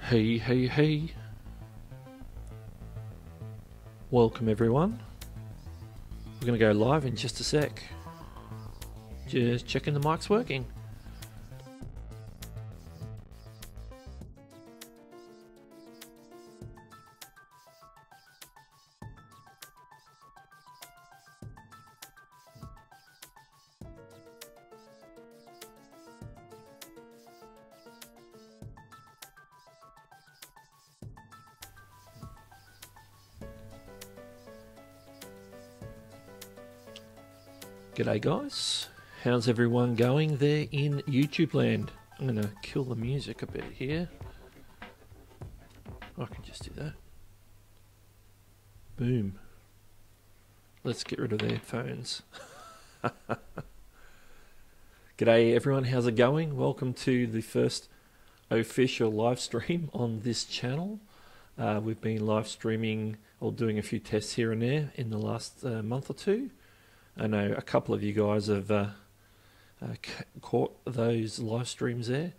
Hey, hey, hey. Welcome everyone. We're going to go live in just a sec. Just checking the mic's working. G'day guys, how's everyone going there in YouTube land? I'm going to kill the music a bit here. I can just do that. Boom. Let's get rid of the headphones. G'day everyone, how's it going? Welcome to the first official live stream on this channel. We've been live streaming or doing a few tests here and there in the last month or two. I know a couple of you guys have caught those live streams there.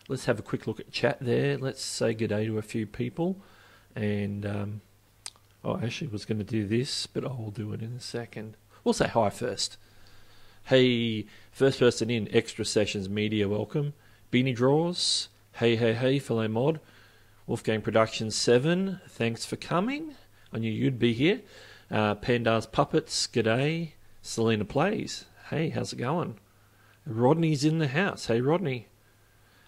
Let's have a quick look at chat there. Let's say good day to a few people. And I actually was going to do this, but I will do it in a second. We'll say hi first. Hey, first person in, Extra Sessions Media, welcome. Beanie Draws, hey, hey, hey, fellow mod. Wolfgang Productions 7, thanks for coming. I knew you'd be here. Pandas Puppets, g'day. Selena Plays, hey, how's it going? Rodney's in the house, hey Rodney.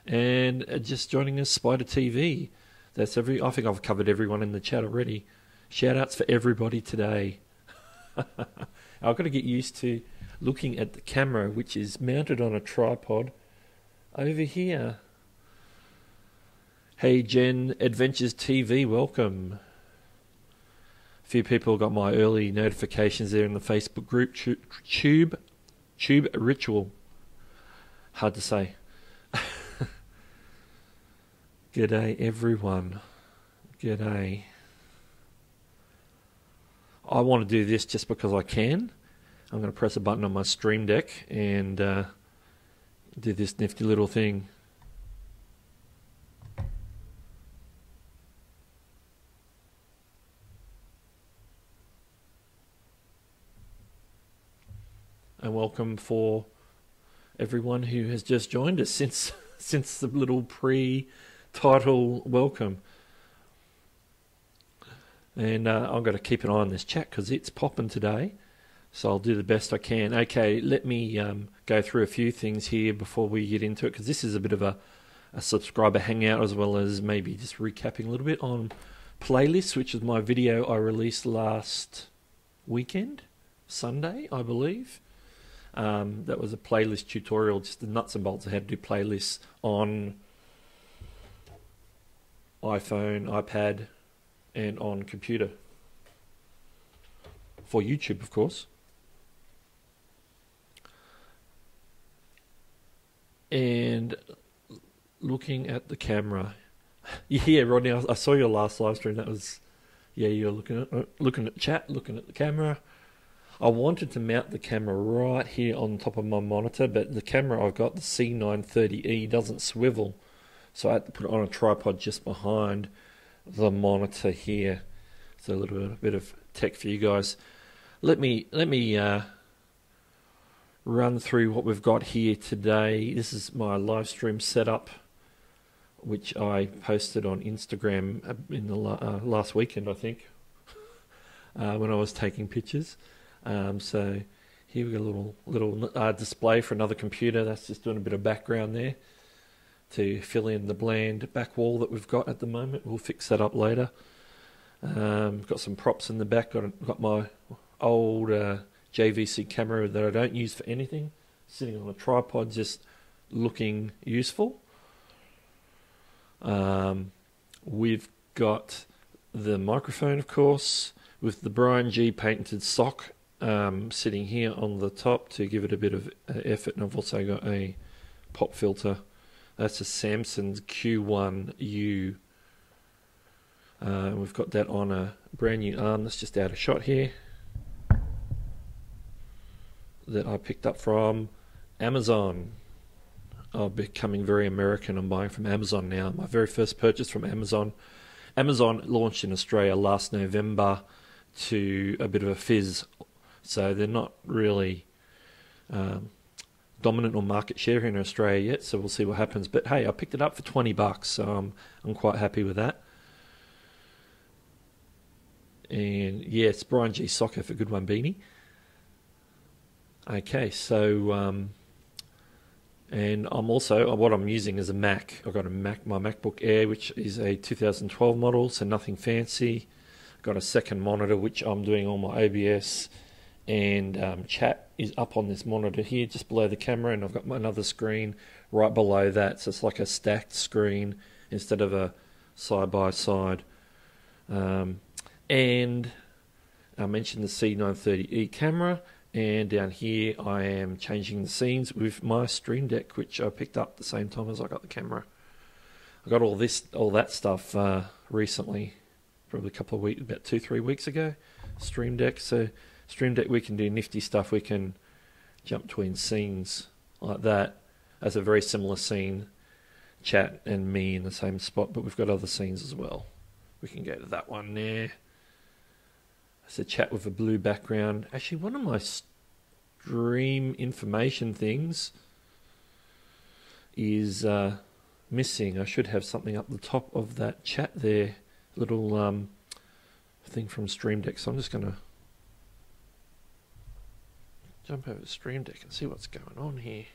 And just joining us, Spider TV. I think I've covered everyone in the chat already. Shout outs for everybody today. I've got to get used to looking at the camera, which is mounted on a tripod over here. Hey Jen, Adventures TV, welcome. A few people got my early notifications there in the Facebook group. Tube Ritual. Hard to say. G'day everyone. G'day. I want to do this just because I can. I'm going to press a button on my Stream Deck and do this nifty little thing. And welcome for everyone who has just joined us since the little pre-title welcome. And I'm going to keep an eye on this chat because it's popping today, so I'll do the best I can. Okay, let me go through a few things here before we get into it, because this is a bit of a subscriber hangout, as well as maybe just recapping a little bit on playlists, which is my video I released last weekend, Sunday, I believe. That was a playlist tutorial, just the nuts and bolts of how to do playlists on iPhone, iPad, and on computer. For YouTube, of course. And looking at the camera. Yeah, Rodney, I saw your last live stream. That was, yeah, you're looking at chat, looking at the camera. I wanted to mount the camera right here on top of my monitor, but the camera I've got, the C930E, doesn't swivel. So I had to put it on a tripod just behind the monitor here. So a little bit of tech for you guys. Let me run through what we've got here today. This is my live stream setup, which I posted on Instagram in the last weekend, I think, when I was taking pictures. So here we got a little display for another computer. That's just doing a bit of background there to fill in the bland back wall that we've got at the moment. We'll fix that up later. Got some props in the back. Got my old JVC camera that I don't use for anything, sitting on a tripod, just looking useful. We've got the microphone, of course, with the Brian G patented sock sitting here on the top to give it a bit of effort. And I've also got a pop filter. That's a Samsung Q1U. We've got that on a brand new arm that's just out of shot here, that I picked up from Amazon. I'm becoming very American. I'm buying from Amazon now. My very first purchase from Amazon. Amazon launched in Australia last November to a bit of a fizz, so they're not really dominant on market share here in Australia yet. So we'll see what happens. But hey, I picked it up for $20, so I'm quite happy with that. And yeah, it's Brian G. Soccer for Good One Beanie. Okay, so and I'm also, what I'm using is a Mac. I've got a Mac, my MacBook Air, which is a 2012 model, so nothing fancy. I've got a second monitor, which I'm doing all my OBS and chat is up on this monitor here, just below the camera, and I've got another screen right below that, so it's like a stacked screen instead of a side-by-side. And I mentioned the C930E camera. And down here, I am changing the scenes with my Stream Deck, which I picked up at the same time as I got the camera. I got all that stuff recently, probably a couple of weeks, about 2-3 weeks ago. Stream Deck. So Stream Deck, we can do nifty stuff. We can jump between scenes like that. As a very similar scene, chat and me in the same spot, but we've got other scenes as well. We can go to that one there. It's a chat with a blue background. Actually, one of my stream information things is missing. I should have something up the top of that chat there. Little thing from Stream Deck. So I'm just going to jump over to Stream Deck and see what's going on here.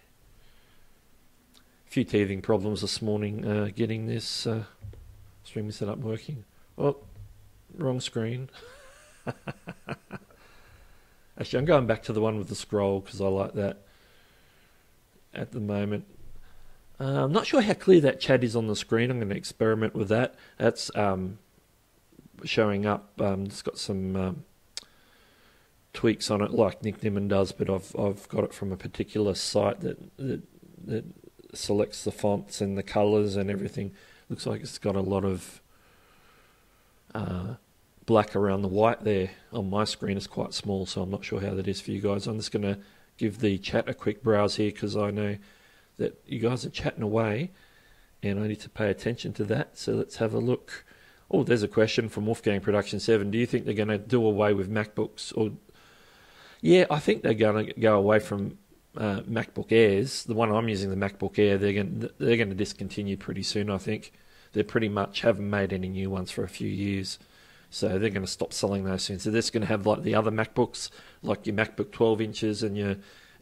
A few teething problems this morning getting this streaming setup working. Oh, wrong screen. Actually, I'm going back to the one with the scroll because I like that at the moment. I'm not sure how clear that chat is on the screen. I'm going to experiment with that. That's showing up. It's got some tweaks on it, like Nick Nimmin does, but I've got it from a particular site that selects the fonts and the colours and everything. Looks like it's got a lot of black around the white there. On my screen is quite small, so I'm not sure how that is for you guys. I'm just going to give the chat a quick browse here because I know that you guys are chatting away and I need to pay attention to that. So let's have a look. Oh, there's a question from Wolfgang Production 7. Do you think they're going to do away with MacBooks? Or yeah, I think they're going to go away from MacBook Airs. The one I'm using, the MacBook Air, they're going to discontinue pretty soon, I think. They pretty much haven't made any new ones for a few years. So they're going to stop selling those soon. So they're just going to have like the other MacBooks, like your MacBook 12 inches and your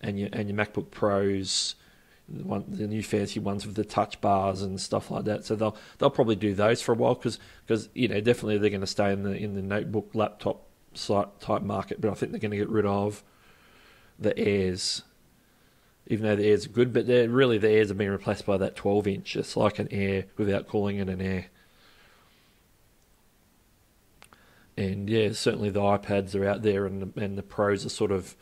MacBook Pros, the new fancy ones with the touch bars and stuff like that. So they'll probably do those for a while because definitely they're going to stay in the notebook laptop type market. But I think they're going to get rid of the Airs, even though the Airs are good. But the Airs have been replaced by that 12 inch. It's like an Air without calling it an Air. And yeah, certainly the iPads are out there, and the Pros are sort of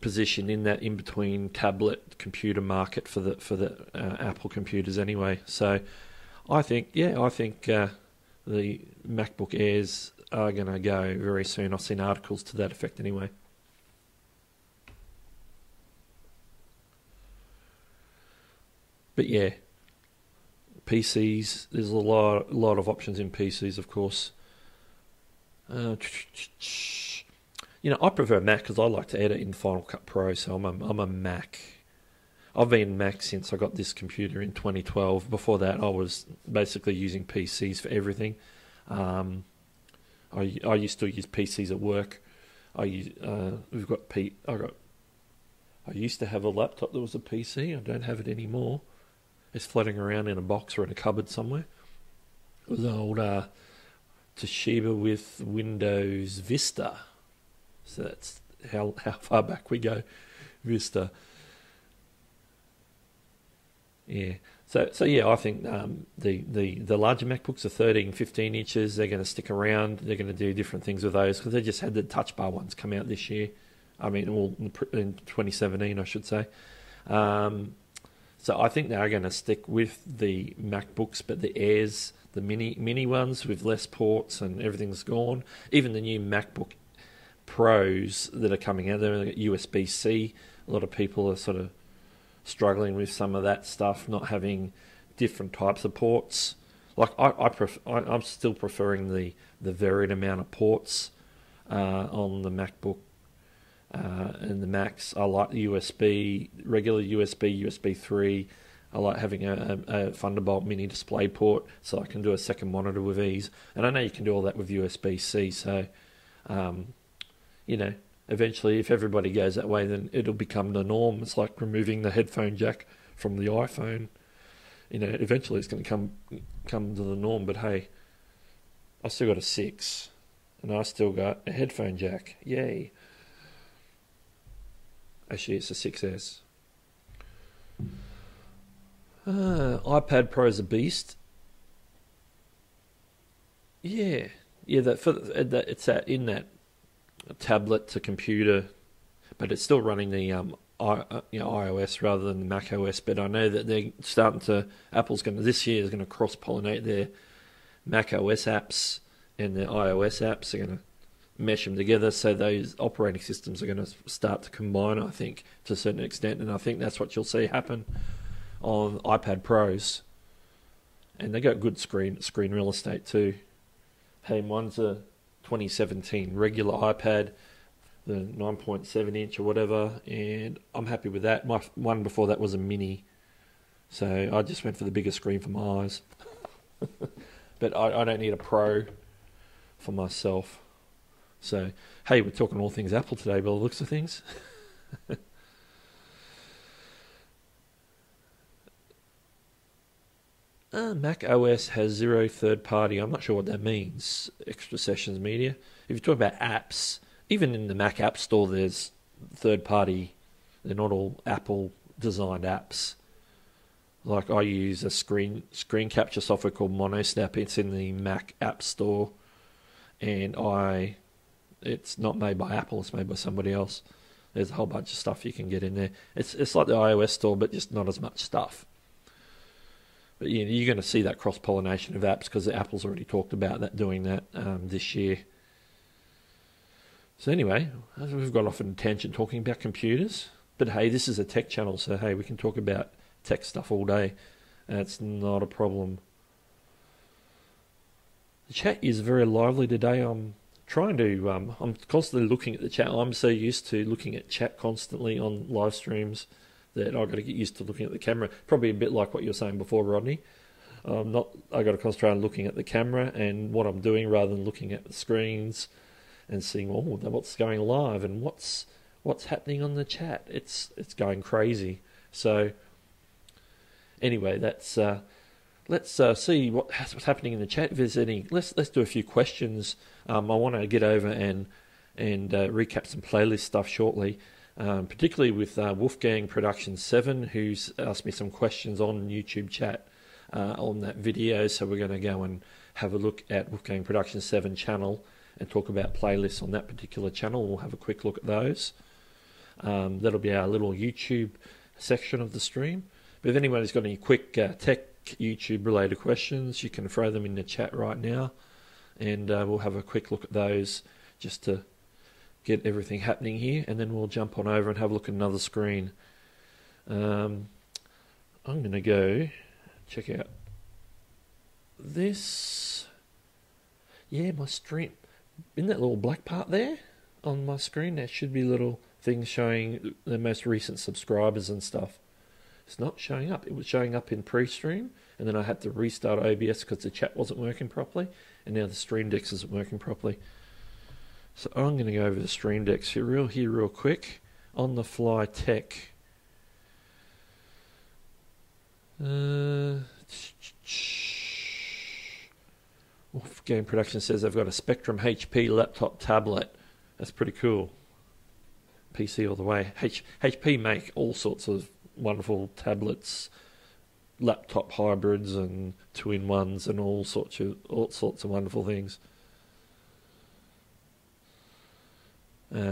positioned in that in between tablet computer market for the Apple computers anyway. So I think the MacBook Airs are going to go very soon. I've seen articles to that effect anyway. But yeah, PCs. There's a lot of options in PCs, of course. I prefer Mac because I like to edit in Final Cut Pro, so I'm a Mac. I've been Mac since I got this computer in 2012. Before that, I was basically using PCs for everything. I used to use PCs at work. I used to have a laptop that was a PC. I don't have it anymore. It's floating around in a box or in a cupboard somewhere. It was an old Toshiba with Windows Vista. So that's how far back we go. Vista. Yeah. So yeah, I think the larger MacBooks are 13, 15 inches. They're going to stick around. They're going to do different things with those because they just had the touch bar ones come out this year. I mean, in 2017, I should say. So I think they are going to stick with the MacBooks, but the Airs, the mini ones with less ports and everything's gone. Even the new MacBook Pros that are coming out, they're USB-C. A lot of people are sort of struggling with some of that stuff, not having different types of ports. Like I'm still preferring the varied amount of ports on the MacBook and the Macs. I like the USB, regular USB, USB 3. I like having a Thunderbolt mini display port so I can do a second monitor with ease. And I know you can do all that with USB-C, so, eventually if everybody goes that way, then it'll become the norm. It's like removing the headphone jack from the iPhone. Eventually it's going to come to the norm, but hey, I still got a 6, and I still got a headphone jack. Yay. Actually, it's a 6S. iPad Pro is a beast. Yeah, it's in that tablet to computer, but it's still running the iOS rather than the Mac OS. But I know that they're starting to. This year is going to cross pollinate their Mac OS apps and their iOS apps. They're going to mesh them together, so those operating systems are going to start to combine, I think, to a certain extent, and I think that's what you'll see happen on iPad Pros. And they got good screen real estate too. Hey, mine's a 2017 regular iPad, the 9.7 inch or whatever, and I'm happy with that. My one before that was a mini, so I just went for the bigger screen for my eyes. But I don't need a Pro for myself. So, hey, we're talking all things Apple today by the looks of things. Mac OS has 0 third-party. I'm not sure what that means, extra sessions media. If you talk about apps, even in the Mac App Store, there's third-party. They're not all Apple-designed apps. Like I use a screen capture software called MonoSnap. It's in the Mac App Store, and it's not made by Apple, it's made by somebody else. There's a whole bunch of stuff you can get in there. It's like the iOS store, but just not as much stuff. But yeah, you're going to see that cross-pollination of apps because Apple's already talked about that, doing that this year. So anyway, we've got off on a tangent talking about computers. But hey, this is a tech channel, so hey, we can talk about tech stuff all day. That's not a problem. The chat is very lively today. I'm constantly looking at the chat. I'm so used to looking at chat constantly on live streams that I've got to get used to looking at the camera. Probably a bit like what you were saying before, Rodney. I've got to concentrate on looking at the camera and what I'm doing rather than looking at the screens and seeing what's going live and what's happening on the chat. It's going crazy. So anyway, that's let's see what's happening in the chat. If there's any, let's do a few questions. I want to get over and recap some playlist stuff shortly, particularly with Wolfgang Production 7, who's asked me some questions on YouTube chat on that video. So we're going to go and have a look at Wolfgang Production 7 channel and talk about playlists on that particular channel. We'll have a quick look at those. That'll be our little YouTube section of the stream. But if anybody's got any quick tech YouTube related questions, you can throw them in the chat right now, and we'll have a quick look at those just to get everything happening here, and then we'll jump on over and have a look at another screen. I'm going to go check out this. Yeah, my stream. In that little black part there on my screen, there should be little things showing the most recent subscribers and stuff. It's not showing up. It was showing up in pre-stream, and then I had to restart OBS because the chat wasn't working properly, and now the Stream Deck isn't working properly. So I'm going to go over the Stream Decks here real quick. On the fly tech. Wolfgang Production says they've got a Spectrum HP laptop tablet. That's pretty cool. PC all the way. HP make all sorts of wonderful tablets, laptop hybrids, and two-in-ones, and all sorts of wonderful things.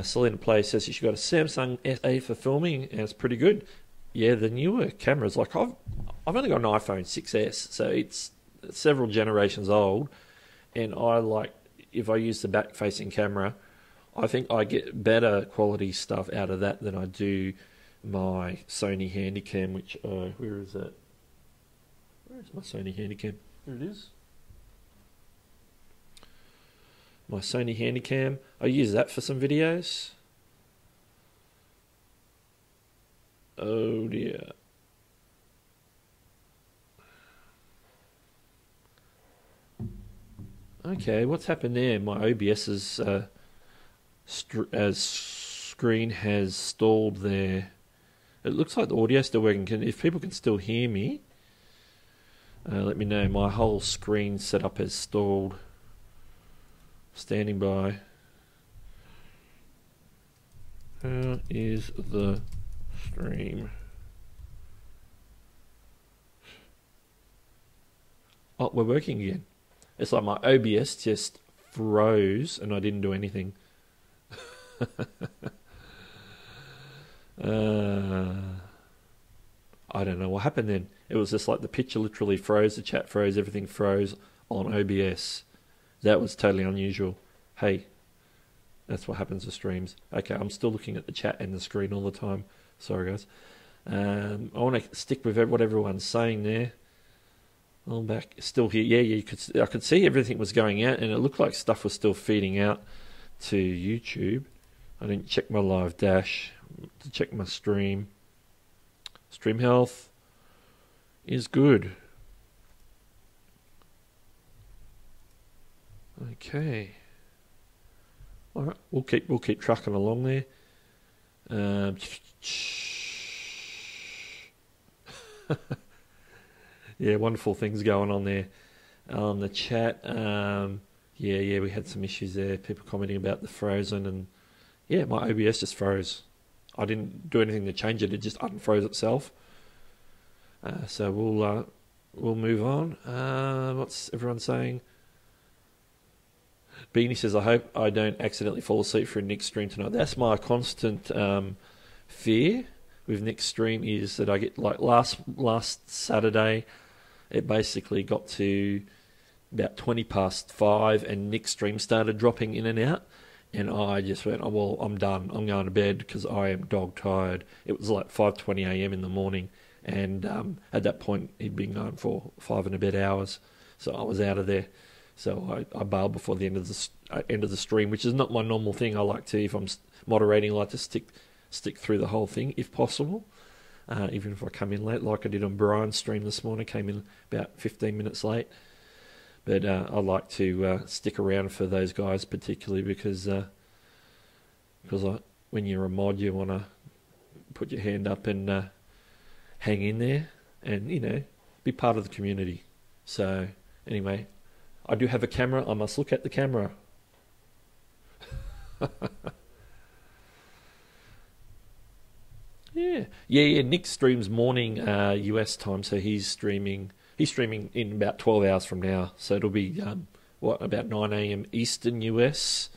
Selena Play says she's got a Samsung S8 for filming, and it's pretty good. Yeah, the newer cameras, like I've only got an iPhone 6S, so it's several generations old, and if I use the back-facing camera, I think I get better quality stuff out of that than I do my Sony Handycam, which where is that? Where is my Sony Handycam? Here it is. My Sony Handycam. I use that for some videos. Oh dear. Okay, what's happened there? My OBS's screen has stalled there. It looks like the audio's still working. If people can still hear me, let me know. My whole screen setup has stalled. Standing by. How is the stream? Oh, we're working again. It's like my OBS just froze and I didn't do anything. I don't know what happened then. It was just like the picture literally froze, the chat froze, everything froze on OBS. That was totally unusual. Hey, that's what happens to streams. Okay, I'm still looking at the chat and the screen all the time. Sorry, guys. I want to stick with what everyone's saying there. I'm back. Still here. Yeah, I could see everything was going out, and it looked like stuff was still feeding out to YouTube. I didn't check my live dash to check my stream. Stream health is good. Okay. All right, we'll keep trucking along there. Yeah, wonderful things going on there on the chat. Yeah, we had some issues there. People commenting about the frozen, and yeah, my OBS just froze. I didn't do anything to change it; it just unfroze itself. So we'll move on. What's everyone saying? Beanie says, I hope I don't accidentally fall asleep for Nick's stream tonight. That's my constant fear with Nick's stream, is that I get, like last Saturday, it basically got to about 5:20 and Nick's stream started dropping in and out, and I just went, oh, well, I'm done. I'm going to bed because I am dog tired. It was like 5:20 a.m. in the morning, and at that point he'd been going for 5 and a bit hours, so I was out of there. So I bailed before the end of the stream, which is not my normal thing. I like to, if I'm moderating, I like to stick through the whole thing if possible. Even if I come in late, like I did on Brian's stream this morning, came in about 15 minutes late. But I like to stick around for those guys, particularly because when you're a mod, you want to put your hand up and hang in there, and be part of the community. So anyway. I do have a camera. I must look at the camera. Yeah. Nick streams morning US time, so he's streaming in about 12 hours from now. So it'll be about 9 a.m. Eastern US.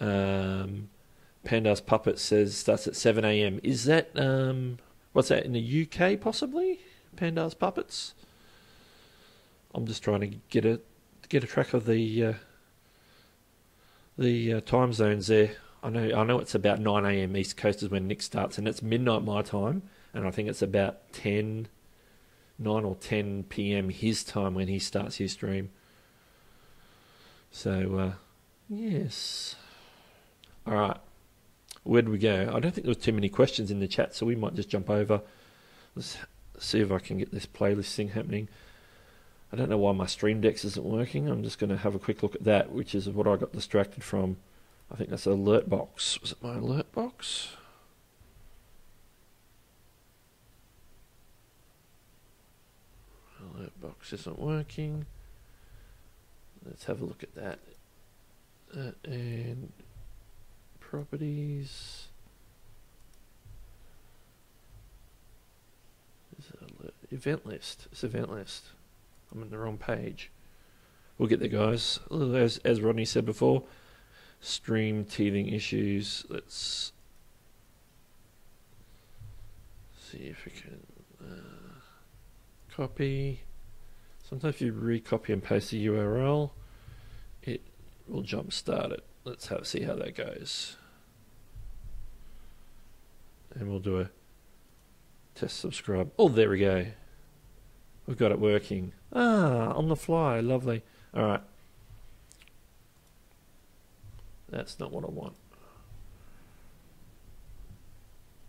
Pandas Puppet says starts at 7 a.m. Is that what's that in the UK possibly? Pandas Puppets. I'm just trying to get a track of the time zones there. I know it's about 9 a.m. East Coast is when Nick starts, and it's midnight my time, and I think it's about 9 or 10 p.m. his time when he starts his stream. So, yes. All right. Where do we go? I don't think there was too many questions in the chat, so we might just jump over. Let's see if I can get this playlist thing happening. I don't know why my Stream Decks isn't working. I'm just going to have a quick look at that, which is what I got distracted from. I think that's an alert box. Was it my alert box? Alert box isn't working. Let's have a look at that. And properties. Is it alert? Event list. It's event list. I'm in the wrong page. We'll get there, guys. As Rodney said before, stream teething issues. Let's see if we can copy. Sometimes if you recopy and paste the URL, it will jumpstart it. Let's see how that goes. And we'll do Test subscribe. Oh, there we go. We've got it working. Ah, on the fly. Lovely. All right. That's not what I want.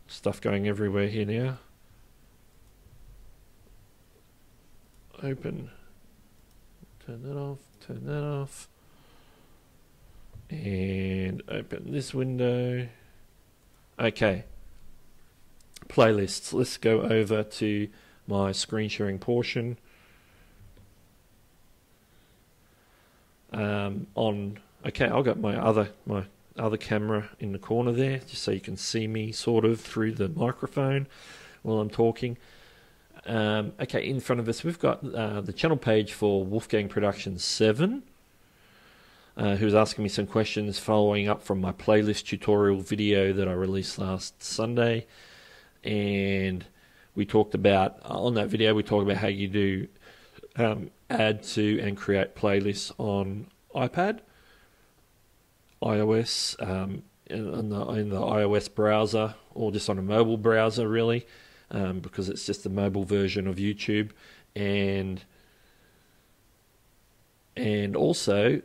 Stuff going everywhere here now. Open. Turn that off. Turn that off. And open this window. Okay. Playlists. Let's go over to my screen sharing portion. Okay, I've got my other camera in the corner there, just so you can see me sort of through the microphone while I'm talking. Okay, in front of us we've got the channel page for Wolfgang Productions 7, who's asking me some questions following up from my playlist tutorial video that I released last Sunday. And we talked about, on that video, we talked about how you do add to and create playlists on iPad, iOS, in the iOS browser, or just on a mobile browser, really, because it's just the mobile version of YouTube. And also,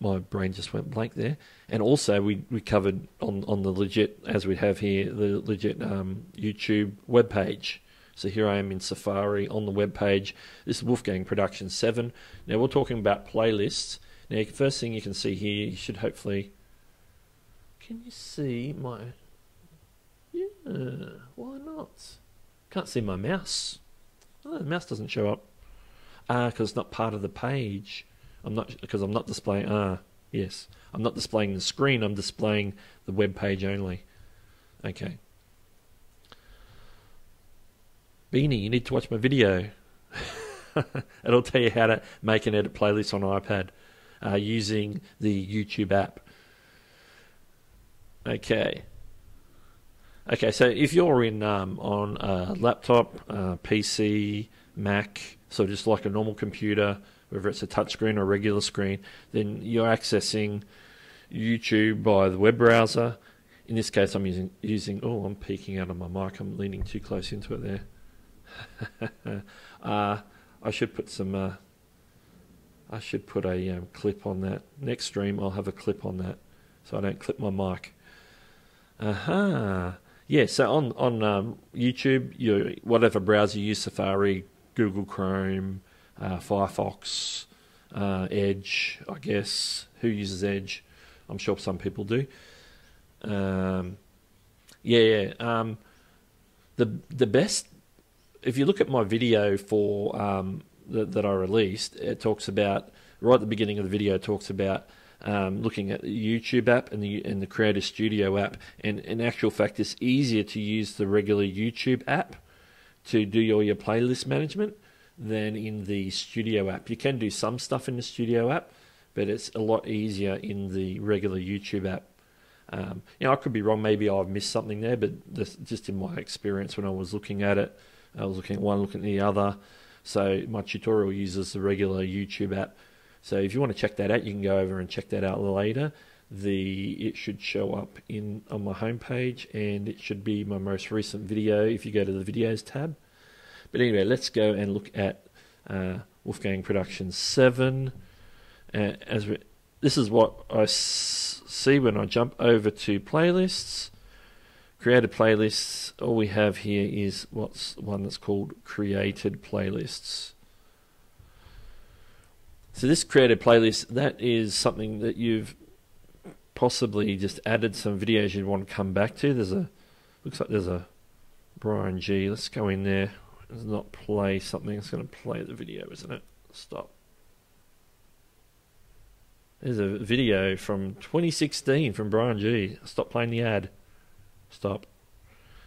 my brain just went blank there. And also, we covered on the legit, as we have here, the legit YouTube webpage. So here I am in Safari on the webpage. This is Wolfgang Production 7. Now we're talking about playlists. Now, first thing you can see here, you should hopefully... Can you see my... Yeah, why not? Can't see my mouse. Oh, the mouse doesn't show up. Because it's not part of the page. I'm not displaying... yes. I'm not displaying the screen, I'm displaying the web page only. Okay. Beanie, you need to watch my video. It'll tell you how to make and edit playlists on iPad using the YouTube app. Okay. Okay, so if you're in on a laptop, PC, Mac, so just like a normal computer, whether it's a touchscreen or a regular screen, then you're accessing YouTube by the web browser. In this case, I'm using. Oh, I'm peeking out of my mic. I'm leaning too close into it there. I should put some. I should put a clip on that. Next stream, I'll have a clip on that, so I don't clip my mic. Yeah. So on YouTube, whatever browser you use, Safari, Google Chrome, Firefox, Edge. I guess who uses Edge? I'm sure some people do. The best. If you look at my video for that I released, it talks about, right at the beginning of the video, it talks about looking at the YouTube app and the Creator Studio app. And in actual fact, it's easier to use the regular YouTube app to do your playlist management than in the Studio app. You can do some stuff in the Studio app, but it's a lot easier in the regular YouTube app. I could be wrong. Maybe I've missed something there, but just in my experience when I was looking at it, I was looking at one, looking at the other. So my tutorial uses the regular YouTube app. So if you want to check that out, you can go over and check that out later. It should show up on my homepage, and it should be my most recent video if you go to the videos tab. But anyway, let's go and look at Wolfgang Productions 7. This is what I see when I jump over to playlists. Created playlists. All we have here is one that's called created playlists. So this created playlist, that is something that you've possibly just added some videos you want to come back to. Looks like there's a Brian G. Let's go in there. Let's not play something. It's going to play the video, isn't it? Stop. There's a video from 2016 from Brian G. Stop playing the ad. Stop.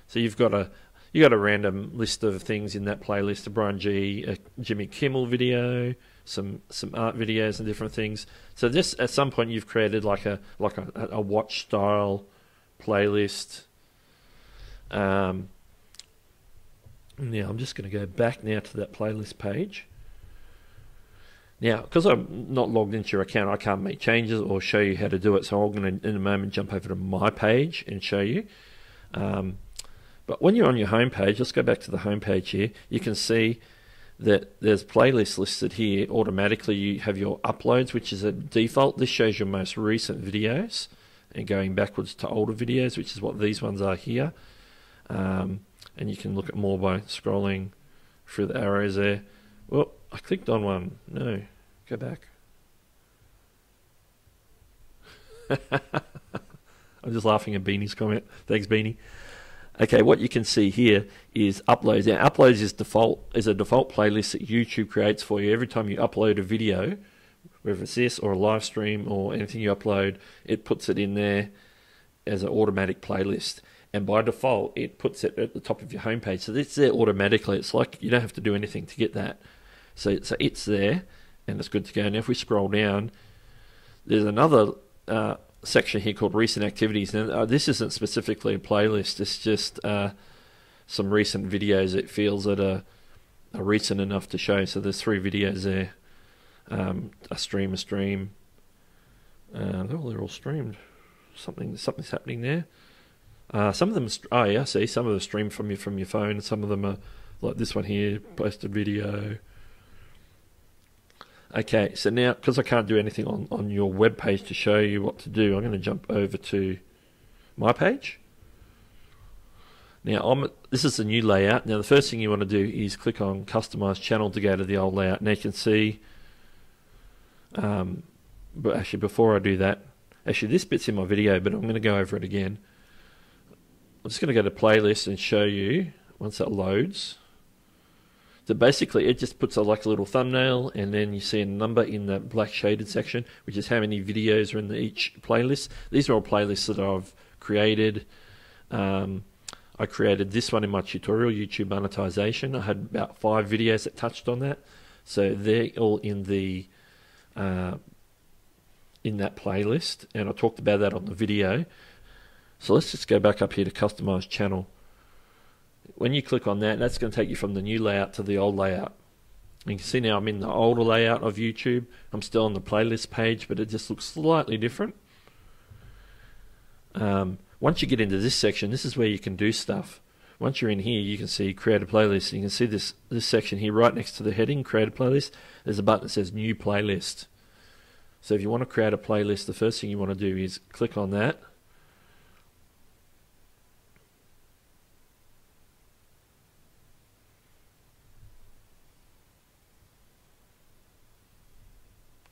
So you've got a random list of things in that playlist: a Brian G, a Jimmy Kimmel video, some art videos and different things. So this, at some point, you've created like a watch style playlist. Now I'm just going to go back now to that playlist page. Now, because I'm not logged into your account, I can't make changes or show you how to do it. So I'm going to, in a moment, jump over to my page and show you. But when you're on your home page, let's go back to the home page here, you can see that there's playlists listed here. Automatically you have your uploads, which is a default. This shows your most recent videos and going backwards to older videos, which is what these ones are here. And you can look at more by scrolling through the arrows there. Well, I clicked on one. No, go back. I'm just laughing at Beanie's comment. Thanks, Beanie. Okay, what you can see here is uploads. Now, uploads is a default playlist that YouTube creates for you. Every time you upload a video, whether it's this or a live stream or anything you upload, it puts it in there as an automatic playlist. And by default, it puts it at the top of your homepage. So it's there automatically. It's like you don't have to do anything to get that. So it's there, and it's good to go. Now, if we scroll down, there's another section here called recent activities. Now, this isn't specifically a playlist. It's just some recent videos it feels that are recent enough to show. So there's 3 videos there. A stream. They're all streamed. Something's happening there. Some of them, I see. Some of them stream from your phone. Some of them are like this one here, posted video. Okay, so now, because I can't do anything on your web page to show you what to do, I'm going to jump over to my page. Now, this is the new layout. Now, the first thing you want to do is click on Customize Channel to go to the old layout. Now, you can see, but actually, before I do that, actually, this bit's in my video, but I'm going to go over it again. I'm just going to go to Playlist and show you, once that loads. So basically, it just puts like a little thumbnail, and then you see a number in the black shaded section, which is how many videos are in each playlist. These are all playlists that I've created. I created this one in my tutorial, YouTube monetization. I had about 5 videos that touched on that, so they're all in the in that playlist, and I talked about that on the video. So let's just go back up here to Customize Channel. When you click on that, that's going to take you from the new layout to the old layout. You can see now I'm in the older layout of YouTube. I'm still on the playlist page, but it just looks slightly different. Once you get into this section, this is where you can do stuff. Once you're in here, you can see Create a Playlist. You can see this section here right next to the heading, Create a Playlist. There's a button that says New Playlist. So if you want to create a playlist, the first thing you want to do is click on that.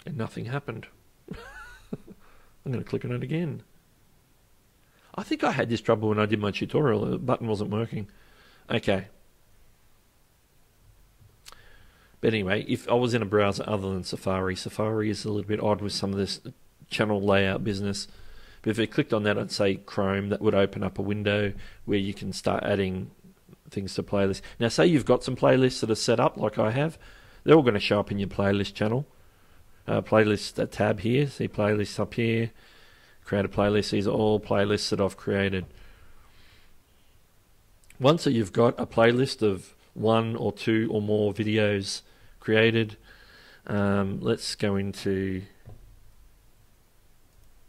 And nothing happened. I'm going to click on it again. I think I had this trouble when I did my tutorial. The button wasn't working. Okay. But anyway, if I was in a browser other than Safari, Safari is a little bit odd with some of this channel layout business. But if I clicked on that, I'd say Chrome, that would open up a window where you can start adding things to playlists. Now, say you've got some playlists that are set up like I have. They're all going to show up in your playlist channel. Playlist tab here, see playlists up here, create a playlist. These are all playlists that I've created. Once you've got a playlist of 1 or 2 or more videos created, let's go into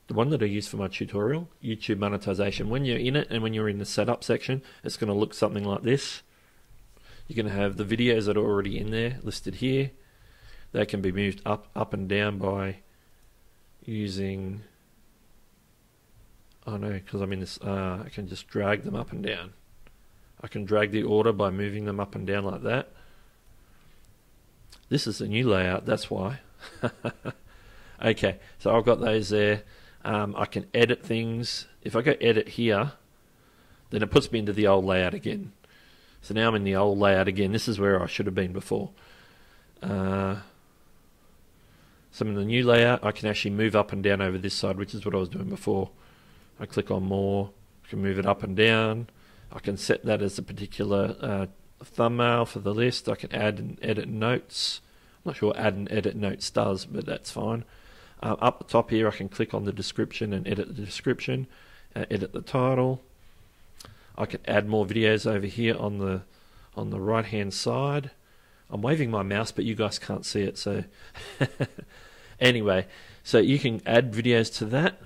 the one that I used for my tutorial, YouTube monetization. When you're in it and when you're in the setup section, it's going to look something like this. You're going to have the videos that are already in there listed here. They can be moved up and down by using, oh no, because I'm in this, I can just drag them up and down. I can drag the order by moving them up and down like that. This is the new layout, that's why. Okay, so I've got those there. I can edit things. If I go edit here, then it puts me into the old layout again. So now I'm in the old layout again. This is where I should have been before. So in the new layout, I can actually move up and down over this side, which is what I was doing before. I click on more, I can move it up and down. I can set that as a particular thumbnail for the list. I can add and edit notes. I'm not sure what add and edit notes does, but that's fine. Up the top here, I can click on the description and edit the description, edit the title. I can add more videos over here on the right hand side. I'm waving my mouse, but you guys can't see it, so anyway, so you can add videos to that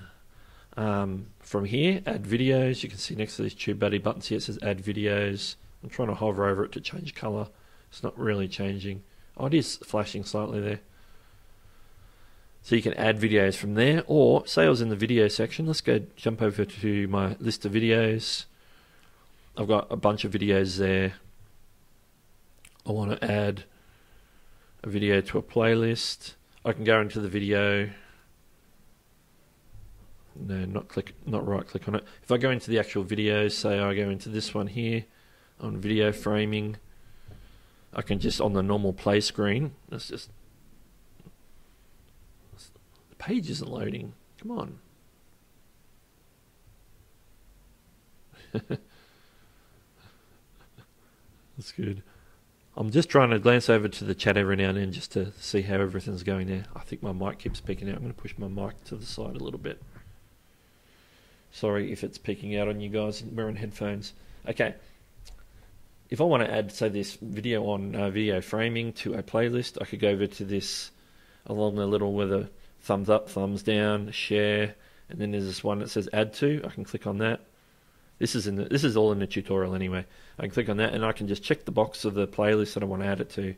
from here, add videos. You can see next to these TubeBuddy buttons here, it says add videos. I'm trying to hover over it to change color. It's not really changing. Oh, it is flashing slightly there. So you can add videos from there, or say I was in the video section. Let's go jump over to my list of videos. I've got a bunch of videos there. I want to add a video to a playlist. I can go into the video. No, not right click on it. If I go into the actual videos, say I go into this one here on video framing, I can just on the normal play screen. Let's just, the page isn't loading. Come on. That's good. I'm just trying to glance over to the chat every now and then just to see how everything's going there. I think my mic keeps peeking out. I'm going to push my mic to the side a little bit. Sorry if it's peeking out on you guys wearing headphones. Okay. If I want to add, say, this video on video framing to a playlist, I could go over to this along the little with a thumbs up, thumbs down, share, and then there's this one that says add to. I can click on that. This is all in the tutorial anyway. I can click on that and I can just check the box of the playlist that I want to add it to.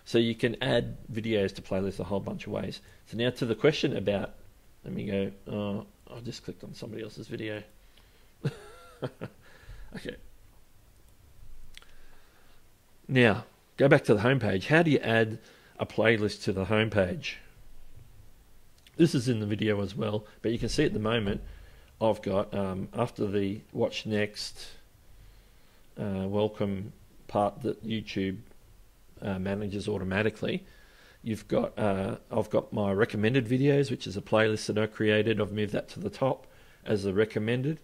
So you can add videos to playlists a whole bunch of ways. So now to the question about, let me go, I just clicked on somebody else's video. Okay. Now, go back to the home page. How do you add a playlist to the home page? This is in the video as well, but you can see at the moment I've got, after the watch next, welcome part that YouTube manages automatically, you've got, I've got my recommended videos, which is a playlist that I created. I've moved that to the top as a recommended.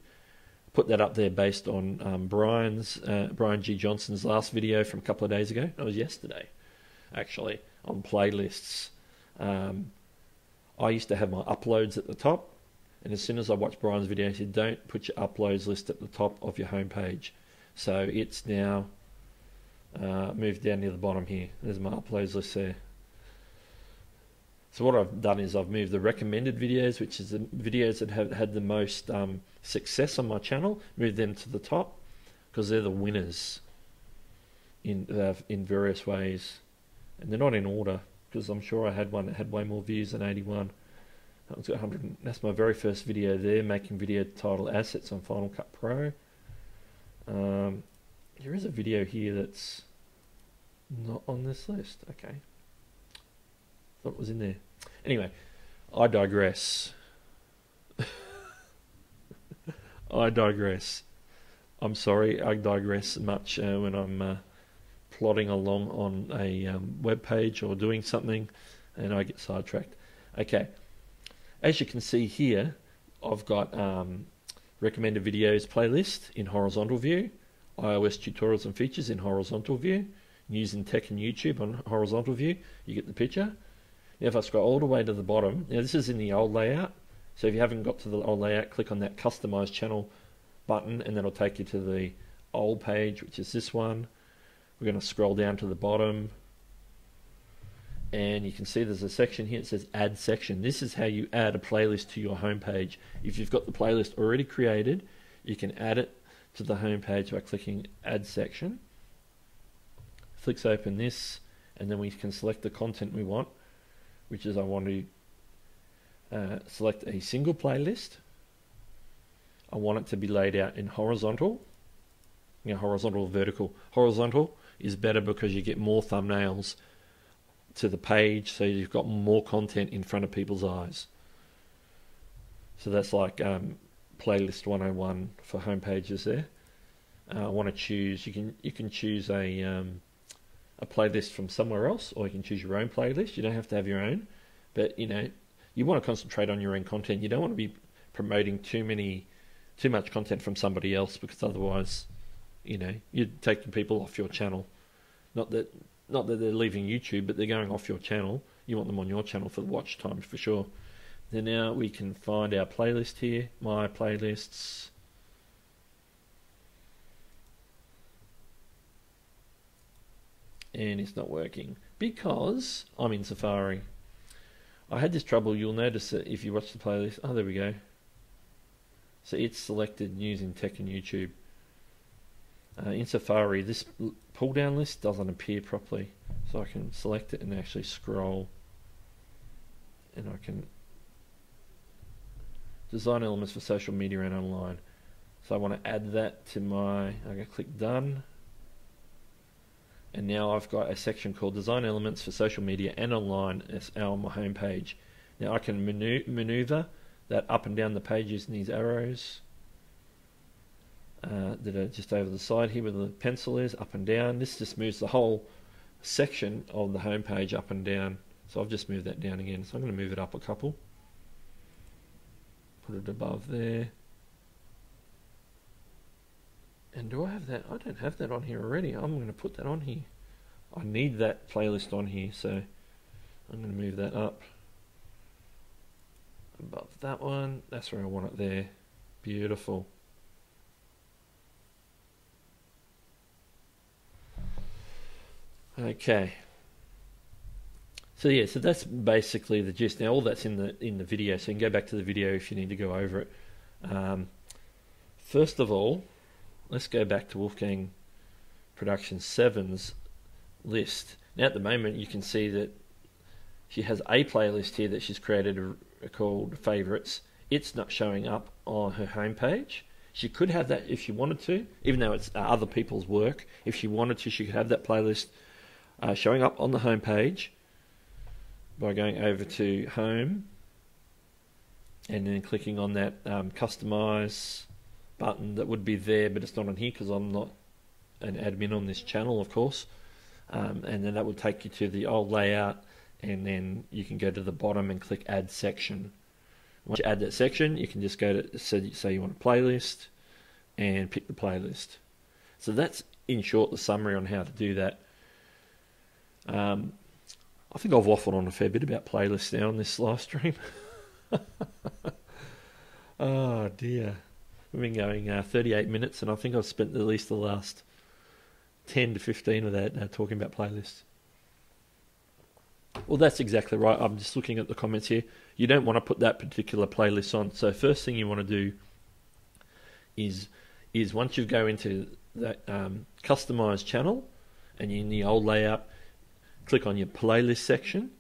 Put that up there based on Brian G. Johnson's last video from a couple of days ago. It was yesterday, actually, on playlists. I used to have my uploads at the top. And as soon as I watched Brian's video, he said, don't put your uploads list at the top of your homepage. So it's now moved down near the bottom here. There's my uploads list there. So what I've done is I've moved the recommended videos, which is the videos that have had the most success on my channel, moved them to the top because they're the winners in various ways. And they're not in order because I'm sure I had one that had way more views than 81. That one's got 100. That's my very first video there, making video titled Assets on Final Cut Pro. There is a video here that's not on this list. Okay. Thought it was in there. Anyway, I digress. I digress. I'm sorry, I digress much when I'm plodding along on a web page or doing something and I get sidetracked. Okay. As you can see here, I've got recommended videos playlist in horizontal view, iOS tutorials and features in horizontal view, news and tech and YouTube on horizontal view. You get the picture. Now if I scroll all the way to the bottom, now this is in the old layout, so if you haven't got to the old layout, click on that customize channel button and that'll take you to the old page, which is this one. We're going to scroll down to the bottom and you can see there's a section here that says add section. This is how you add a playlist to your home page. If you've got the playlist already created, you can add it to the home page by clicking add section. Flicks open this and then we can select the content we want, which is I want to select a single playlist. I want it to be laid out in horizontal. Horizontal or vertical. Horizontal is better because you get more thumbnails to the page, so you've got more content in front of people's eyes. So that's like playlist 101 for home pages there. I want to choose, you can choose a playlist from somewhere else, or you can choose your own playlist. You don't have to have your own, but you want to concentrate on your own content. You don't want to be promoting too much content from somebody else, because otherwise you're taking people off your channel. Not that they're leaving YouTube, but they're going off your channel. You want them on your channel for the watch time for sure. Then now we can find our playlist here, my playlists. And it's not working because I'm in Safari. I had this trouble. You'll notice that if you watch the playlist, oh, there we go. So it's selected News in Tech and YouTube. In Safari, this pull down list doesn't appear properly, so I can select it and actually scroll, and I can design elements for social media and online. So I want to add that to my, I'm going to click done, and now I've got a section called design elements for social media and online on my home page. Now I can maneuver that up and down the page using these arrows that are just over the side here where the pencil is, up and down. This just moves the whole section of the home page up and down. So I've just moved that down again. So I'm going to move it up a couple. Put it above there. And do I have that? I don't have that on here already. I'm going to put that on here. I need that playlist on here, so I'm going to move that up above that one. That's where I want it there. Beautiful. Okay. So yeah, so that's basically the gist. Now all that's in the video, so you can go back to the video if you need to go over it. First of all, let's go back to Wolfgang Production 7's list. Now at the moment you can see that she has a playlist here that she's created called Favorites. It's not showing up on her homepage. She could have that if she wanted to, even though it's other people's work. If she wanted to, she could have that playlist showing up on the homepage by going over to Home and then clicking on that Customize button that would be there, but it's not on here because I'm not an admin on this channel, of course. And then that will take you to the old layout, and then you can go to the bottom and click Add Section. Once you add that section, you can just go to say you want a playlist and pick the playlist. So that's in short the summary on how to do that. I think I've waffled on a fair bit about playlists now on this live stream. Oh dear. We've been going 38 minutes, and I think I've spent at least the last 10 to 15 of that talking about playlists. Well, that's exactly right. I'm just looking at the comments here. You don't want to put that particular playlist on. So first thing you want to do is once you go into that customize channel and you're in the old layout, click on your playlist section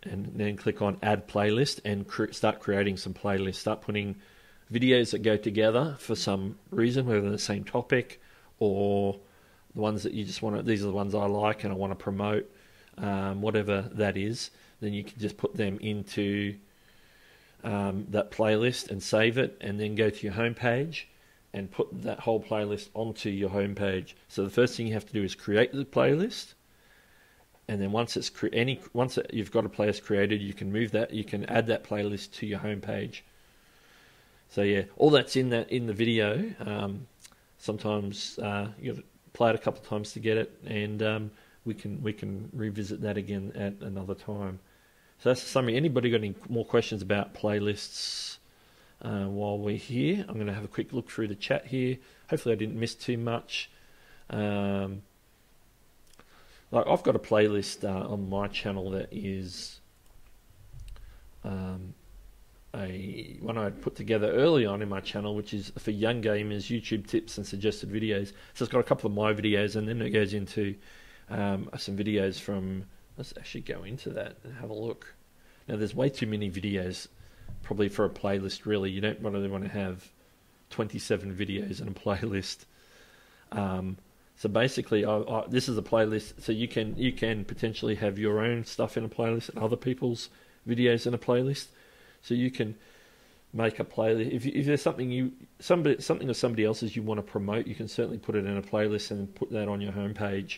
and then click on add playlist and start creating some playlists. Start putting videos that go together for some reason, whether they're the same topic or the ones that you just want to, these are the ones I like and I want to promote, whatever that is. Then you can just put them into that playlist and save it, and then go to your home page and put that whole playlist onto your home page. So the first thing you have to do is create the playlist, and then once it's you've got a playlist created, you can move that, you can add that playlist to your home page. So yeah, all that's in the video. Sometimes you have to play it a couple of times to get it, and we can revisit that again at another time. So that's the summary. Anybody got any more questions about playlists while we're here? I'm going to have a quick look through the chat here. Hopefully I didn't miss too much. Like I've got a playlist on my channel that is one I put together early on in my channel, which is for young gamers, YouTube tips and suggested videos. So it's got a couple of my videos, and then it goes into some videos from, let's actually go into that and have a look. Now there's way too many videos probably for a playlist, really. You don't really want to have 27 videos in a playlist. So basically this is a playlist, so you can potentially have your own stuff in a playlist and other people's videos in a playlist. So you can make a playlist. If there's something something of somebody else's you want to promote, you can certainly put it in a playlist and put that on your homepage.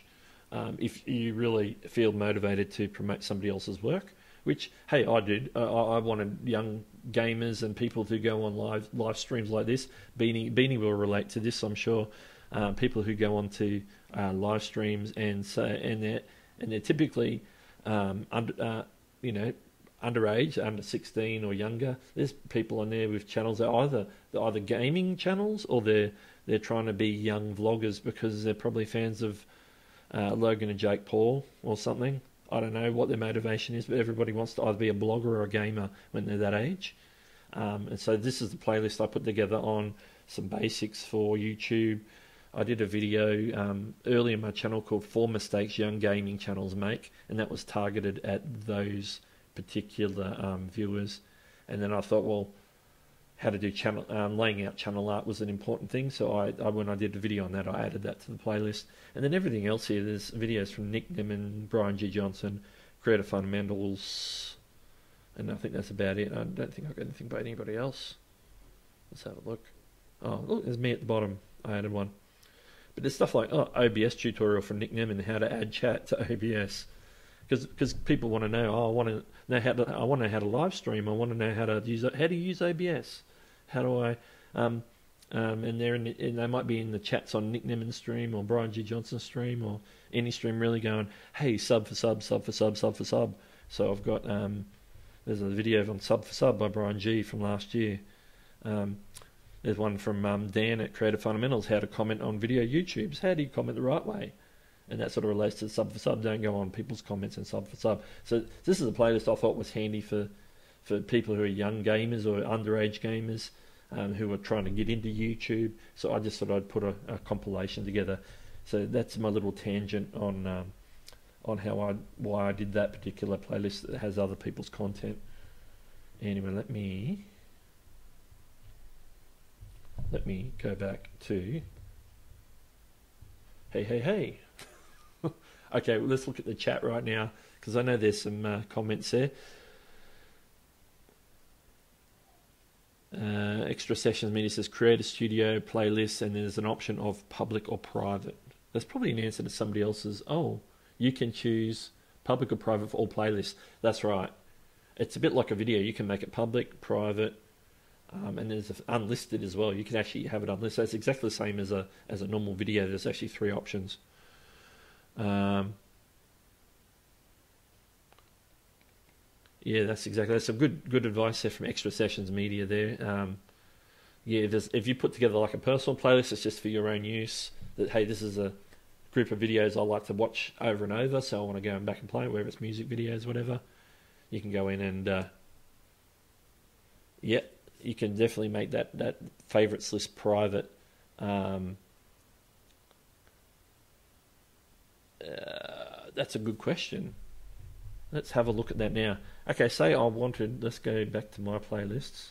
If you really feel motivated to promote somebody else's work, which, hey, I did. I wanted young gamers and people to go on live streams like this. Beanie will relate to this, I'm sure. People who go on to live streams and they're typically underage, under 16 or younger. There's people on there with channels that are either gaming channels, or they're trying to be young vloggers because they're probably fans of Logan and Jake Paul or something. I don't know what their motivation is, but everybody wants to either be a blogger or a gamer when they're that age. And so this is the playlist I put together on some basics for YouTube. I did a video early in my channel called 4 Mistakes Young Gaming Channels Make, and that was targeted at those particular viewers. And then I thought, well, how to do channel laying out channel art was an important thing, so I when I did a video on that, I added that to the playlist. And then everything else here, there's videos from Nick Nimmin, Brian G. Johnson, Creative Fundamentals, and I think that's about it. I don't think I've got anything by anybody else. Let's have a look. Oh, look, there's me at the bottom. I added one. But there's stuff like OBS tutorial from Nick Nimmin, how to add chat to OBS. Because people want to know, I want to know how to live stream. I want to know how to use OBS. How do I? And they might be in the chats on Nick Nimmin's stream or Brian G. Johnson's stream or any stream, really going, hey, sub for sub, sub for sub, sub for sub. So I've got there's a video on sub for sub by Brian G. from last year. There's one from Dan at Creative Fundamentals, how to comment on video YouTubes. How do you comment the right way? And that sort of relates to sub for sub. Don't go on people's comments and sub for sub. So this is a playlist I thought was handy for people who are young gamers or underage gamers who are trying to get into YouTube. So I just thought I'd put a compilation together. So that's my little tangent on why I did that particular playlist that has other people's content. Anyway, let me go back to hey. Okay, well, let's look at the chat right now, because I know there's some comments there. Extra Sessions Media says create a studio playlist, and there's an option of public or private. That's probably an answer to somebody else's. Oh, you can choose public or private for all playlists. That's right. It's a bit like a video. You can make it public, private, and there's unlisted as well. You can actually have it unlisted. It's exactly the same as a normal video. There's actually 3 options. Yeah, that's some good advice there from Extra Sessions Media there. Yeah, if you put together like a personal playlist, it's just for your own use. That hey, this is a group of videos I like to watch over and over, so I want to go back and play it, whether it's music videos, whatever. You can go in and yeah, you can definitely make that favorites list private. That's a good question. Let's have a look at that now. Okay, say let's go back to my playlists.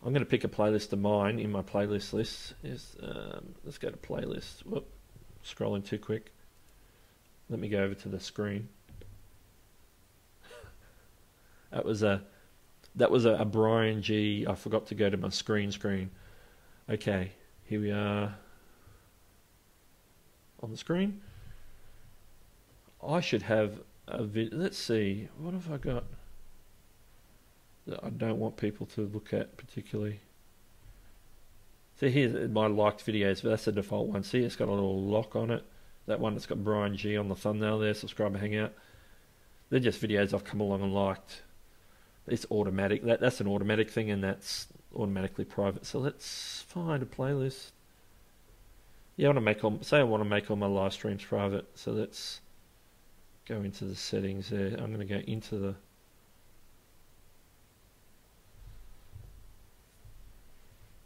I'm going to pick a playlist of mine in my playlist list. Let's go to playlist. Whoop, scrolling too quick. Let me go over to the screen. That was a Brian G. I forgot to go to my screen. Okay, here we are on the screen. I should have a video. Let's see, what have I got that I don't want people to look at particularly? So here's my liked videos, but that's the default one. See, it's got a little lock on it. That one that's got Brian G on the thumbnail there, subscribe and Hangout. They're just videos I've come along and liked. It's automatic. That's an automatic thing, and that's automatically private. So let's find a playlist. Yeah, I want to make all my live streams private. So let's go into the settings there. I'm going to go into the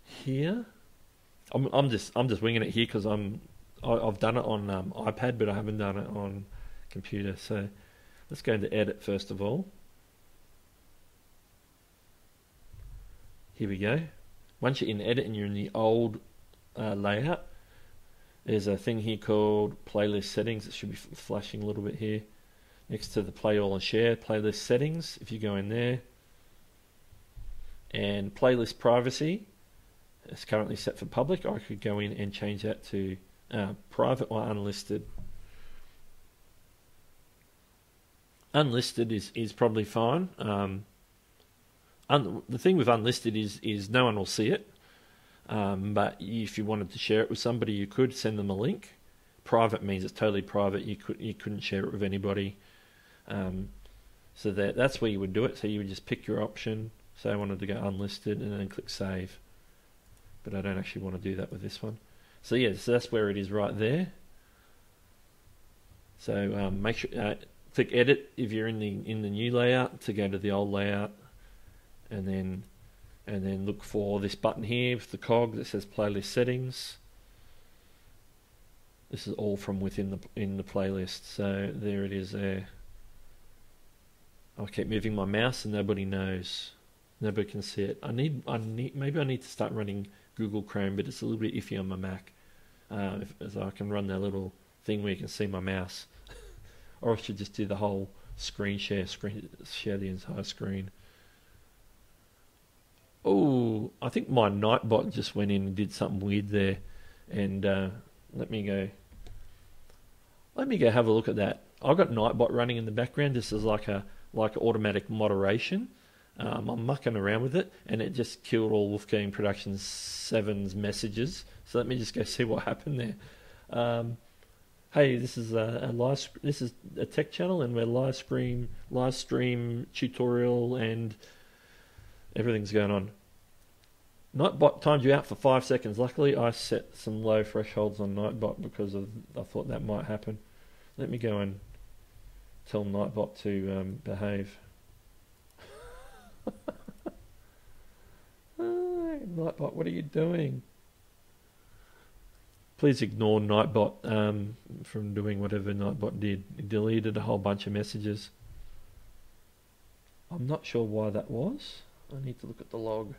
here. I'm just winging it here because I've done it on iPad, but I haven't done it on computer. So let's go into edit first of all. Here we go. Once you're in edit and you're in the old layout, there's a thing here called playlist settings. It should be flashing a little bit here. Next to the play all and share playlist settings, if you go in there. And playlist privacy is currently set for public. I could go in and change that to private or unlisted. Unlisted is probably fine. The thing with unlisted is no one will see it. But if you wanted to share it with somebody, you could send them a link. Private means it's totally private. You couldn't share it with anybody. So that's where you would do it. So you would just pick your option. Say I wanted to go unlisted and then click save. But I don't actually want to do that with this one. So yeah, so that's where it is right there. So make sure click edit if you're in the new layout to go to the old layout. and then look for this button here with the cog that says playlist settings. This is all from within the playlist, so there it is there. I'll keep moving my mouse and nobody knows. Nobody can see it. Maybe I need to start running Google Chrome, but it's a little bit iffy on my Mac. So I can run that little thing where you can see my mouse. Or I should just do the whole screen share the entire screen. Oh, I think my Nightbot just went in and did something weird there. And let me go have a look at that. I've got Nightbot running in the background. This is like automatic moderation. I'm mucking around with it, and it just killed all Wolfgang Productions 7's messages. So let me just go see what happened there. Hey, this is this is a tech channel, and we're live stream tutorial, and everything's going on. Nightbot timed you out for 5 seconds. Luckily, I set some low thresholds on Nightbot because I thought that might happen. Let me go and tell Nightbot to behave. Nightbot, what are you doing? Please ignore Nightbot from doing whatever Nightbot did. He deleted a whole bunch of messages. I'm not sure why that was. I need to look at the log.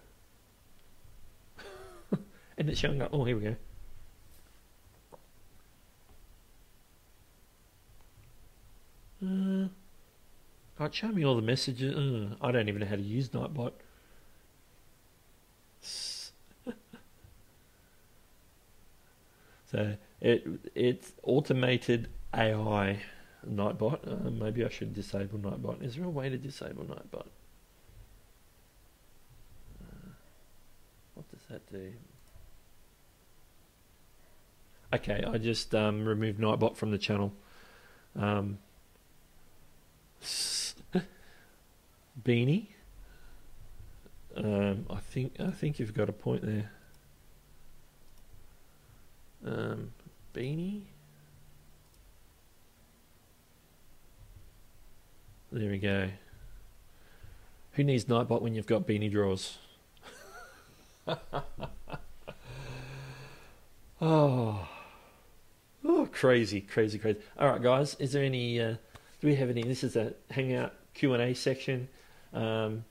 And it's showing up. Oh, here we go. It's showing me all the messages. I don't even know how to use Nightbot. So it's automated AI Nightbot. Maybe I should disable Nightbot. Is there a way to disable Nightbot? What does that do? Okay, I just removed Nightbot from the channel. Beanie. I think you've got a point there. Beanie. There we go. Who needs Nightbot when you've got beanie drawers? Oh, crazy. All right, guys. Is there any? Do we have any? This is a Hangout Q&A section. If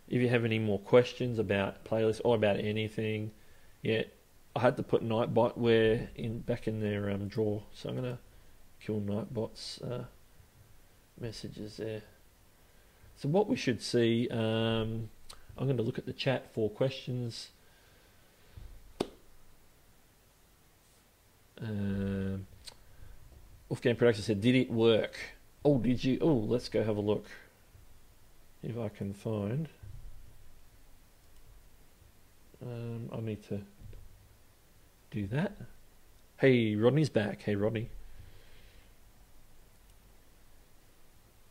you have any more questions about playlists or about anything, yeah, I had to put Nightbot back in their drawer, so I'm gonna kill Nightbot's messages there. So what we should see, I'm going to look at the chat for questions. Wolfgang Production said, "Did it work?" Oh, did you? Oh, let's go have a look. If I can find. I need to do that. Hey, Rodney's back. Hey, Rodney.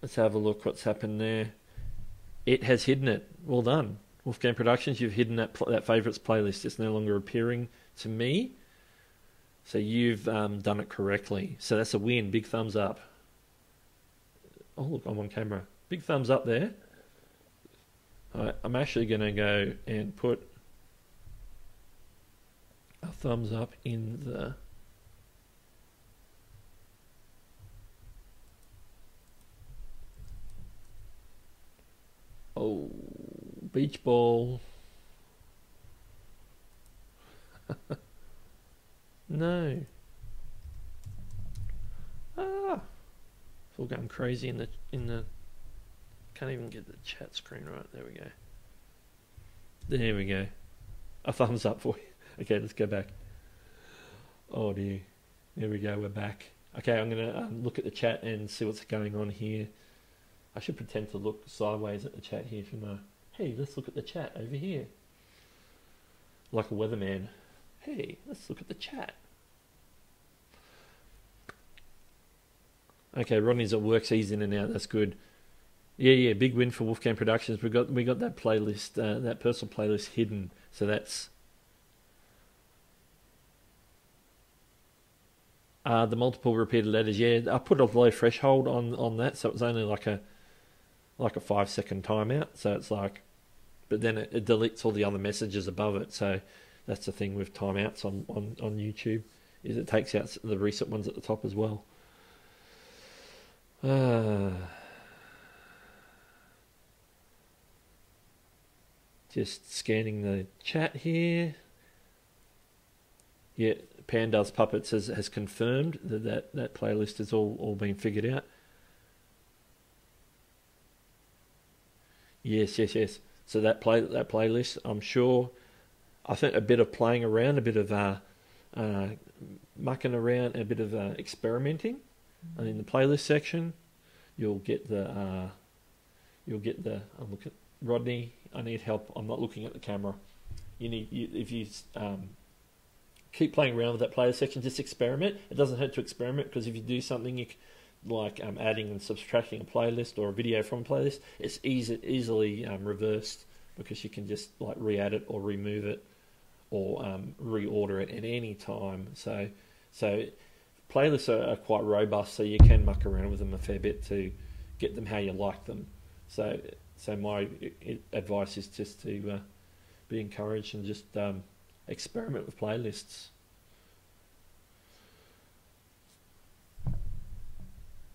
Let's have a look what's happened there. It has hidden it. Well done. Wolfgang Productions, you've hidden that favourites playlist. It's no longer appearing to me. So you've done it correctly. So that's a win. Big thumbs up. Oh, look, I'm on camera. Big thumbs up there. I'm actually going to go and put a thumbs up in the... Oh, beach ball. No. It's all going crazy in the can't even get the chat screen right. There we go. There we go. A thumbs up for you. Okay, let's go back. Oh dear. There we go, we're back. Okay, I'm gonna look at the chat and see what's going on here. I should pretend to look sideways at the chat here, shouldn't I? Hey, let's look at the chat over here. Like a weatherman. Hey, let's look at the chat. Okay, Rodney's at work, so he's in and out. That's good. Yeah, big win for Wolfgang Productions. We got that playlist, that personal playlist hidden. So that's the multiple repeated letters. Yeah, I put a low threshold on that, so it was only like a 5 second timeout. So it's like but then it deletes all the other messages above it. So that's the thing with timeouts on YouTube, is it takes out the recent ones at the top as well. Just scanning the chat here. Yeah, Pandas Puppets has confirmed that playlist has all been figured out. Yes. So that playlist, I'm sure. I think a bit of playing around, a bit of mucking around, a bit of experimenting, and in the playlist section, you'll get the. I'm looking. Rodney, I need help. I'm not looking at the camera. If you keep playing around with that playlist section, just experiment. It doesn't hurt to experiment, because if you do something like adding and subtracting a playlist or a video from a playlist, it's easily reversed, because you can just like re-add it or remove it or reorder it at any time. So playlists are quite robust, so you can muck around with them a fair bit to get them how you like them. So my advice is just to be encouraged and just experiment with playlists.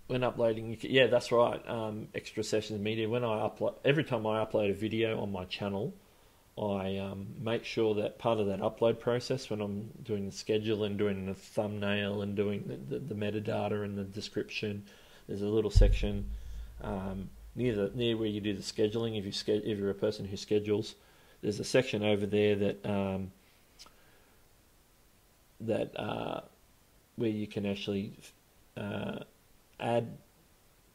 When uploading, yeah, that's right. Extra Sessions Media. When I upload, every time I upload a video on my channel, I make sure that part of that upload process, when I'm doing the schedule and doing the thumbnail and doing the metadata and the description, there's a little section near where you do the scheduling. If you're a person who schedules, there's a section over there where you can actually add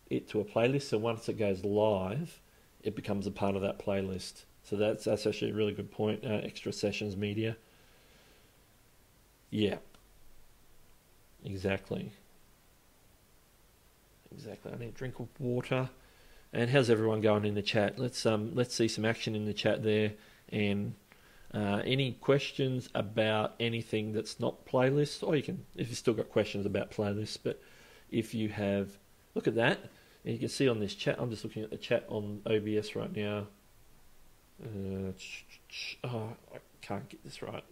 it to a playlist. So once it goes live, it becomes a part of that playlist. So that's actually a really good point. Extra Sessions Media. Yeah. Exactly. I need a drink of water. And how's everyone going in the chat? Let's see some action in the chat there. And any questions about anything that's not playlists, or you can, if you've still got questions about playlists, but if you have, look at that, and you can see on this chat, I'm just looking at the chat on OBS right now. Oh, I can't get this right.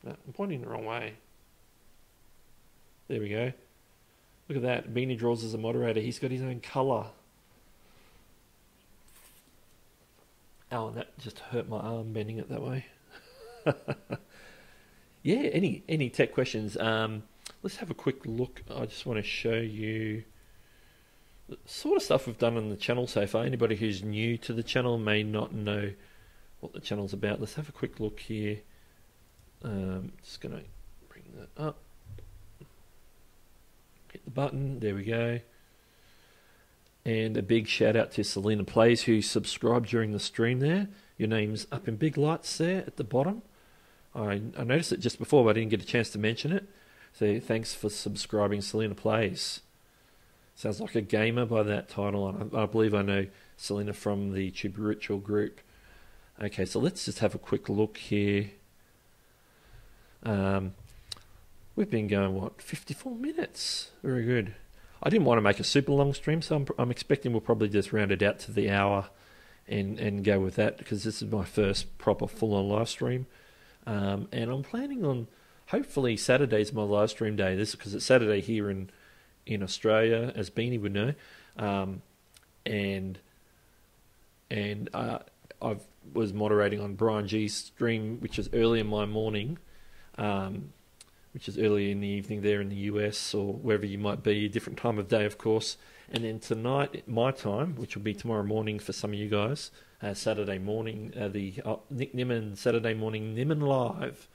No, I'm pointing the wrong way. There we go. Look at that. Beanie Draws as a moderator. He's got his own colour. Oh, and that just hurt my arm bending it that way. Yeah, any tech questions? Let's have a quick look. I just want to show you the sort of stuff we've done on the channel so far. Anybody who's new to the channel may not know what the channel's about. Let's have a quick look here. Just going to bring that up. Hit the button. There we go. And a big shout out to Selena Plays, who subscribed during the stream there. Your name's up in big lights there at the bottom. I noticed it just before, but I didn't get a chance to mention it. So thanks for subscribing, Selena Plays. Sounds like a gamer by that title. And I believe I know Selena from the Tube Ritual group. Okay, so let's just have a quick look here. We've been going, 54 minutes? Very good. I didn't want to make a super long stream, so I'm expecting we'll probably just round it out to the hour and go with that, because this is my first proper full-on live stream. And I'm planning on, hopefully Saturday's my live stream day. This is because it's Saturday here in Australia, as Beanie would know. And I was moderating on Brian G's stream, which is early in my morning, which is early in the evening there in the US, or wherever you might be, a different time of day, of course. And then tonight, my time, which will be tomorrow morning for some of you guys, Saturday morning, the Nick Nimmin Saturday Morning Nimmin Live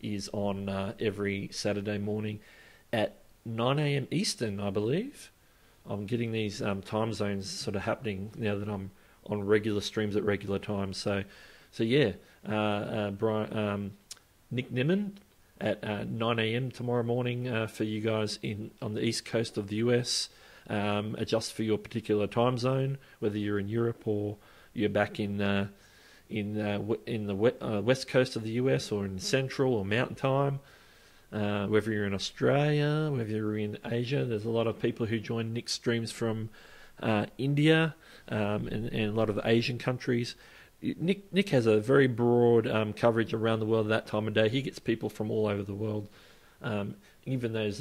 is on every Saturday morning at 9 a.m. Eastern, I believe. I'm getting these time zones sort of happening now that I'm on regular streams at regular times. So yeah, Brian, Nick Nimmin at 9 a.m. tomorrow morning for you guys on the east coast of the US. Adjust for your particular time zone, whether you're in Europe or you're back in the west coast of the US, or in central or mountain time. Whether you're in Australia, whether you're in Asia, there's a lot of people who join Nick's streams from India, and a lot of Asian countries. Nick has a very broad coverage around the world at that time of day. He gets people from all over the world. Even those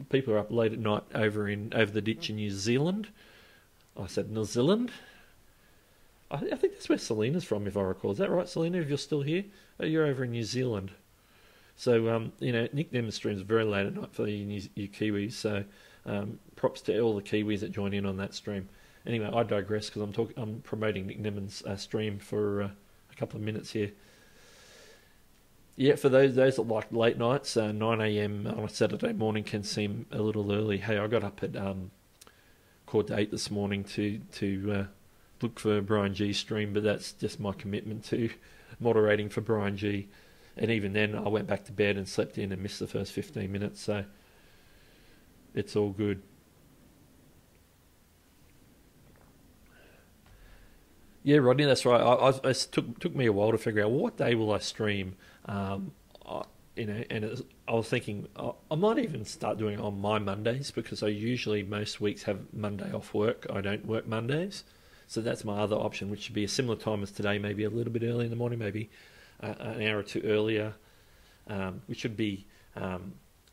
people are up late at night over the ditch in New Zealand. I said New Zealand. I think that's where Selena's from, if I recall. Is that right, Selena? If you're still here, you're over in New Zealand. So Nick Nim's streams very late at night for you Kiwis. So props to all the Kiwis that join in on that stream. Anyway, I digress because I'm promoting Nick Nimmin's stream for a couple of minutes here. Yeah, for those that like late nights, 9 a.m. on a Saturday morning can seem a little early. Hey, I got up at 8:15 this morning to look for Brian G's stream, but that's just my commitment to moderating for Brian G. And even then, I went back to bed and slept in and missed the first 15 minutes, so it's all good. Yeah, Rodney, that's right. It took me a while to figure out, well, what day will I stream? I was thinking I might even start doing it on my Mondays, because I usually most weeks have Monday off work. I don't work Mondays, so that's my other option, which should be a similar time as today, maybe a little bit early in the morning, maybe an hour or two earlier, which should be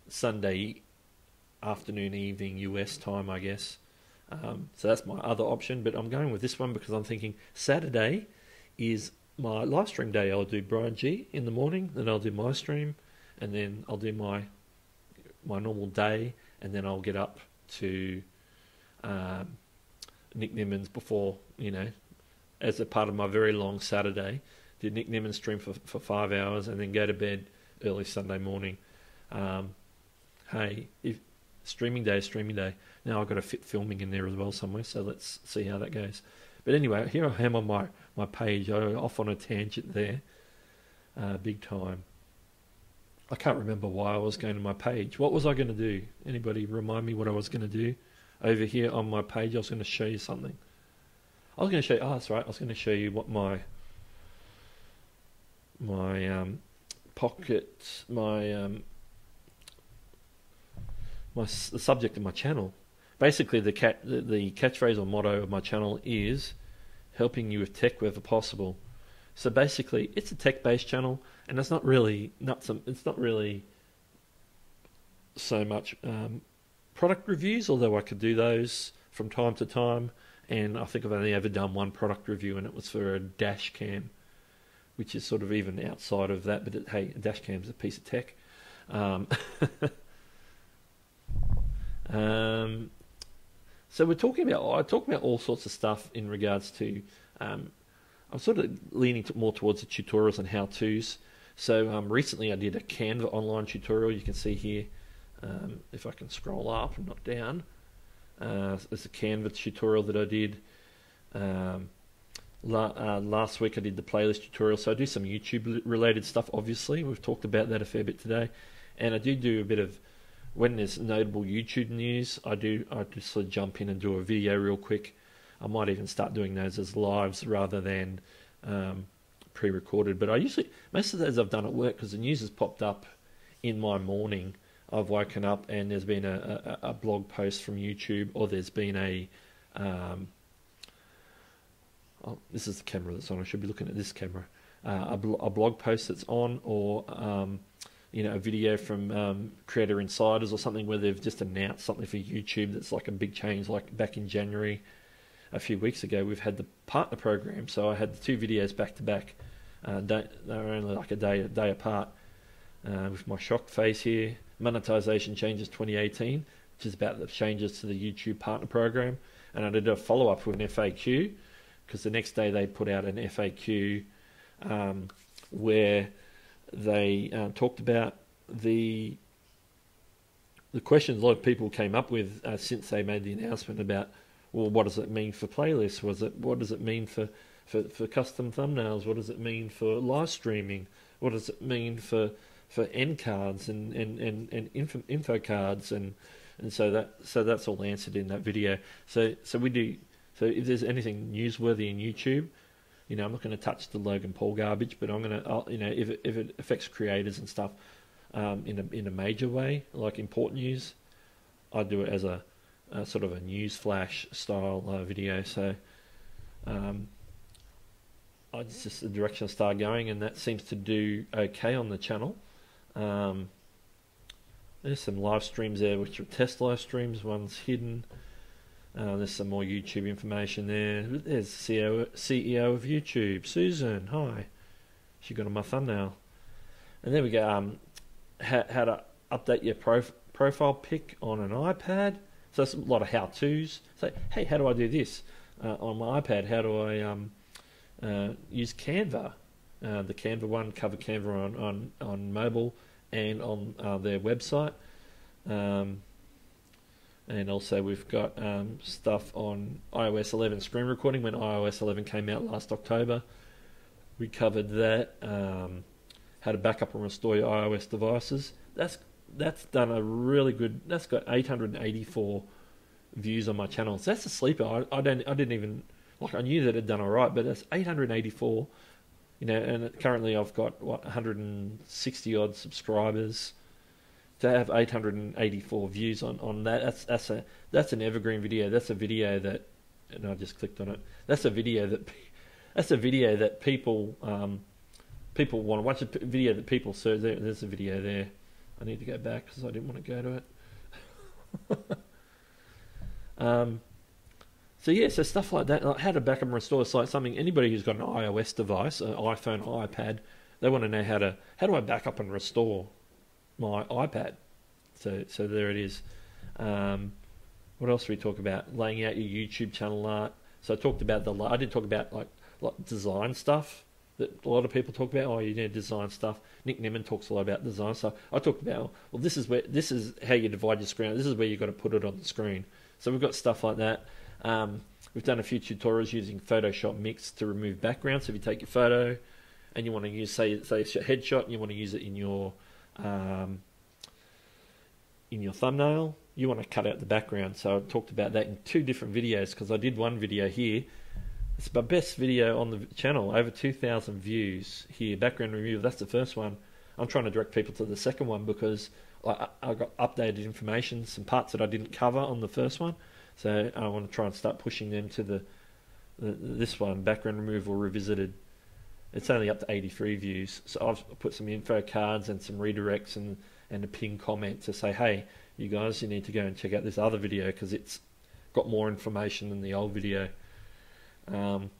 Sunday afternoon, evening US time, I guess. So that's my other option, but I'm going with this one because I'm thinking Saturday is my live stream day. I'll do Brian G in the morning, then I'll do my stream, and then I'll do my normal day, and then I'll get up to Nick Nimmin's before, as a part of my very long Saturday, do Nick Nimmin's stream for 5 hours, and then go to bed early Sunday morning. Hey, if streaming day. Now I've got to fit filming in there as well somewhere, so let's see how that goes. But anyway, here I am on my page. I'm off on a tangent there, big time. I can't remember why I was going to my page. What was I going to do? Anybody remind me what I was going to do? Over here on my page, I was going to show you something. I was going to show you, that's right, I was going to show you what my pocket, the subject of my channel. Basically, the catchphrase or motto of my channel is helping you with tech wherever possible. So basically, it's a tech-based channel, and it's not really so much product reviews, although I could do those from time to time. And I think I've only ever done one product review, and it was for a dash cam, which is sort of even outside of that. But hey, a dash cam is a piece of tech. So I talk about all sorts of stuff in regards to, I'm sort of leaning more towards the tutorials and how-tos. So recently I did a Canva online tutorial. You can see here, if I can scroll up and not down, there's a Canva tutorial that I did. Last week I did the playlist tutorial. So I do some YouTube related stuff, obviously. We've talked about that a fair bit today. And I do a bit of, when there's notable YouTube news, I just sort of jump in and do a video real quick. I might even start doing those as lives rather than pre-recorded. But most of those I've done at work because the news has popped up in my morning. I've woken up and there's been a blog post from YouTube, or there's been this is the camera that's on. I should be looking at this camera. A blog post that's on, or a video from Creator Insiders or something where they've just announced something for YouTube that's like a big change. Like back in January, a few weeks ago, we've had the partner program. So I had the two videos back to back. They were only like a day apart. With my shocked face here, monetization changes 2018, which is about the changes to the YouTube partner program. And I did a follow-up with an FAQ, because the next day they put out an FAQ where they talked about the questions a lot of people came up with since they made the announcement about, well, what does it mean for playlists? What does it mean for custom thumbnails? What does it mean for live streaming? What does it mean for end cards and info cards? And so that's all answered in that video. So if there's anything newsworthy in YouTube, I'm not going to touch the Logan Paul garbage, but I'm going to, if it affects creators and stuff in a major way, like important news, I do it as a sort of a news flash style video. So it's just the direction I started going, and that seems to do okay on the channel. There's some live streams there, which are test live streams. One's hidden. There's some more YouTube information there. There's CEO of YouTube, Susan. Hi. She got on my thumbnail. And there we go. How to update your profile pic on an iPad. So that's a lot of how-tos. So, hey, how do I do this on my iPad? How do I use Canva? The Canva one, cover Canva on mobile and on their website. And also we've got stuff on iOS 11 screen recording when iOS 11 came out last October. We covered that. How to back up and restore your iOS devices. That's done a really good. That's got 884 views on my channel. So that's a sleeper. I didn't even like. I knew that it had done all right, but that's 884. You know, and currently I've got 160 odd subscribers. To have 884 views on that, that's an evergreen video. That's a video that, and I just clicked on it. That's a video that people people want to watch. A video that people search. There's a video there. I need to go back because I didn't want to go to it. So yeah, so stuff like that, like how to back up and restore. It's like something anybody who's got an iOS device, an iPhone, iPad, they want to know how do I back up and restore my iPad. So there it is. What else do we talk about? Laying out your YouTube channel art. So I talked about I did talk about like design stuff that a lot of people talk about. Oh, you need design stuff. Nick Nimmin talks a lot about design stuff. I talked about, well, this is how you divide your screen. This is where you've got to put it on the screen. So we've got stuff like that. We've done a few tutorials using Photoshop Mix to remove background. So if you take your photo and you want to use, say it's your headshot, and you want to use it in your thumbnail, you want to cut out the background. So I talked about that in 2 different videos because I did one video here. It's my best video on the channel, over 2,000 views here. Background removal, that's the first one. I'm trying to direct people to the second one because I got updated information, some parts that I didn't cover on the first one. So I want to try and start pushing them to this one, background removal revisited. It's only up to 83 views. So I've put some info cards and some redirects and a pinned comment to say, hey, you guys, you need to go and check out this other video because it's got more information than the old video. Now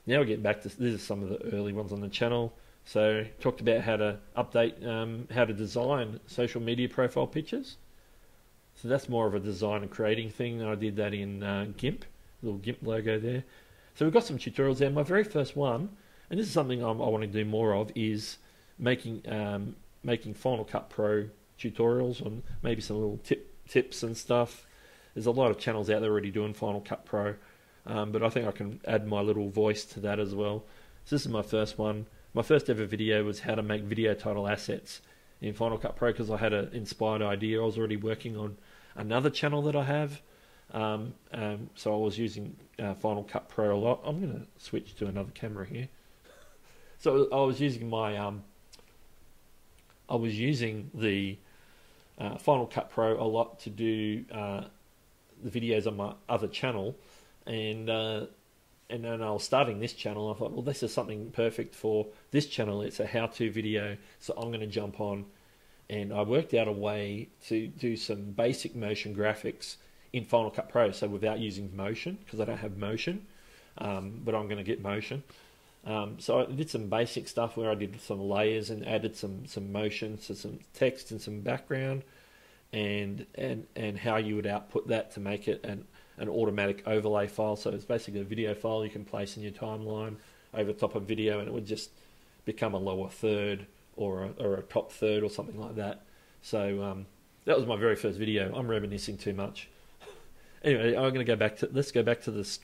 we're getting back to, these are some of the early ones on the channel. So talked about how to update, how to design social media profile pictures. So that's more of a design and creating thing. I did that in GIMP, little GIMP logo there. So we've got some tutorials there. My very first one, and this is something I want to do more of, is making Final Cut Pro tutorials on maybe some little tips and stuff. There's a lot of channels out there already doing Final Cut Pro, but I think I can add my little voice to that as well. So this is my first one. My first ever video was how to make video title assets in Final Cut Pro because I had an inspired idea. I was already working on another channel that I have, so I was using Final Cut Pro a lot. I'm going to switch to another camera here. So I was using the Final Cut Pro a lot to do the videos on my other channel, and then I was starting this channel. I thought, well, this is something perfect for this channel. It's a how-to video, so I'm going to jump on, and I worked out a way to do some basic motion graphics in Final Cut Pro, so without using motion, because I don't have motion, but I'm going to get motion. So I did some basic stuff where I did some layers and added some motion, so some text and some background, and how you would output that to make it an automatic overlay file. So it's basically a video file you can place in your timeline over top of video, and it would just become a lower third or a top third or something like that. So that was my very first video. I'm reminiscing too much. Anyway, I'm going to go back to, let's go back to let's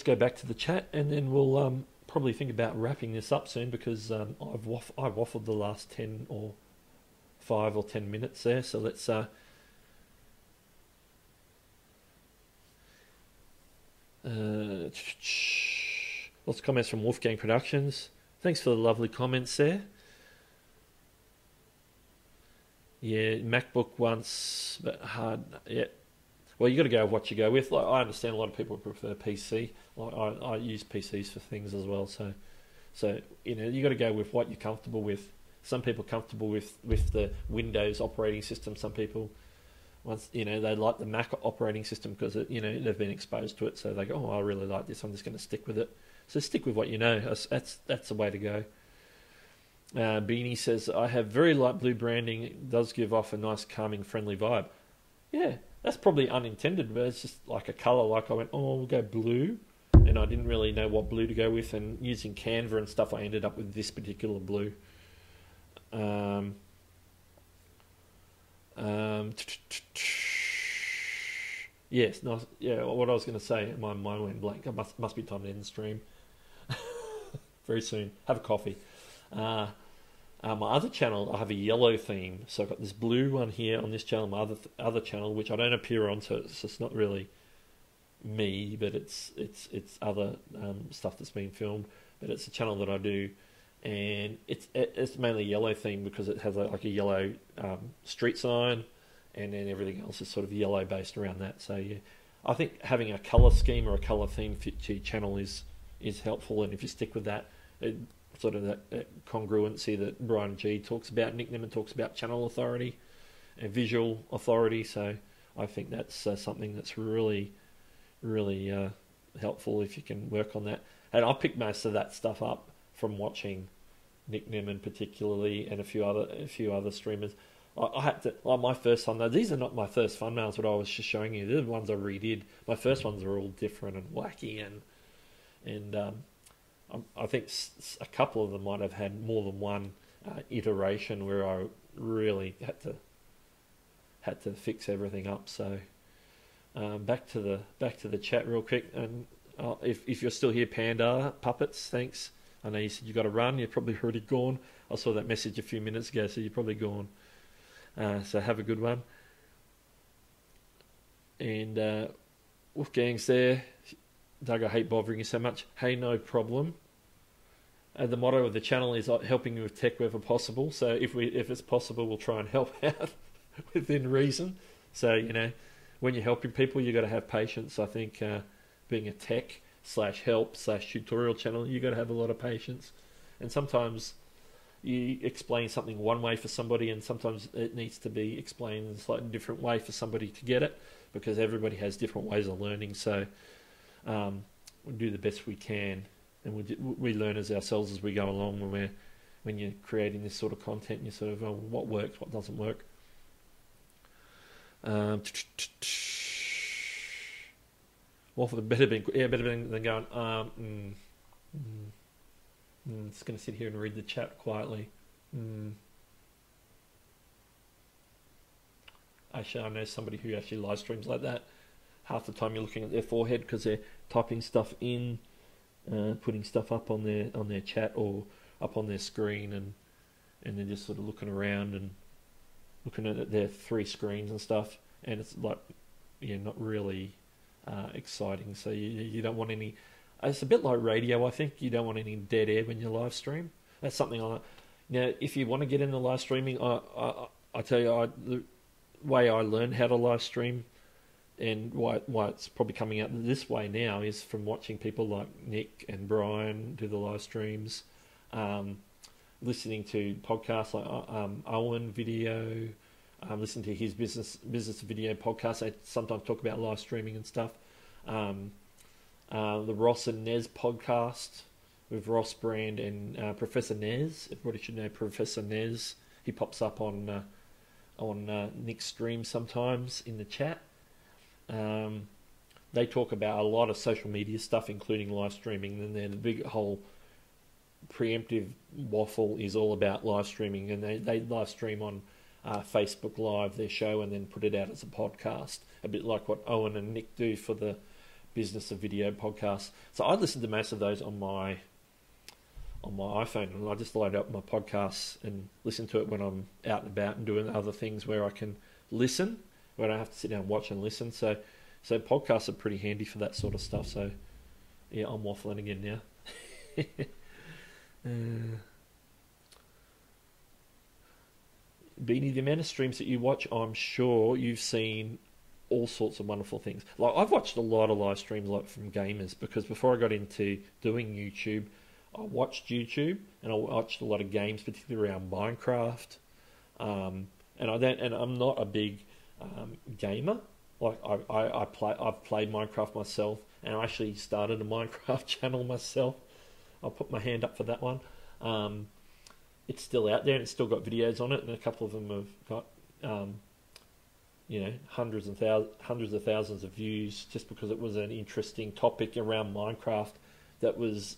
go back to the chat, and then we'll probably think about wrapping this up soon because I've waffled the last 10 or 5 or 10 minutes there. So let's lots of comments from Wolfgang Productions. Thanks for the lovely comments there. Yeah, MacBook once, but hard. Yeah. Well, you got to go with what you go with. Like, I understand a lot of people prefer PC. Like, I use PCs for things as well. So you got to go with what you're comfortable with. Some people are comfortable with the Windows operating system. Some people, they like the Mac operating system because they've been exposed to it. So they go, oh, I really like this. I'm just going to stick with it. So stick with what you know. That's the way to go. Beanie says, I have very light blue branding. It does give off a nice, calming, friendly vibe. Yeah, that's probably unintended, but it's just like a colour. Like I went, oh, we'll go blue. And I didn't really know what blue to go with. And using Canva and stuff, I ended up with this particular blue. Yes, nice. Yeah, what I was going to say, my mind went blank. It must be time to end the stream. Very soon. Have a coffee. My other channel, I have a yellow theme, so I've got this blue one here on this channel. My other channel, which I don't appear on, so it's just not really me, but it's other stuff that's been filmed. But it's a channel that I do, and it's mainly yellow theme because it has like a yellow street sign, and then everything else is sort of yellow based around that. So yeah, I think having a color scheme or a color theme to your channel is helpful, and if you stick with that. Sort of that congruency that Brian G talks about. Nick Nimmin talks about channel authority and visual authority. So I think that's something that's really, really helpful if you can work on that. And I picked most of that stuff up from watching Nick Nimmin particularly and a few other streamers. I had to, like my first one, though, these are not my first thumbnails, what I was just showing you. They're the ones I redid. My first ones are all different and wacky and I think a couple of them might have had more than one iteration where I really had to fix everything up. So back to the chat real quick. And if you're still here, Panda Puppets, thanks. I know you said you got to run. You're probably already gone. I saw that message a few minutes ago, so you're probably gone. So have a good one. And Wolfgang's there. Doug, I hate bothering you so much. Hey, no problem. The motto of the channel is helping you with tech wherever possible. So if it's possible, we'll try and help out within reason. So when you're helping people, you got to have patience. I think being a tech /help/tutorial channel, you got to have a lot of patience. And sometimes you explain something one way for somebody, and sometimes it needs to be explained in a slightly different way for somebody to get it, because everybody has different ways of learning. So we do the best we can, and we learn as ourselves as we go along. When you're creating this sort of content, you sort of what works, what doesn't work. Well, for the better than going. Just going to sit here and read the chat quietly. Actually, I know somebody who actually live streams like that. Half the time you're looking at their forehead because they're typing stuff in, putting stuff up on their chat or up on their screen, and they're just sort of looking around and looking at their 3 screens and stuff, and it's like, not really exciting. So you don't want any. It's a bit like radio. I think you don't want any dead air when you live stream. That's something I. If you want to get into live streaming, I tell you, the way I learned how to live stream, and why it's probably coming out this way now, is from watching people like Nick and Brian do the live streams, listening to podcasts like Owen Video, listening to his business video podcast. They sometimes talk about live streaming and stuff. The Ross and Nez podcast with Ross Brand and Professor Nez. Everybody should know Professor Nez. He pops up on Nick's stream sometimes in the chat. They talk about a lot of social media stuff, including live streaming, and then the big whole preemptive waffle is all about live streaming, and they live stream on Facebook Live, their show, and then put it out as a podcast, a bit like what Owen and Nick do for the Business of Video podcast. So I listen to most of those on my iPhone, and I just load up my podcasts and listen to it when I'm out and about and doing other things where I can listen, where I don't have to sit down and watch and listen. So podcasts are pretty handy for that sort of stuff. So yeah, I'm waffling again now. Beanie, the amount of streams that you watch, I'm sure you've seen all sorts of wonderful things. Like I've watched a lot of live streams like from gamers because before I got into doing YouTube, I watched YouTube and I watched a lot of games, particularly around Minecraft. And I'm not a big gamer. Like I've played Minecraft myself, and I actually started a Minecraft channel myself. I'll put my hand up for that one. It's still out there, and it's still got videos on it, and a couple of them have got hundreds of thousands of views just because it was an interesting topic around Minecraft that was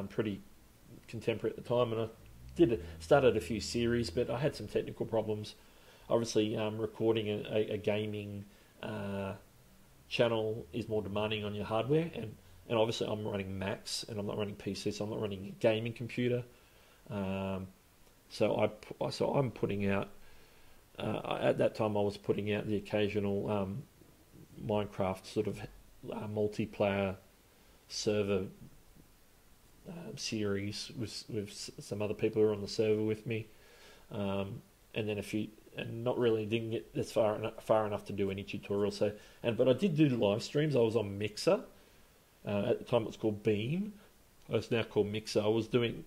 pretty contemporary at the time, and I started a few series, but I had some technical problems. Obviously, recording a gaming channel is more demanding on your hardware, and obviously I'm running Macs and I'm not running PC, so I'm not running a gaming computer. So I'm putting out. At that time, I was putting out the occasional Minecraft sort of multiplayer server series with some other people who are on the server with me, and then not really didn't get as far enough to do any tutorials. But I did do live streams. I was on Mixer. At the time, it was called Beam. It's now called Mixer. I was dabbling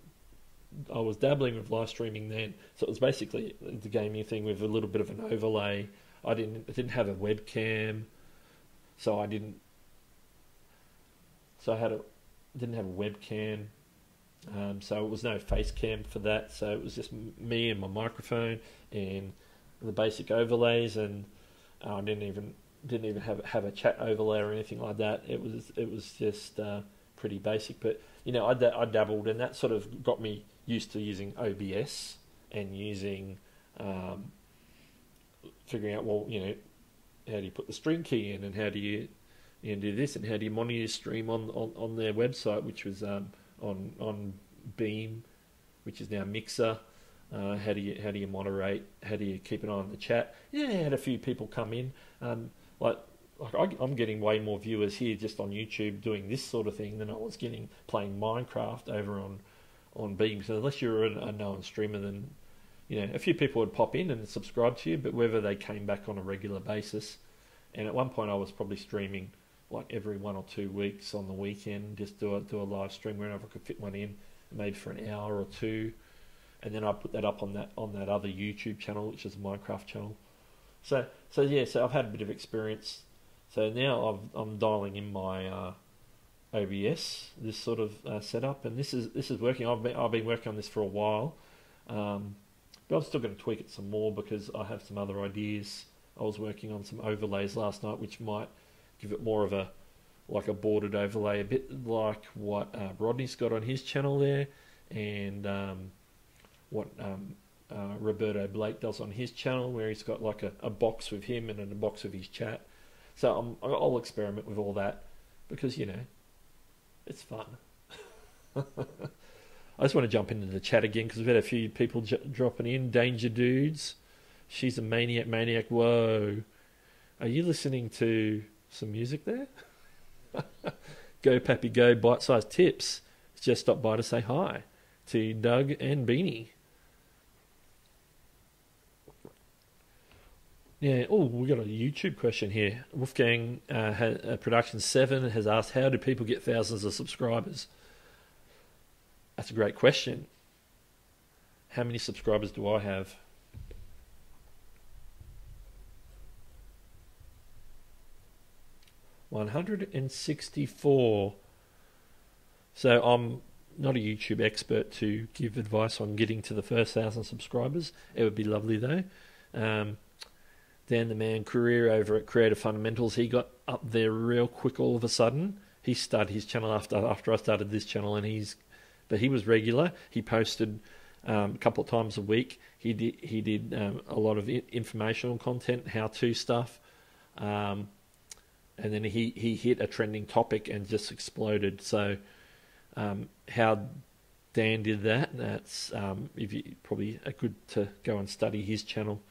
with live streaming then, so it was basically the gaming thing with a little bit of an overlay. I didn't have a webcam, so I didn't have a webcam, so it was no face cam for that. So it was just me and my microphone and the basic overlays, and I didn't even have a chat overlay or anything like that. It was just pretty basic, but I dabbled, and that sort of got me used to using OBS and using figuring out, how do you put the string key in, and how do you do this, and how do you monitor your stream on their website, which was on Beam, which is now Mixer. How do you moderate? How do you keep an eye on the chat? Yeah, I had a few people come in. I'm getting way more viewers here just on YouTube doing this sort of thing than I was getting playing Minecraft over on Beam. So unless you're a known streamer, then a few people would pop in and subscribe to you, but whether they came back on a regular basis. And at one point I was probably streaming like every 1 or 2 weeks on the weekend, just do a live stream whenever I could fit one in, maybe for an hour or two, and then I put that up on that other YouTube channel, which is a Minecraft channel. So I've had a bit of experience. So now I'm dialing in my OBS, this sort of setup, and this is working. I've been working on this for a while, but I'm still going to tweak it some more because I have some other ideas. I was working on some overlays last night, which might give it more of a bordered overlay, a bit like what Rodney's got on his channel there, and what Roberto Blake does on his channel, where he's got like a box with him and a box with his chat. So I'll experiment with all that because it's fun. I just want to jump into the chat again because we've had a few people dropping in. Danger Dudes, she's a maniac. Whoa, are you listening to some music there? Go Pappy Go, bite-sized tips. Just stopped by to say hi to Doug and Beanie. Yeah. Oh, we got a YouTube question here. Wolfgang Production 7 has asked, "How do people get thousands of subscribers?" That's a great question. How many subscribers do I have? $164. So I'm not a YouTube expert to give advice on getting to the first 1,000 subscribers. It would be lovely though. Dan the Man Career over at Creative Fundamentals, he got up there real quick all of a sudden. He started his channel after I started this channel, and he was regular. He posted a couple of times a week. He did a lot of informational content, how-to stuff, and then he hit a trending topic and just exploded. So how Dan did that's if you probably good to go and study his channel,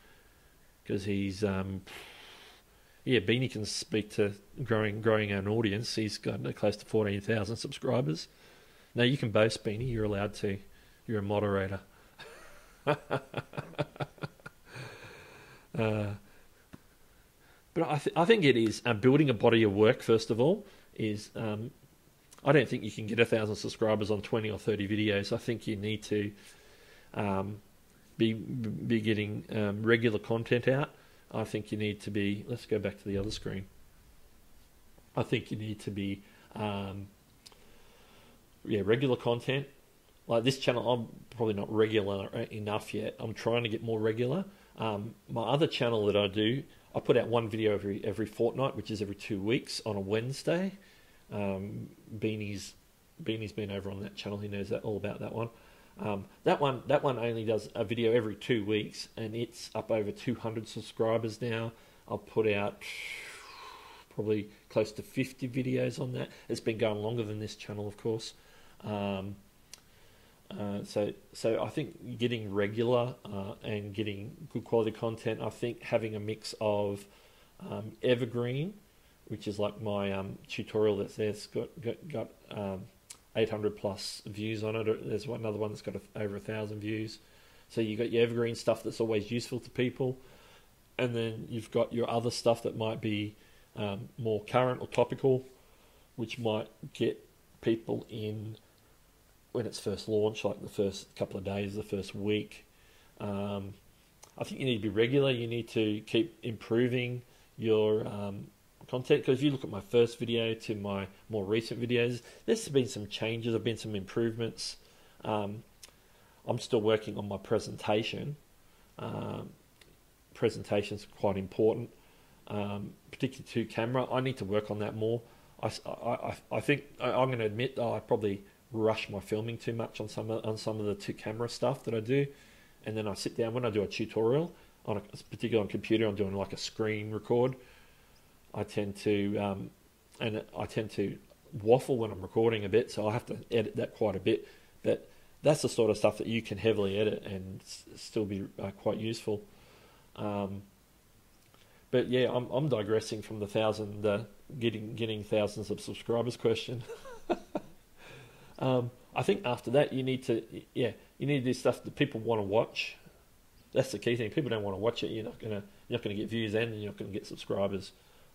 because he's Beanie can speak to growing an audience. He's got close to 14,000 subscribers. Now you can boast, Beanie. You're allowed to. You're a moderator. But I think it is building a body of work. First of all, is I don't think you can get 1,000 subscribers on 20 or 30 videos. I think you need to be getting regular content out. I think you need to be. Let's go back to the other screen. I think you need to be regular content. Like this channel, I'm probably not regular enough yet. I'm trying to get more regular. My other channel that I do, I put out one video every fortnight, which is every 2 weeks on a Wednesday. Beanie's been over on that channel. He knows all about that one. That one only does a video every 2 weeks, and it's up over 200 subscribers now. I'll put out probably close to 50 videos on that. It's been going longer than this channel, of course. So I think getting regular and getting good quality content. I think having a mix of evergreen, which is like my tutorial that's there. It's got 800 plus views on it. There's another one that's got over 1,000 views. So you got your evergreen stuff that's always useful to people, and then you've got your other stuff that might be more current or topical, which might get people in when it's first launched, like the first couple of days, the first week. I think you need to be regular. You need to keep improving your content, because if you look at my first video to my more recent videos, there's been some changes, there's been some improvements. I'm still working on my presentation. Presentation's quite important, particularly to camera. I need to work on that more. I think I'm going to admit that I probably rush my filming too much on some of the to camera stuff that I do, and then I sit down when I do a tutorial particularly on computer. I'm doing like a screen record. I tend to waffle when I'm recording a bit, so I have to edit that quite a bit. But that's the sort of stuff that you can heavily edit and still be quite useful. But yeah, I'm digressing from the getting thousands of subscribers question. I think after that you need to do stuff that people want to watch. That's the key thing. If people don't want to watch it, you're not gonna get views, and you're not gonna get subscribers.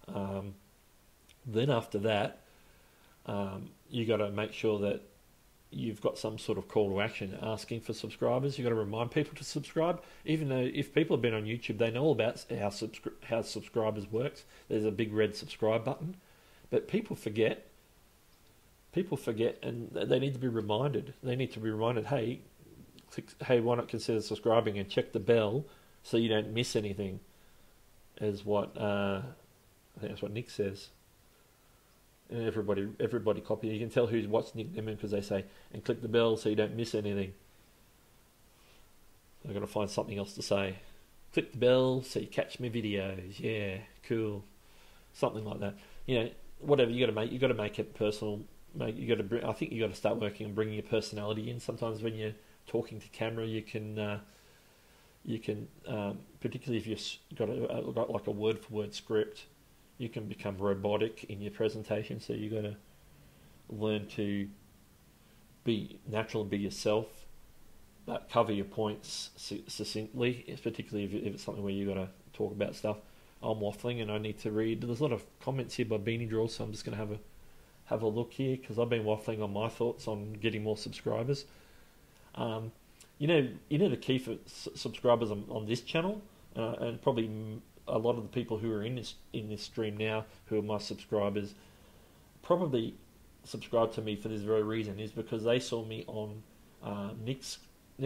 Then after that, you got to make sure that you've got some sort of call to action asking for subscribers. You've got to remind people to subscribe, even though if people have been on YouTube, they know all about how subscribers works. There's a big red subscribe button, but people forget, and they need to be reminded. They need to be reminded, hey, why not consider subscribing and check the bell so you don't miss anything, is what I think that's what Nick says. And everybody copy. You can tell what's Nick them because they say, and click the bell so you don't miss anything. I've got to find something else to say. Click the bell so you catch my videos. Yeah, cool. Something like that. Whatever you got to make it personal. I think you got to start working on bringing your personality in. Sometimes when you're talking to camera, you can particularly if you've got like a word for word script, you can become robotic in your presentation. So you got to learn to be natural and be yourself, but cover your points succinctly. Particularly if it's something where you got to talk about stuff. I'm waffling and I need to read. There's a lot of comments here by Beanie Draw, so I'm just going to have a look here because I've been waffling on my thoughts on getting more subscribers. The key for subscribers on this channel, and probably a lot of the people who are in this stream now, who are my subscribers, probably subscribe to me for this very reason, is because they saw me on Nick's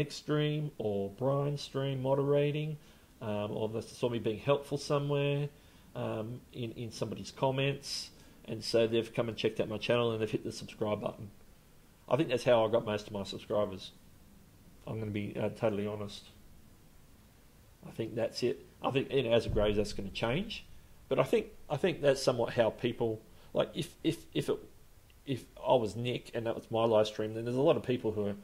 stream or Brian's stream moderating, or they saw me being helpful somewhere in somebody's comments, and so they've come and checked out my channel and they've hit the subscribe button. I think that's how I got most of my subscribers. I'm going to be totally honest. I think that's it. I think as it grows, that's going to change. But I think that's somewhat how people, like if I was Nick and that was my live stream, then there's a lot of people who are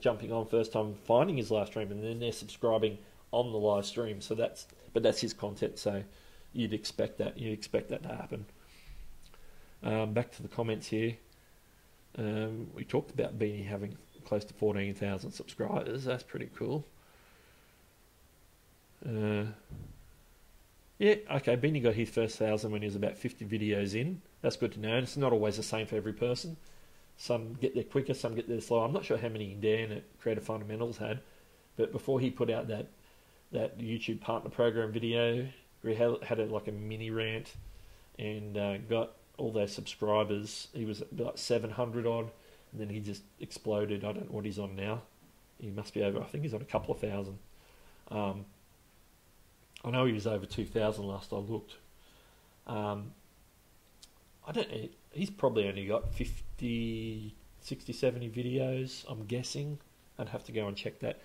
jumping on first time finding his live stream, and then they're subscribing on the live stream. So that's his content. So you'd expect that. You'd expect that to happen. Back to the comments here. We talked about Beanie having close to 14,000 subscribers. That's pretty cool. Yeah, okay, Beanie got his first 1,000 when he was about 50 videos in. That's good to know. And it's not always the same for every person. Some get there quicker, some get there slower. I'm not sure how many Dan at Creative Fundamentals had, but before he put out that YouTube partner program video, where he had like a mini rant and got all those subscribers. He was at like 700 odd, and then he just exploded. I don't know what he's on now. He must be over, I think he's on a couple of thousand. I know he was over 2,000 last I looked. I don't know, he's probably only got 50, 60, 70 videos, I'm guessing. I'd have to go and check that.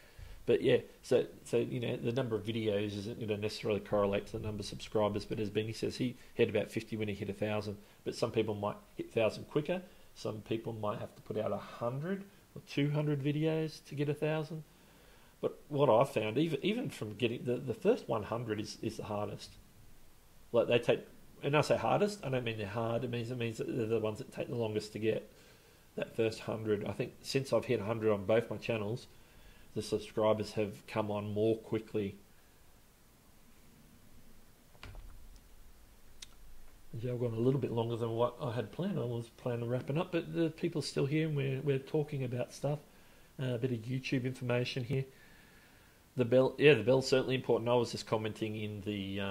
But yeah, so you know, the number of videos isn't going to necessarily correlate to the number of subscribers, but as Beanie says, he hit about 50 when he hit 1,000. But some people might hit 1,000 quicker. Some people might have to put out 100 or 200 videos to get 1,000. But what I've found, even from getting the first 100 is the hardest. Like they take, and I say hardest, I don't mean they're hard. It means that they're the ones that take the longest to get. That first 100, I think since I've hit 100 on both my channels, the subscribers have come on more quickly. Yeah, I've gone a little bit longer than what I had planned. I was planning on wrapping up, but the people are still here, and we're talking about stuff. A bit of YouTube information here. The bell, yeah, the bell's certainly important. I was just commenting in the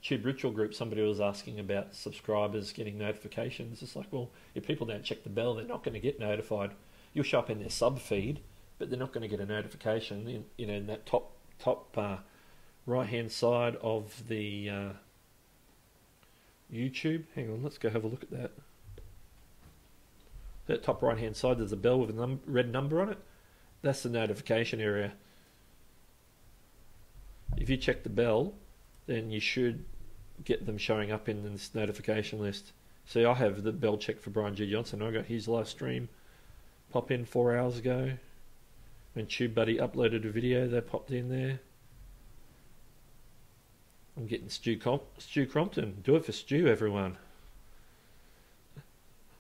Tube Ritual group. Somebody was asking about subscribers getting notifications. It's like, well, if people don't check the bell, they're not going to get notified. You'll show up in their sub feed, but they're not going to get a notification. In that top right hand side of the YouTube. Hang on, let's go have a look at that. That top right hand side, there's a bell with a red number on it. That's the notification area. If you check the bell, then you should get them showing up in this notification list. See, I have the bell checked for Brian G. Johnson. I got his live stream pop in 4 hours ago. When TubeBuddy uploaded a video, they popped in there. I'm getting Stu Crompton. Do it for Stu, everyone.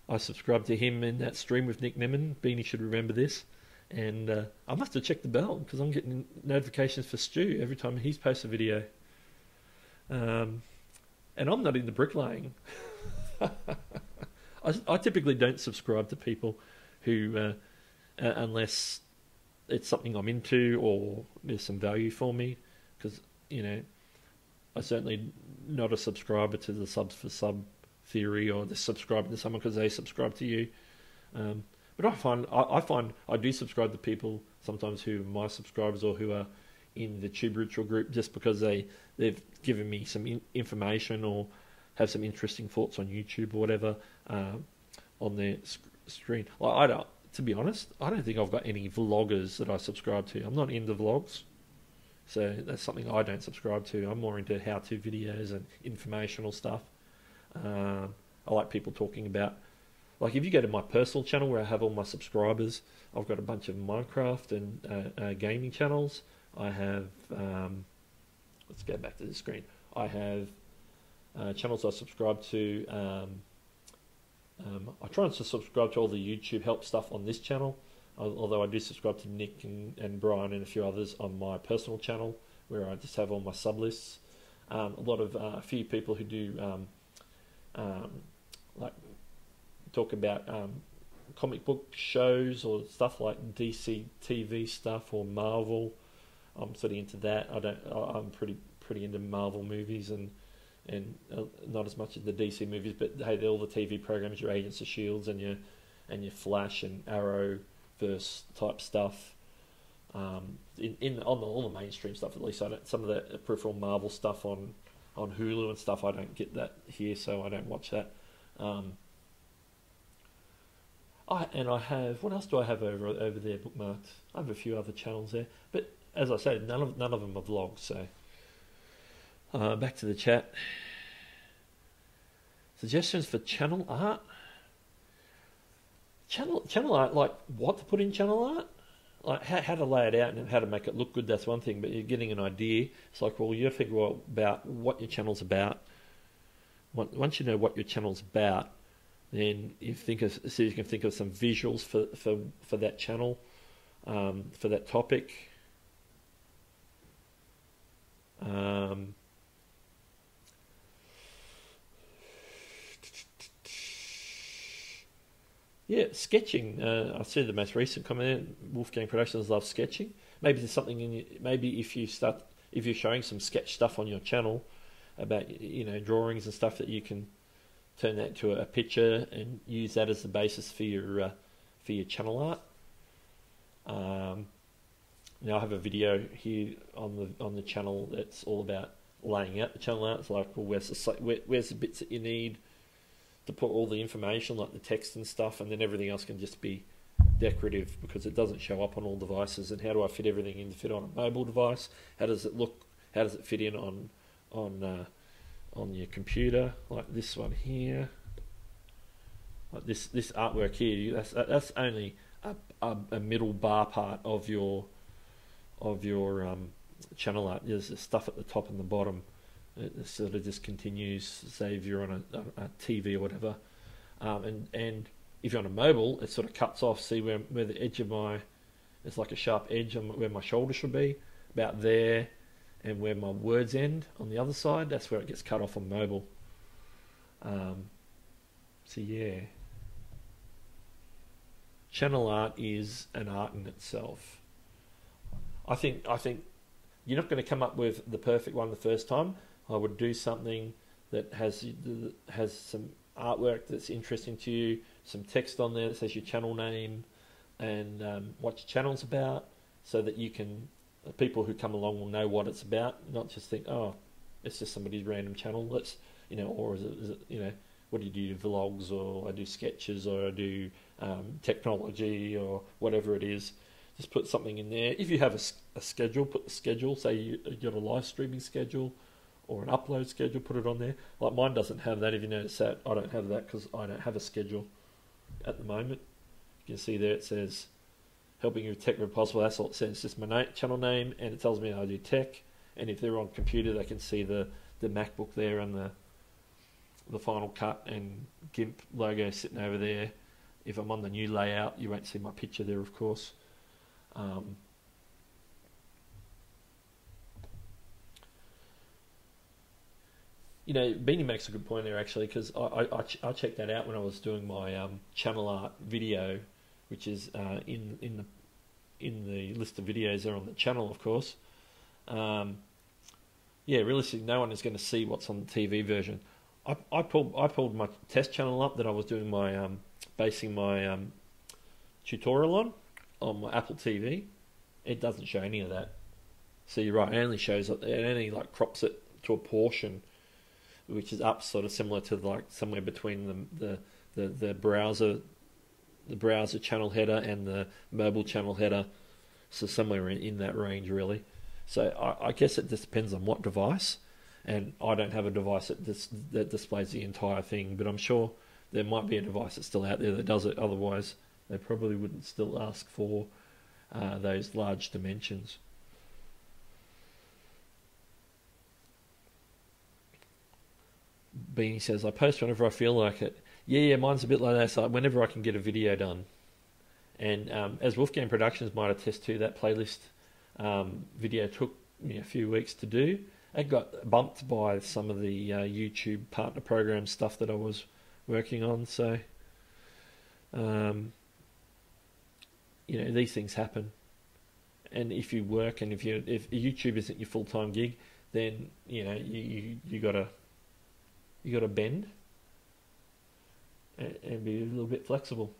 I subscribed to him in that stream with Nick Nemman. Beanie should remember this. And I must have checked the bell because I'm getting notifications for Stu every time he's posted a video. And I'm not into bricklaying. I typically don't subscribe to people who, unless it's something I'm into or there's some value for me, because, you know, I'm certainly not a subscriber to the subs for sub theory or the subscribing to someone because they subscribe to you. But I find I do subscribe to people sometimes who are my subscribers or who are in the Tube Ritual group just because they've given me some information or have some interesting thoughts on YouTube or whatever on their screen. Like to be honest, I don't think I've got any vloggers that I subscribe to. I'm not into vlogs, so that's something I don't subscribe to. I'm more into how-to videos and informational stuff. I like people talking about, like if you go to my personal channel where I have all my subscribers, I've got a bunch of Minecraft and gaming channels. I have, let's go back to the screen. I have channels I subscribe to. I try and subscribe to all the YouTube help stuff on this channel, although I do subscribe to Nick and Brian and a few others on my personal channel where I just have all my sub lists. A few people who do like talk about comic book shows or stuff like DC TV stuff or Marvel. I'm sort of into that. I'm pretty into Marvel movies and not as much as the DC movies, but hey, all the TV programs, your Agents of Shields and your Flash and Arrowverse type stuff. On all the mainstream stuff, at least some of the peripheral Marvel stuff on Hulu and stuff, I don't get that here, so I don't watch that. I have, what else do I have over there bookmarked? I have a few other channels there, but as I said, none of them are vlogs. So back to the chat. Suggestions for channel art. Channel art, like what to put in channel art, like how to lay it out and how to make it look good. That's one thing, but you're getting an idea. It's like, well, you figure out about what your channel's about. Once you know what your channel's about, then you can think of some visuals for that channel, for that topic. Um, yeah, sketching. I see the most recent comment. Wolfgang Productions loves sketching. Maybe there's something in you, maybe if you're showing some sketch stuff on your channel about drawings and stuff, that you can turn that to a picture and use that as the basis for your channel art. Now I have a video here on the channel that's all about laying out the channel art. It's like, well, where's the bits that you need to put all the information, like the text and stuff, and then everything else can just be decorative because it doesn't show up on all devices. And how do I fit everything in to fit on a mobile device? How does it look? How does it fit in on your computer? Like this one here, like this artwork here. That's only a middle bar part of your channel art. There's the stuff at the top and the bottom. It sort of just continues. Say if you're on a TV or whatever, and if you're on a mobile, it sort of cuts off. See where the edge of it's like a sharp edge on where my shoulder should be, about there, and where my words end on the other side. That's where it gets cut off on mobile. So yeah, channel art is an art in itself. I think you're not going to come up with the perfect one the first time. I would do something that has some artwork that's interesting to you, some text on there that says your channel name and what your channel's about, so that people who come along will know what it's about, not just think, oh, it's just somebody's random channel. Or is it what do you do, vlogs, or I do sketches, or I do technology, or whatever it is. Just put something in there. If you have a schedule, put the schedule. Say you got a live streaming schedule or an upload schedule, put it on there. Like mine doesn't have that. If you notice that, I don't have that because I don't have a schedule at the moment. You can see there it says helping you with tech where possible. That's all it says. It's just my channel name, and it tells me I do tech. And if they're on computer, they can see the Macbook there and the Final Cut and GIMP logo sitting over there. If I'm on the new layout, you won't see my picture there, of course. Beanie makes a good point there, actually, because I checked that out when I was doing my channel art video, which is in the list of videos there on the channel, of course. Realistically, no one is going to see what's on the TV version. I pulled my test channel up that I was doing my basing my tutorial on my Apple TV. It doesn't show any of that. So you're right, it only like crops it to a portion, which is up sort of similar to like somewhere between the browser channel header and the mobile channel header. So somewhere in that range, really. So I guess it just depends on what device, and I don't have a device that displays the entire thing, but I'm sure there might be a device that's still out there that does it. Otherwise, they probably wouldn't still ask for those large dimensions. Beanie says, I post whenever I feel like it. Yeah, mine's a bit like that. So whenever I can get a video done. And as Wolfgang Productions might attest to, that playlist video took me a few weeks to do. It got bumped by some of the YouTube partner program stuff that I was working on. So, these things happen. And if you work, and if YouTube isn't your full-time gig, then you gotta bend and be a little bit flexible.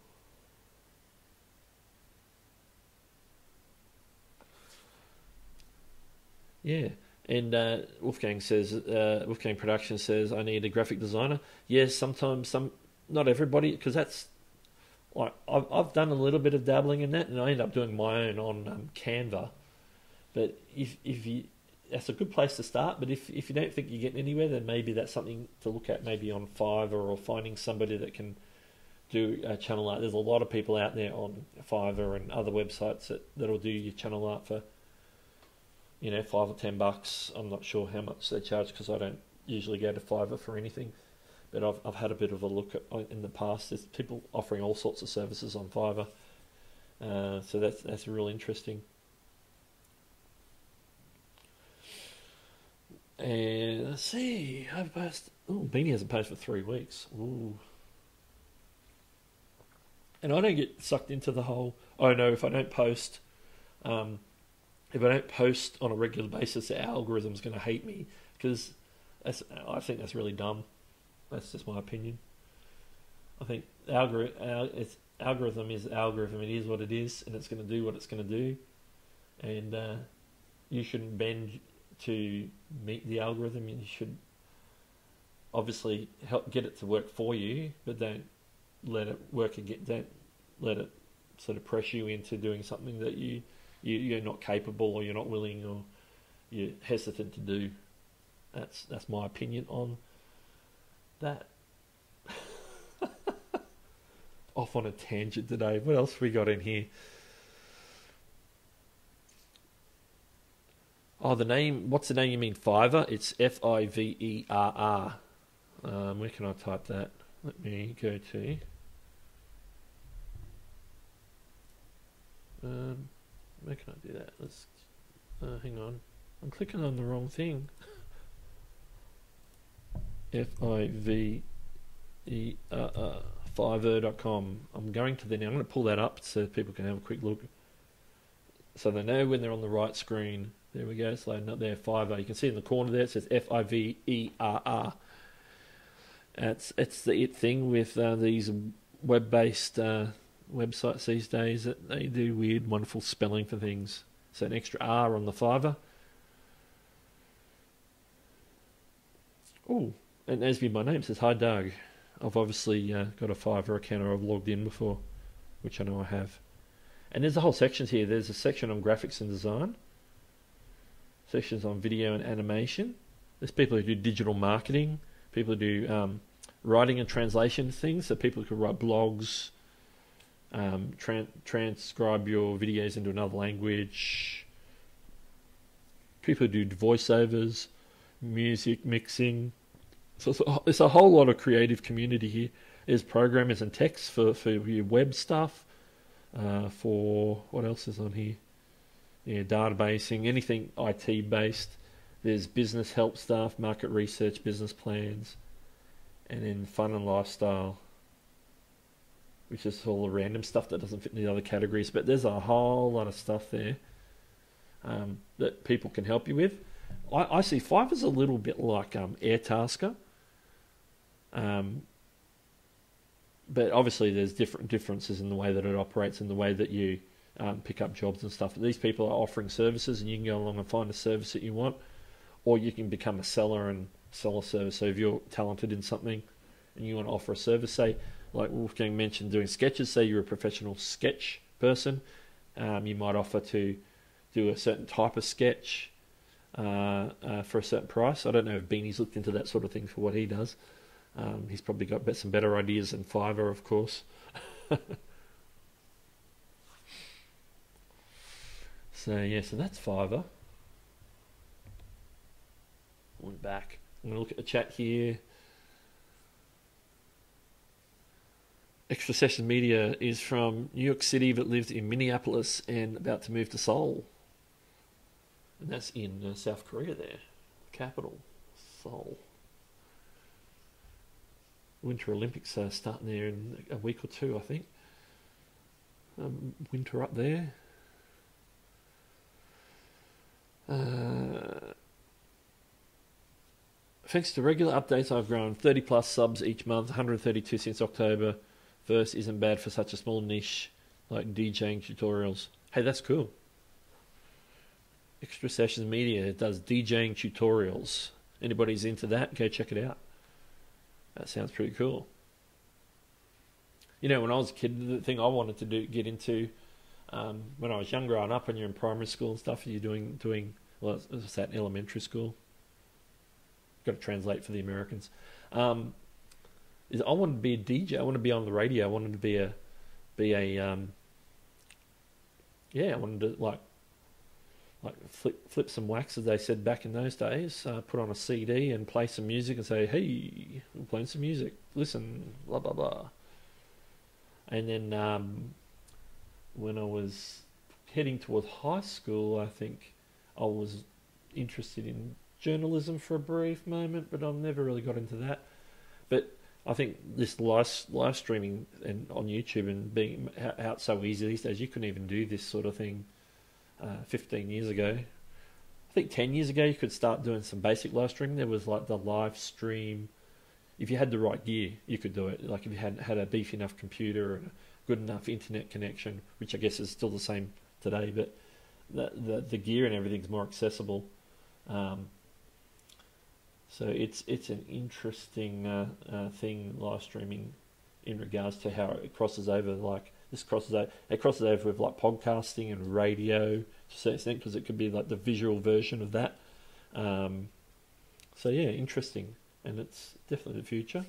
Yeah, and Wolfgang Production says, I need a graphic designer. Yes, sometimes not everybody, because that's like I've done a little bit of dabbling in that, and I end up doing my own on Canva. But if you that's a good place to start. But if you don't think you're getting anywhere, then maybe that's something to look at, maybe on Fiverr, or finding somebody that can do channel art. There's a lot of people out there on Fiverr and other websites that'll do your channel art for $5 or $10. I'm not sure how much they charge because I don't usually go to Fiverr for anything. But I've had a bit of a look in the past. There's people offering all sorts of services on Fiverr, so that's real interesting. And let's see, I've posted. Oh, Beanie hasn't posted for 3 weeks. Ooh. And I don't get sucked into the whole, oh no, if I don't post on a regular basis, the algorithm's going to hate me, because I think that's really dumb. That's just my opinion. I think algorithm is algorithm. It is what it is, and it's going to do what it's going to do. And you shouldn't bend to meet the algorithm. You should obviously help get it to work for you, but don't let it work again. Don't let it sort of press you into doing something that you're not capable, or you're not willing, or you're hesitant to do. That's my opinion on that. Off on a tangent today. What else we got in here? Oh, the name. What's the name? You mean Fiverr? It's Fiverr. Where can I type that? Let me go to. Where can I do that? Let's. Hang on. I'm clicking on the wrong thing. Fiverr. Fiverr.com. I'm going to the now. I'm going to pull that up so people can have a quick look, so they know when they're on the right screen. There we go. It's loading up there. Fiverr. You can see in the corner there it says Fiverr. It's the thing with these web-based websites these days, that they do weird, wonderful spelling for things. So an extra R on the Fiverr. Oh, and as be my name, it says hi Doug. I've obviously got a Fiverr account, or I've logged in before, which I know I have. And there's a whole section here. There's a section on graphics and design, sections on video and animation. There's people who do digital marketing, people who do writing and translation things, so people who can write blogs, transcribe your videos into another language, people who do voiceovers, music mixing. So it's a whole lot of creative community here. There's programmers and techs for your web stuff. For what else is on here? Yeah, databasing, anything IT based. There's business help stuff, market research, business plans, and then fun and lifestyle, which is all the random stuff that doesn't fit in the other categories. But there's a whole lot of stuff there that people can help you with. I see Fiverr's a little bit like Airtasker. But obviously there's differences in the way that it operates and the way that you pick up jobs and stuff. These people are offering services, and you can go along and find a service that you want, or you can become a seller and sell a service. So if you're talented in something and you want to offer a service, say like Wolfgang mentioned, doing sketches, say you're a professional sketch person, you might offer to do a certain type of sketch for a certain price. I don't know if Beanie's looked into that sort of thing for what he does. He's probably got some better ideas than Fiverr, of course. So yeah, so that's Fiverr. We're back. I'm going to look at the chat here. Extra Session Media is from New York City but lived in Minneapolis and about to move to Seoul. And that's in South Korea there. Capital, Seoul. Winter Olympics are starting there in a week or two, I think. Winter up there. Thanks to regular updates, I've grown 30 plus subs each month, 132 since October 1st. Isn't bad for such a small niche like DJing tutorials. Hey, that's cool. Extra Sessions Media does DJing tutorials. Anybody's into that, go check it out. That sounds pretty cool. You know, when I was a kid, the thing I wanted to get into when I was young, growing up, when you're in primary school and stuff, you're doing well, it was that elementary school. Got to translate for the Americans. Is I wanted to be a DJ. I wanted to be on the radio. I wanted to be a I wanted to like flip some wax, as they said back in those days, put on a CD and play some music and say, hey, we're playing some music, listen, blah, blah, blah. And then when I was heading towards high school, I think I was interested in journalism for a brief moment, but I've never really got into that. But I think this live streaming and on YouTube and being out so easy these days, you couldn't even do this sort of thing 15 years ago. I think 10 years ago you could start doing some basic live streaming. There was like the live stream. If you had the right gear, you could do it. Like if you had a beefy enough computer and a good enough internet connection, which I guess is still the same today, but the gear and everything's more accessible. So it's an interesting thing, live streaming, in regards to how it crosses over. Like it crosses over with like podcasting and radio to a certain extent, because it could be like the visual version of that. So yeah, interesting, and it's definitely the future.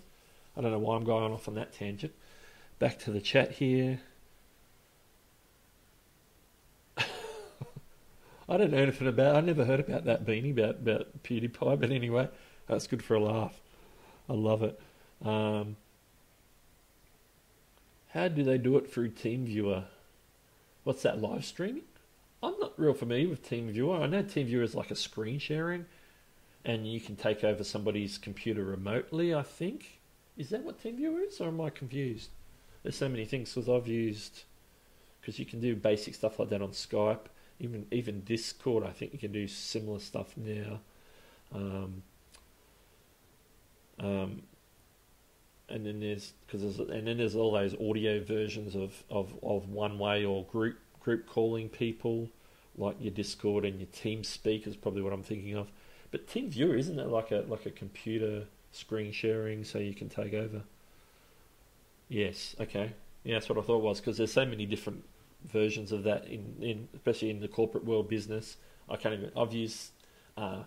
I don't know why I'm going off on that tangent. Back to the chat here. I don't know anything about. I never heard about that beanie about PewDiePie, but anyway, that's good for a laugh. I love it. How do they do it through TeamViewer? What's that, live streaming? I'm not real familiar with TeamViewer. I know TeamViewer is like a screen sharing, and you can take over somebody's computer remotely, I think. Is that what TeamViewer is, or am I confused? There's so many things, because you can do basic stuff like that on Skype. Even Discord, I think you can do similar stuff now. And then there's all those audio versions of one way or group calling people, like your Discord and your TeamSpeak is probably what I'm thinking of. But TeamViewer, isn't it like a computer screen sharing so you can take over? Yes, okay. Yeah, that's what I thought it was, because there's so many different versions of that in especially in the corporate world business. I've used the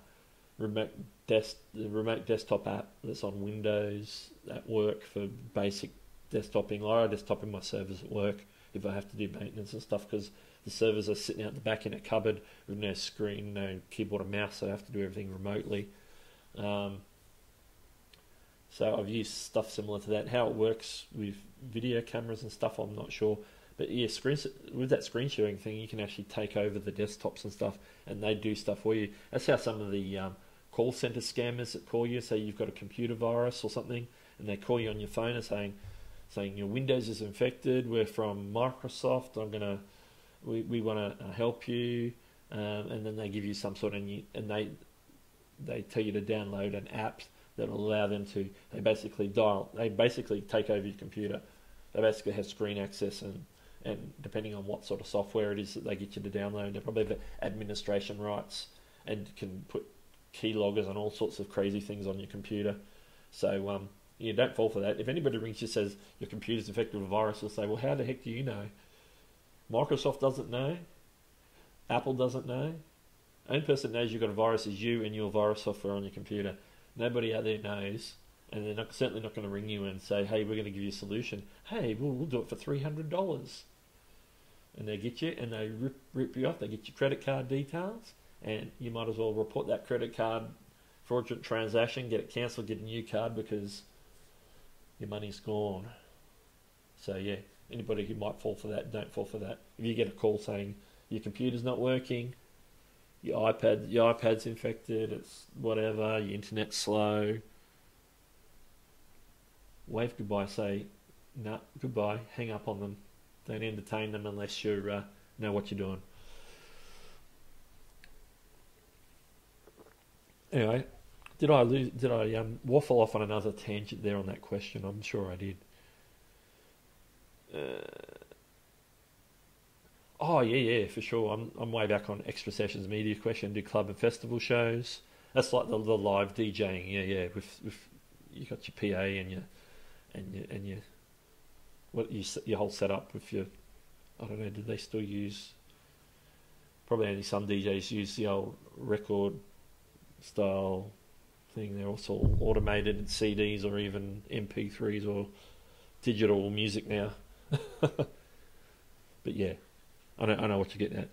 remote desktop app that's on Windows at work for basic desktoping. I desktop in my servers at work if I have to do maintenance and stuff, because the servers are sitting out the back in a cupboard with no screen, no keyboard and mouse, so I have to do everything remotely. So I've used stuff similar to that. How it works with video cameras and stuff, I'm not sure. But yeah, with that screen sharing thing, you can actually take over the desktops and stuff, and they do stuff for you. That's how some of the call center scammers that call you, say you've got a computer virus or something, and they call you on your phone and saying your Windows is infected. We're from Microsoft. We want to help you, and then they give you some sort of they tell you to download an app that will allow them to. They basically take over your computer. They basically have screen access, and depending on what sort of software it is that they get you to download, they probably have administration rights and can put keyloggers and all sorts of crazy things on your computer. So you don't fall for that. If anybody rings you and says your computer's infected with a virus, you'll say, well, how the heck do you know? Microsoft doesn't know. Apple doesn't know. The only person that knows you've got a virus is you and your virus software on your computer. Nobody out there knows, and they're certainly not going to ring you and say, hey, we're going to give you a solution. Hey, we'll do it for $300. And they get you, and they rip you off. They get your credit card details, and you might as well report that credit card fraudulent transaction, get it cancelled, get a new card, because your money's gone. So yeah, anybody who might fall for that, don't fall for that. If you get a call saying your computer's not working, your iPad's infected, it's whatever, your internet's slow, wave goodbye, say, nah, goodbye, hang up on them. Don't entertain them unless you know what you're doing. Anyway, did I waffle off on another tangent there on that question? I'm sure I did. Oh yeah, for sure. I'm way back on Extra Sessions Media question. Do club and festival shows. That's like the live DJing. Yeah. With you got your PA and your whole setup with your. I don't know. Did they still use? Probably only some DJs use the old record style thing. They're also automated in CDs or even MP3s or digital music now. But yeah. I know what you're getting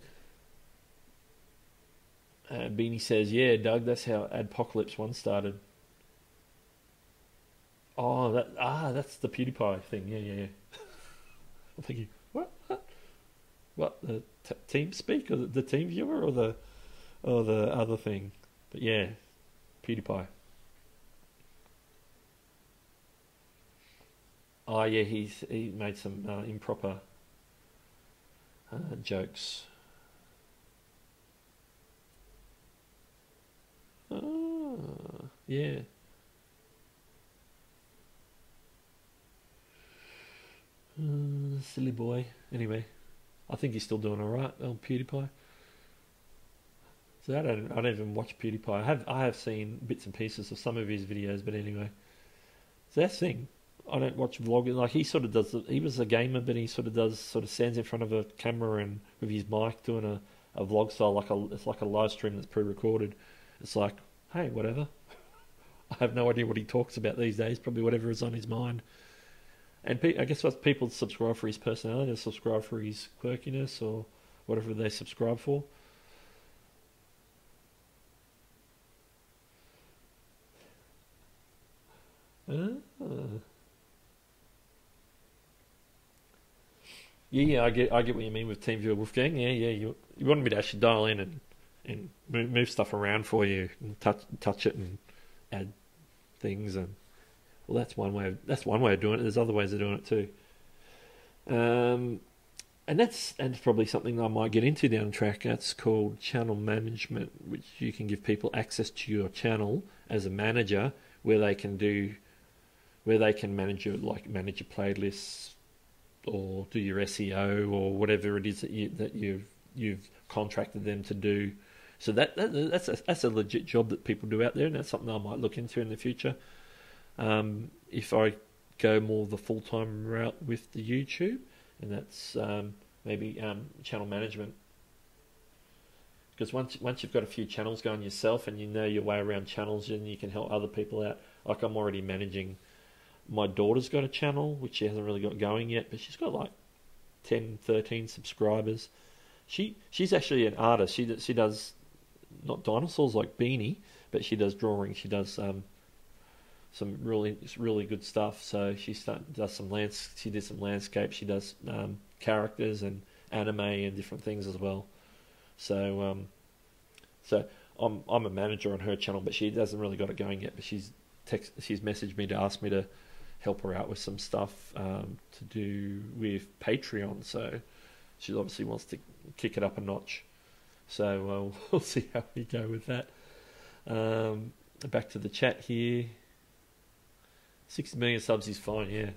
at. Beanie says, yeah, Doug, that's how Adpocalypse 1 started. Oh, that's the PewDiePie thing. Yeah. I'm thinking, what? The TeamSpeak or the TeamViewer or the other thing? But yeah, PewDiePie. Oh yeah, he made some improper jokes. Yeah. Silly boy. Anyway, I think he's still doing all right, old PewDiePie. So I don't even watch PewDiePie. I have seen bits and pieces of some of his videos, but anyway, so that's the thing. I don't watch vlogging. Like he sort of does. He was a gamer, but he sort of stands in front of a camera and with his mic doing a vlog style, it's like a live stream that's pre-recorded. It's like, hey, whatever. I have no idea what he talks about these days. Probably whatever is on his mind. And I guess what people subscribe for his personality, they subscribe for his quirkiness or whatever they subscribe for. Yeah, I get what you mean with TeamViewer Wolfgang. Yeah, you wanted me to actually dial in and move stuff around for you and touch it and add things, and well, that's one way of doing it. There's other ways of doing it too. And that's probably something I might get into down the track. That's called channel management, which you can give people access to your channel as a manager, where they can manage your playlists or do your SEO or whatever it is that you've contracted them to do. So that's a legit job that people do out there, and that's something I might look into in the future. If I go more the full-time route with the YouTube, and that's maybe channel management. Because once you've got a few channels going yourself and you know your way around channels, and you can help other people out. Like I'm already managing. My daughter's got a channel, which she hasn't really got going yet, but she's got like 10, 13 subscribers. She's actually an artist. She does not dinosaurs like Beanie, but she does drawing. She does some really good stuff. So she did some landscape. She does characters and anime and different things as well. So I'm a manager on her channel, but she hasn't really got it going yet. But she's messaged me to ask me to help her out with some stuff to do with Patreon. So she obviously wants to kick it up a notch. So we'll see how we go with that. Back to the chat here. 60 million subs is fine. Yeah,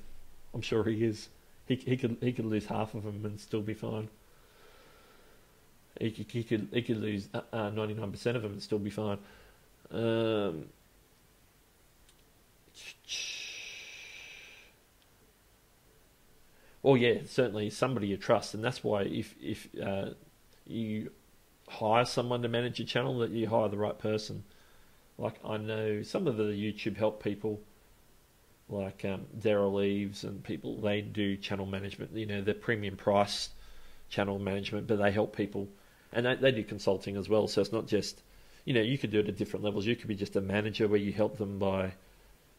I'm sure he is. He could lose half of them and still be fine. He could lose 99% of them and still be fine. Well, yeah, certainly somebody you trust, and that's why if you hire someone to manage your channel, that you hire the right person. Like I know some of the YouTube help people, like Daryl Eves and people, they do channel management. You know, they're premium price channel management, but they help people, and they do consulting as well. So it's not just, you know, you could do it at different levels. You could be just a manager where you help them by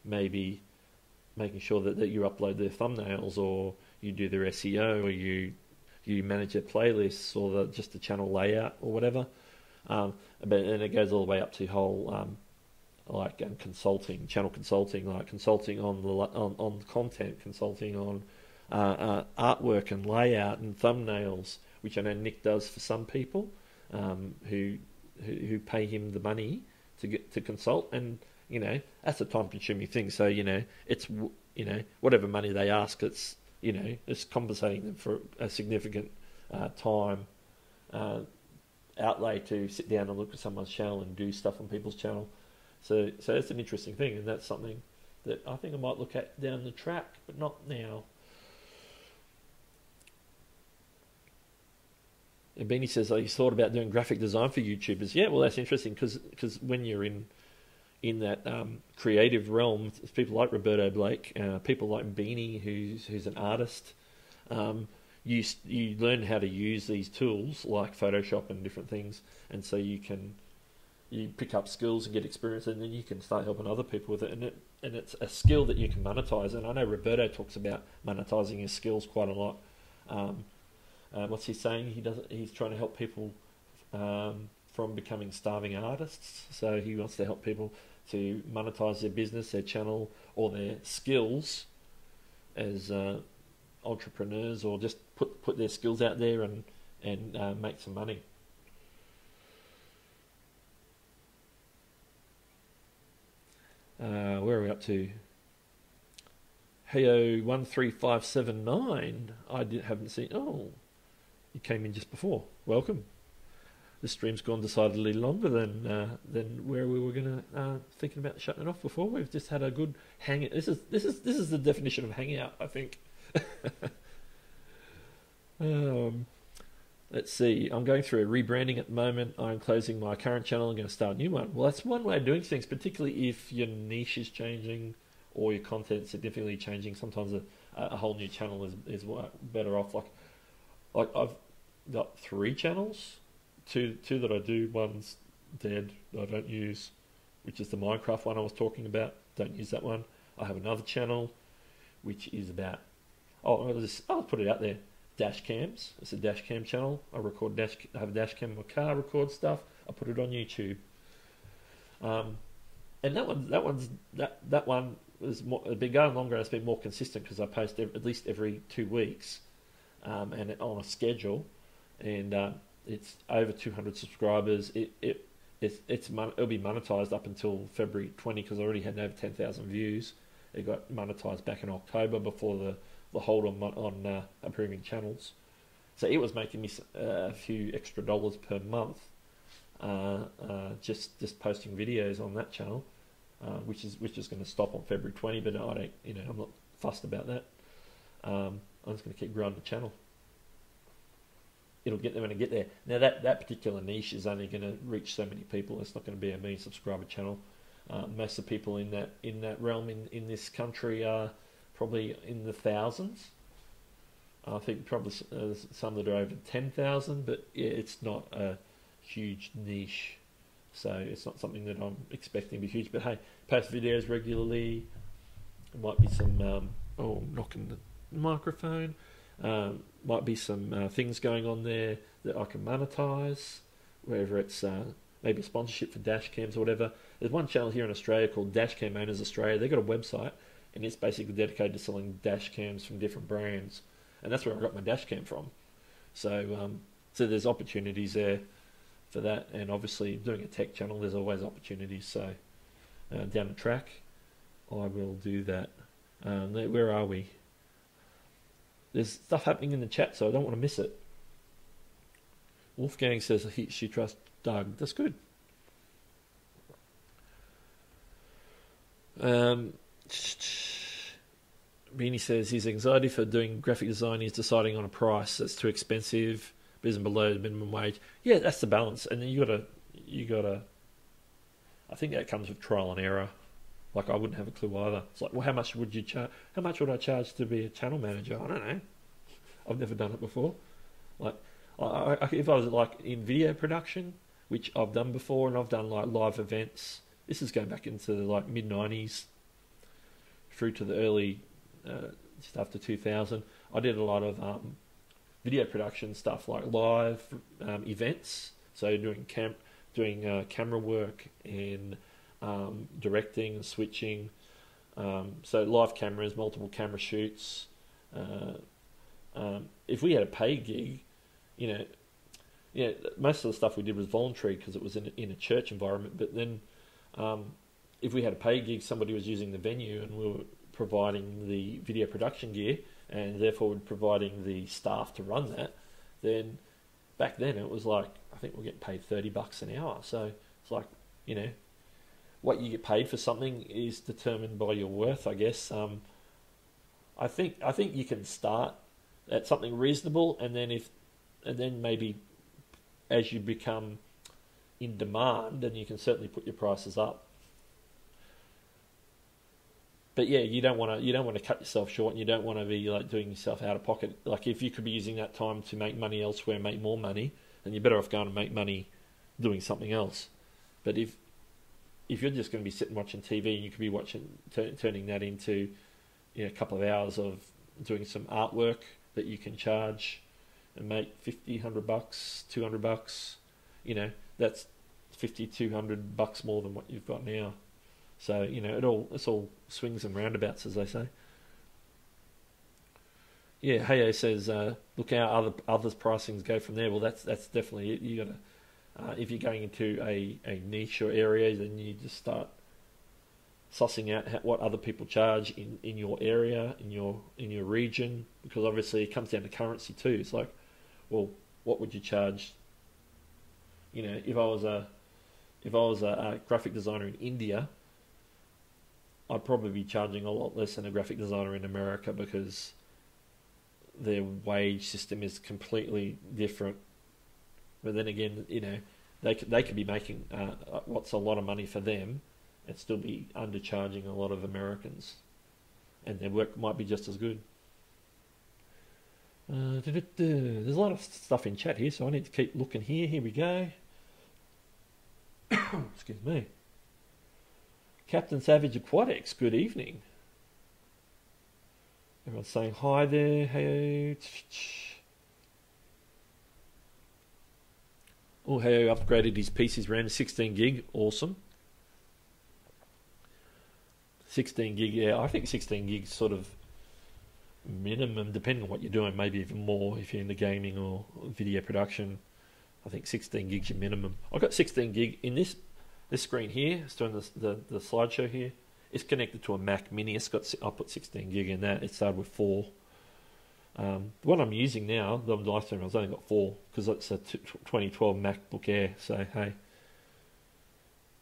maybe making sure that you upload their thumbnails, or you do their SEO, or you manage their playlists, or just the channel layout or whatever. And it goes all the way up to whole consulting, channel consulting, like consulting on content, consulting on artwork and layout and thumbnails, which I know Nick does for some people who pay him the money to consult, and you know that's a time-consuming thing. So you know it's whatever money they ask, it's it's compensating them for a significant time outlay to sit down and look at someone's channel and do stuff on people's channel. So it's an interesting thing, and that's something that I think I might look at down the track, but not now. And Beanie says, "Oh, you thought about doing graphic design for YouTubers?" Yeah, well, that's interesting because when you're in that creative realm, people like Roberto Blake, people like Beanie, who's an artist. You learn how to use these tools like Photoshop and different things, and so you pick up skills and get experience, and then you can start helping other people with it. And it's a skill that you can monetize. And I know Roberto talks about monetizing his skills quite a lot. What's he saying? He's trying to help people from becoming starving artists. So he wants to help people to monetize their business, their channel, or their skills as entrepreneurs, or just put their skills out there and make some money. Where are we up to? Heyo 13579. Haven't seen. Oh, you came in just before. Welcome. The stream's gone decidedly longer than where we were gonna thinking about shutting it off before. We've just had a good hang. This is the definition of hangout, I think. Let's see. I'm going through a rebranding at the moment. I'm closing my current channel and going to start a new one. Well, that's one way of doing things, particularly if your niche is changing or your content significantly changing. Sometimes a whole new channel is better off. Like I've got 3 channels, two that I do. One's dead that I don't use, which is the Minecraft one I was talking about. Don't use that one. I have another channel, which is about. I'll put it out there. Dash cams. It's a dash cam channel. I have a dash cam in my car, record stuff. I put it on YouTube. And that one has been going longer. It's been more consistent because I post at least every 2 weeks, and on a schedule. And it's over 200 subscribers. It'll be monetized up until February 20 because I already had over 10,000 views. It got monetized back in October before the hold on approving channels. So it was making me a few extra dollars per month, just posting videos on that channel, which is going to stop on February 20. But I don't, I'm not fussed about that. I'm just going to keep growing the channel. It'll get there when I get there. Now that particular niche is only going to reach so many people. It's not going to be a million subscriber channel. Most of the people in that realm in this country are probably in the thousands. I think probably some that are over 10,000, but yeah, it's not a huge niche, so it's not something that I'm expecting to be huge. But hey, post videos regularly. There might be some knocking the microphone. Might be some things going on there that I can monetize, whether it's maybe a sponsorship for dash cams or whatever. There's one channel here in Australia called Dashcam Owners Australia. They've got a website, and it's basically dedicated to selling dash cams from different brands, and that's where I got my dash cam from. So there's opportunities there for that, and obviously doing a tech channel, there's always opportunities. So down the track, I will do that. Where are we? There's stuff happening in the chat, so I don't want to miss it. Wolfgang says she trusts Doug. That's good. Beanie says his anxiety for doing graphic design is deciding on a price that's too expensive, but isn't below the minimum wage. Yeah, that's the balance, and then you gotta. I think that comes with trial and error. Like I wouldn't have a clue either. It's like, well, how much would you charge? How much would I charge to be a channel manager? I don't know. I've never done it before. Like, if I was like in video production, which I've done before, and I've done like live events. This is going back into the like mid '90s through to the early, just after 2000. I did a lot of video production stuff, like live events. So doing camera work and directing and switching. So live cameras, multiple camera shoots. If we had a paid gig, most of the stuff we did was voluntary because it was in a church environment. But then, if we had a paid gig, somebody was using the venue and we were providing the video production gear and therefore we're providing the staff to run that. Then back then it was like, I think we're getting paid $30 an hour. So it's like, what you get paid for something is determined by your worth, I guess. I think you can start at something reasonable, and then maybe as you become in demand, then you can certainly put your prices up. But yeah, you don't want to cut yourself short, and you don't want to be like doing yourself out of pocket. Like if you could be using that time to make money elsewhere, make more money, then you're better off going to make money doing something else. But if you're just going to be sitting watching TV, and you could be turning that into a couple of hours of doing some artwork that you can charge and make $50, $100, $200, that's $50, $200 more than what you've got now. So it's all swings and roundabouts, as they say. Yeah, Heyo says, look how others' pricings go from there. Well, that's definitely it. You got to, if you're going into a niche or area, then you just start sussing out what other people charge in your area, in your region, because obviously it comes down to currency too. It's like, well, what would you charge? If I was a graphic designer in India, I'd probably be charging a lot less than a graphic designer in America, because their wage system is completely different. But then again, they could be making what's a lot of money for them, and still be undercharging a lot of Americans, and their work might be just as good. There's a lot of stuff in chat here, so I need to keep looking here. Here we go. Excuse me. Captain Savage Aquatics, good evening. Everyone's saying hi there. Hey. Oh, hey, upgraded his PC's RAM to 16 gig. Awesome. 16 gig, yeah. I think 16 gig sort of minimum, depending on what you're doing, maybe even more if you're into gaming or video production. I think 16 gigs your minimum. I've got 16 gig in this screen here. It's doing the slideshow here. It's connected to a Mac Mini. I put 16 gig in that. It started with 4. The one I'm using now, the live stream, I've only got 4 because it's a 2012 MacBook Air. So hey,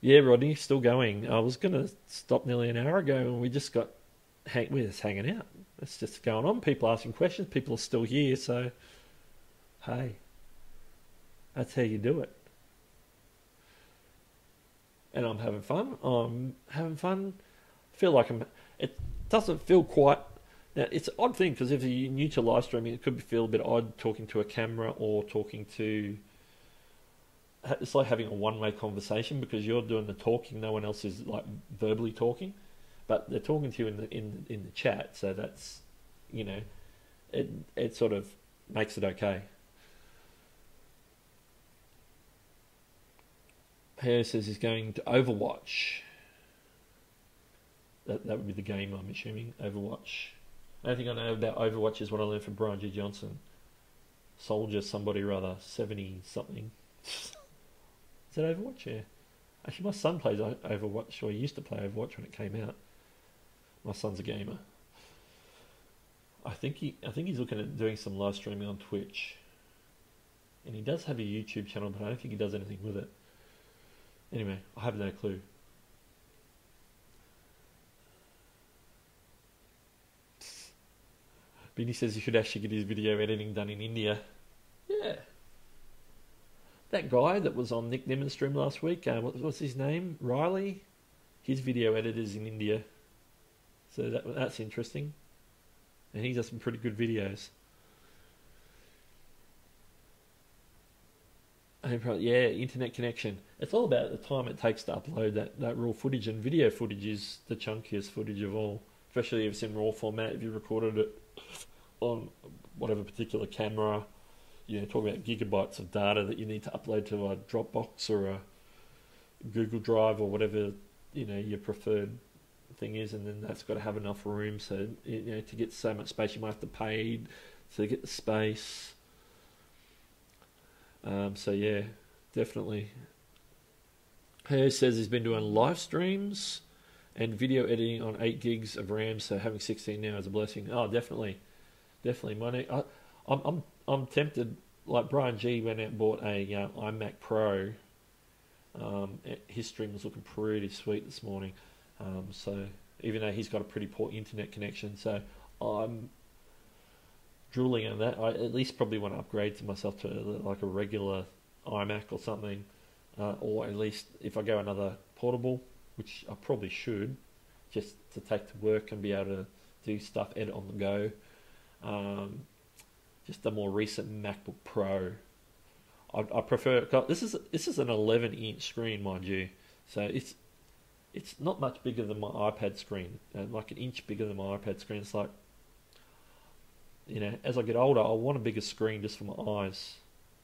yeah, Rodney, still going. I was going to stop nearly an hour ago, and we're just hanging out. It's just going on. People asking questions. People are still here. So hey, that's how you do it. And I'm having fun. Feel like it doesn't feel quite. Now, it's an odd thing, because if you're new to live streaming, it could feel a bit odd talking to a camera or talking to. It's like having a one-way conversation, because you're doing the talking. No one else is like verbally talking, but they're talking to you in the chat. So that's, it sort of makes it okay. Hare says he's going to Overwatch. That would be the game, I'm assuming. Overwatch. The only thing I know about Overwatch is what I learned from Brian G. Johnson. Soldier somebody or other, 70-something. Is that Overwatch? Yeah. Actually, my son plays Overwatch, or he used to play Overwatch when it came out. My son's a gamer. I think he's looking at doing some live streaming on Twitch. And he does have a YouTube channel, but I don't think he does anything with it. Anyway, I have no clue. Benny says he should actually get his video editing done in India. Yeah. That guy that was on Nick Nimmons' stream last week, what's his name? Riley? His video editor's in India. So that's interesting. And he does some pretty good videos. Yeah, internet connection. It's all about the time it takes to upload that raw footage, and video footage is the chunkiest footage of all, especially if it's in raw format. If you recorded it on whatever particular camera, talk about gigabytes of data that you need to upload to a Dropbox or a Google Drive or whatever your preferred thing is, and then that's got to have enough room. So to get so much space, you might have to pay to get the space. So yeah, definitely. Heo says he's been doing live streams and video editing on 8 gigs of RAM, so having 16 now is a blessing. Oh, definitely. I'm tempted. Like Brian G went out and bought a iMac Pro. His stream was looking pretty sweet this morning. So even though he's got a pretty poor internet connection, so I'm drooling on that. I at least probably want to upgrade to myself to like a regular iMac or something, or at least if I go another portable, which I probably should, just to take to work and be able to do stuff, edit on the go. Just a more recent MacBook Pro. I prefer. This is an 11-inch screen, mind you, so it's not much bigger than my iPad screen, like an inch bigger than my iPad screen. It's like, as I get older, I want a bigger screen just for my eyes.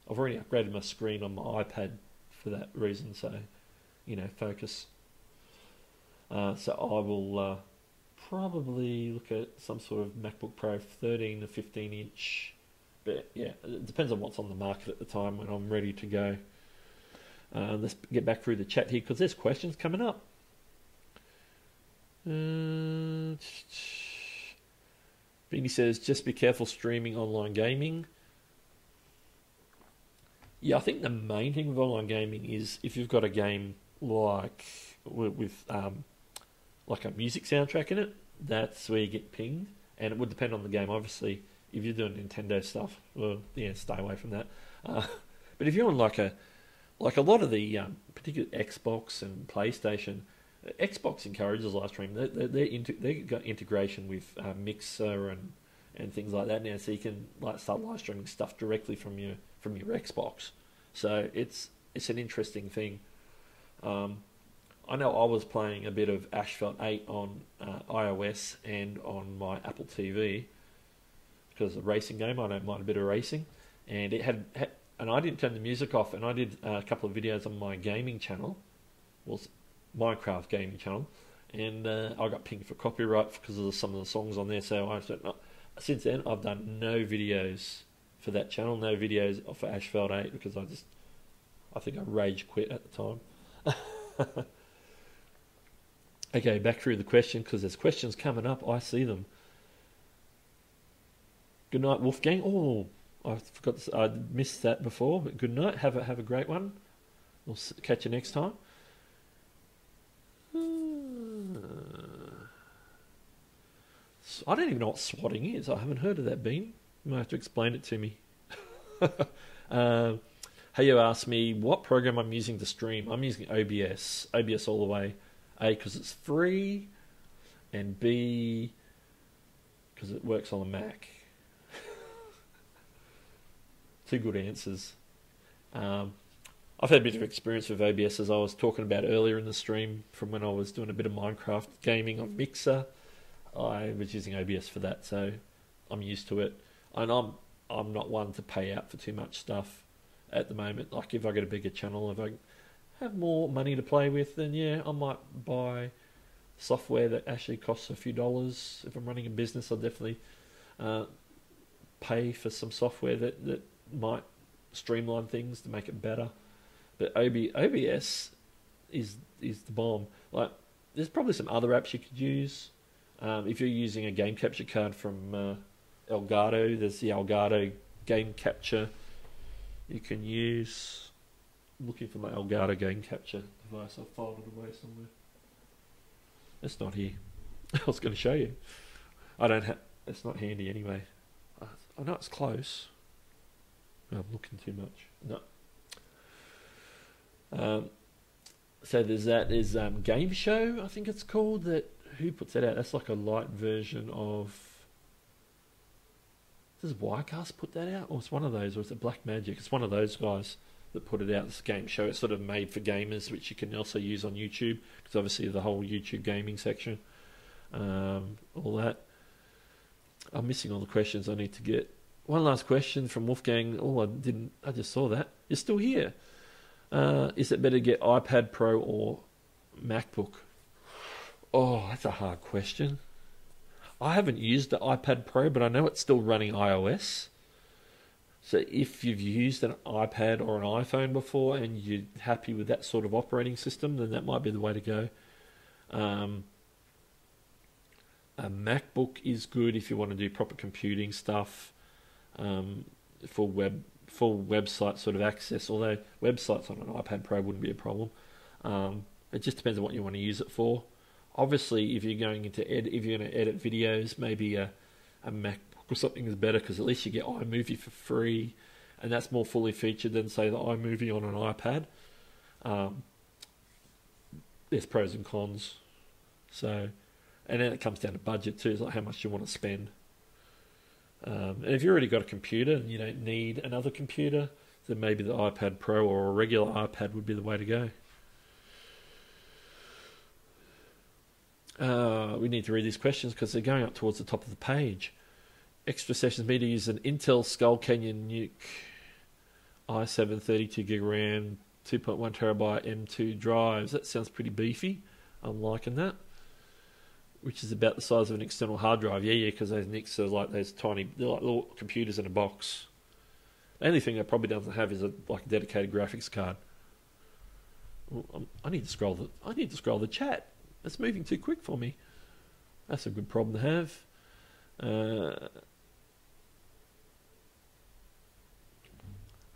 I've already upgraded my screen on my iPad for that reason, so, focus. So I will probably look at some sort of MacBook Pro 13 to 15 inch. But yeah, it depends on what's on the market at the time when I'm ready to go. Let's get back through the chat here because there's questions coming up. Beanie says, just be careful streaming online gaming. Yeah, I think the main thing with online gaming is if you've got a game like with like a music soundtrack in it, that's where you get pinged. And it would depend on the game, obviously. If you're doing Nintendo stuff, well, yeah, stay away from that. But if you're on like a lot of the particular Xbox and PlayStation, Xbox encourages live stream. They got integration with Mixer and things like that now, so you can like start live streaming stuff directly from your Xbox. So it's an interesting thing. I know I was playing a bit of Asphalt 8 on iOS and on my Apple TV because it's a racing game. I don't mind a bit of racing, and it had and I didn't turn the music off, and I did a couple of videos on my gaming channel, well, Minecraft gaming channel, and I got pinged for copyright because of some of the songs on there. So I said, no. Since then, I've done no videos for that channel, no videos for Asphalt 8 because I think I rage quit at the time. Okay, back through the question because there's questions coming up. I see them. Good night, Wolfgang. Oh, I forgot. I missed that before. But good night. Have a great one. We'll catch you next time. I don't even know what swatting is. I haven't heard of that, Bean. You might have to explain it to me. Heyo asked me what program I'm using to stream. I'm using OBS. OBS all the way. A, because it's free, and B, because it works on a Mac. Two good answers. I've had a bit of experience with OBS, as I was talking about earlier in the stream, from when I was doing a bit of Minecraft gaming on Mixer. I was using OBS for that, so I'm used to it. And I'm not one to pay out for too much stuff at the moment. Like if I get a bigger channel, if I have more money to play with, then yeah, I might buy software that actually costs a few dollars. If I'm running a business, I'll definitely pay for some software that might streamline things to make it better. But OBS is the bomb. Like, there's probably some other apps you could use. If you're using a game capture card from Elgato, there's the Elgato game capture you can use. I'm looking for my Elgato game capture device. I've filed it away somewhere. It's not here. I was going to show you. I don't have. It's not handy anyway. I know it's close. I'm looking too much. No. So there's that. There's Game Show, I think it's called. That who puts that out? That's like a light version of. Does Wirecast put that out, or it's one of those, or is it Black Magic? It's one of those guys that put it out. This Game Show. It's sort of made for gamers, which you can also use on YouTube because obviously the whole YouTube gaming section, all that. I'm missing all the questions I need to get. One last question from Wolfgang. Oh, I just saw that. You're still here. Is it better to get iPad Pro or MacBook? Oh, that's a hard question. I haven't used the iPad Pro, but I know it's still running iOS. So if you've used an iPad or an iPhone before and you're happy with that sort of operating system, then that might be the way to go. A MacBook is good if you want to do proper computing stuff, for website sort of access. Although websites on an iPad Pro wouldn't be a problem. It just depends on what you want to use it for. Obviously, if you're going to edit videos, maybe a MacBook or something is better because at least you get iMovie for free, and that's more fully featured than say the iMovie on an iPad. There's pros and cons. So, and then it comes down to budget too. It's like how much you want to spend. And if you've already got a computer and you don't need another computer, then maybe the iPad Pro or a regular iPad would be the way to go. We need to read these questions because they're going up towards the top of the page. Extra sessions me to use an Intel Skull Canyon Nuke i7 32GB RAM, 2.1 terabyte M2 drives. That sounds pretty beefy. I'm liking that. Which is about the size of an external hard drive. Yeah, because those NICs are like those tiny, they're like little computers in a box. The only thing it probably doesn't have is a dedicated graphics card. I need to scroll the chat. It's moving too quick for me. That's a good problem to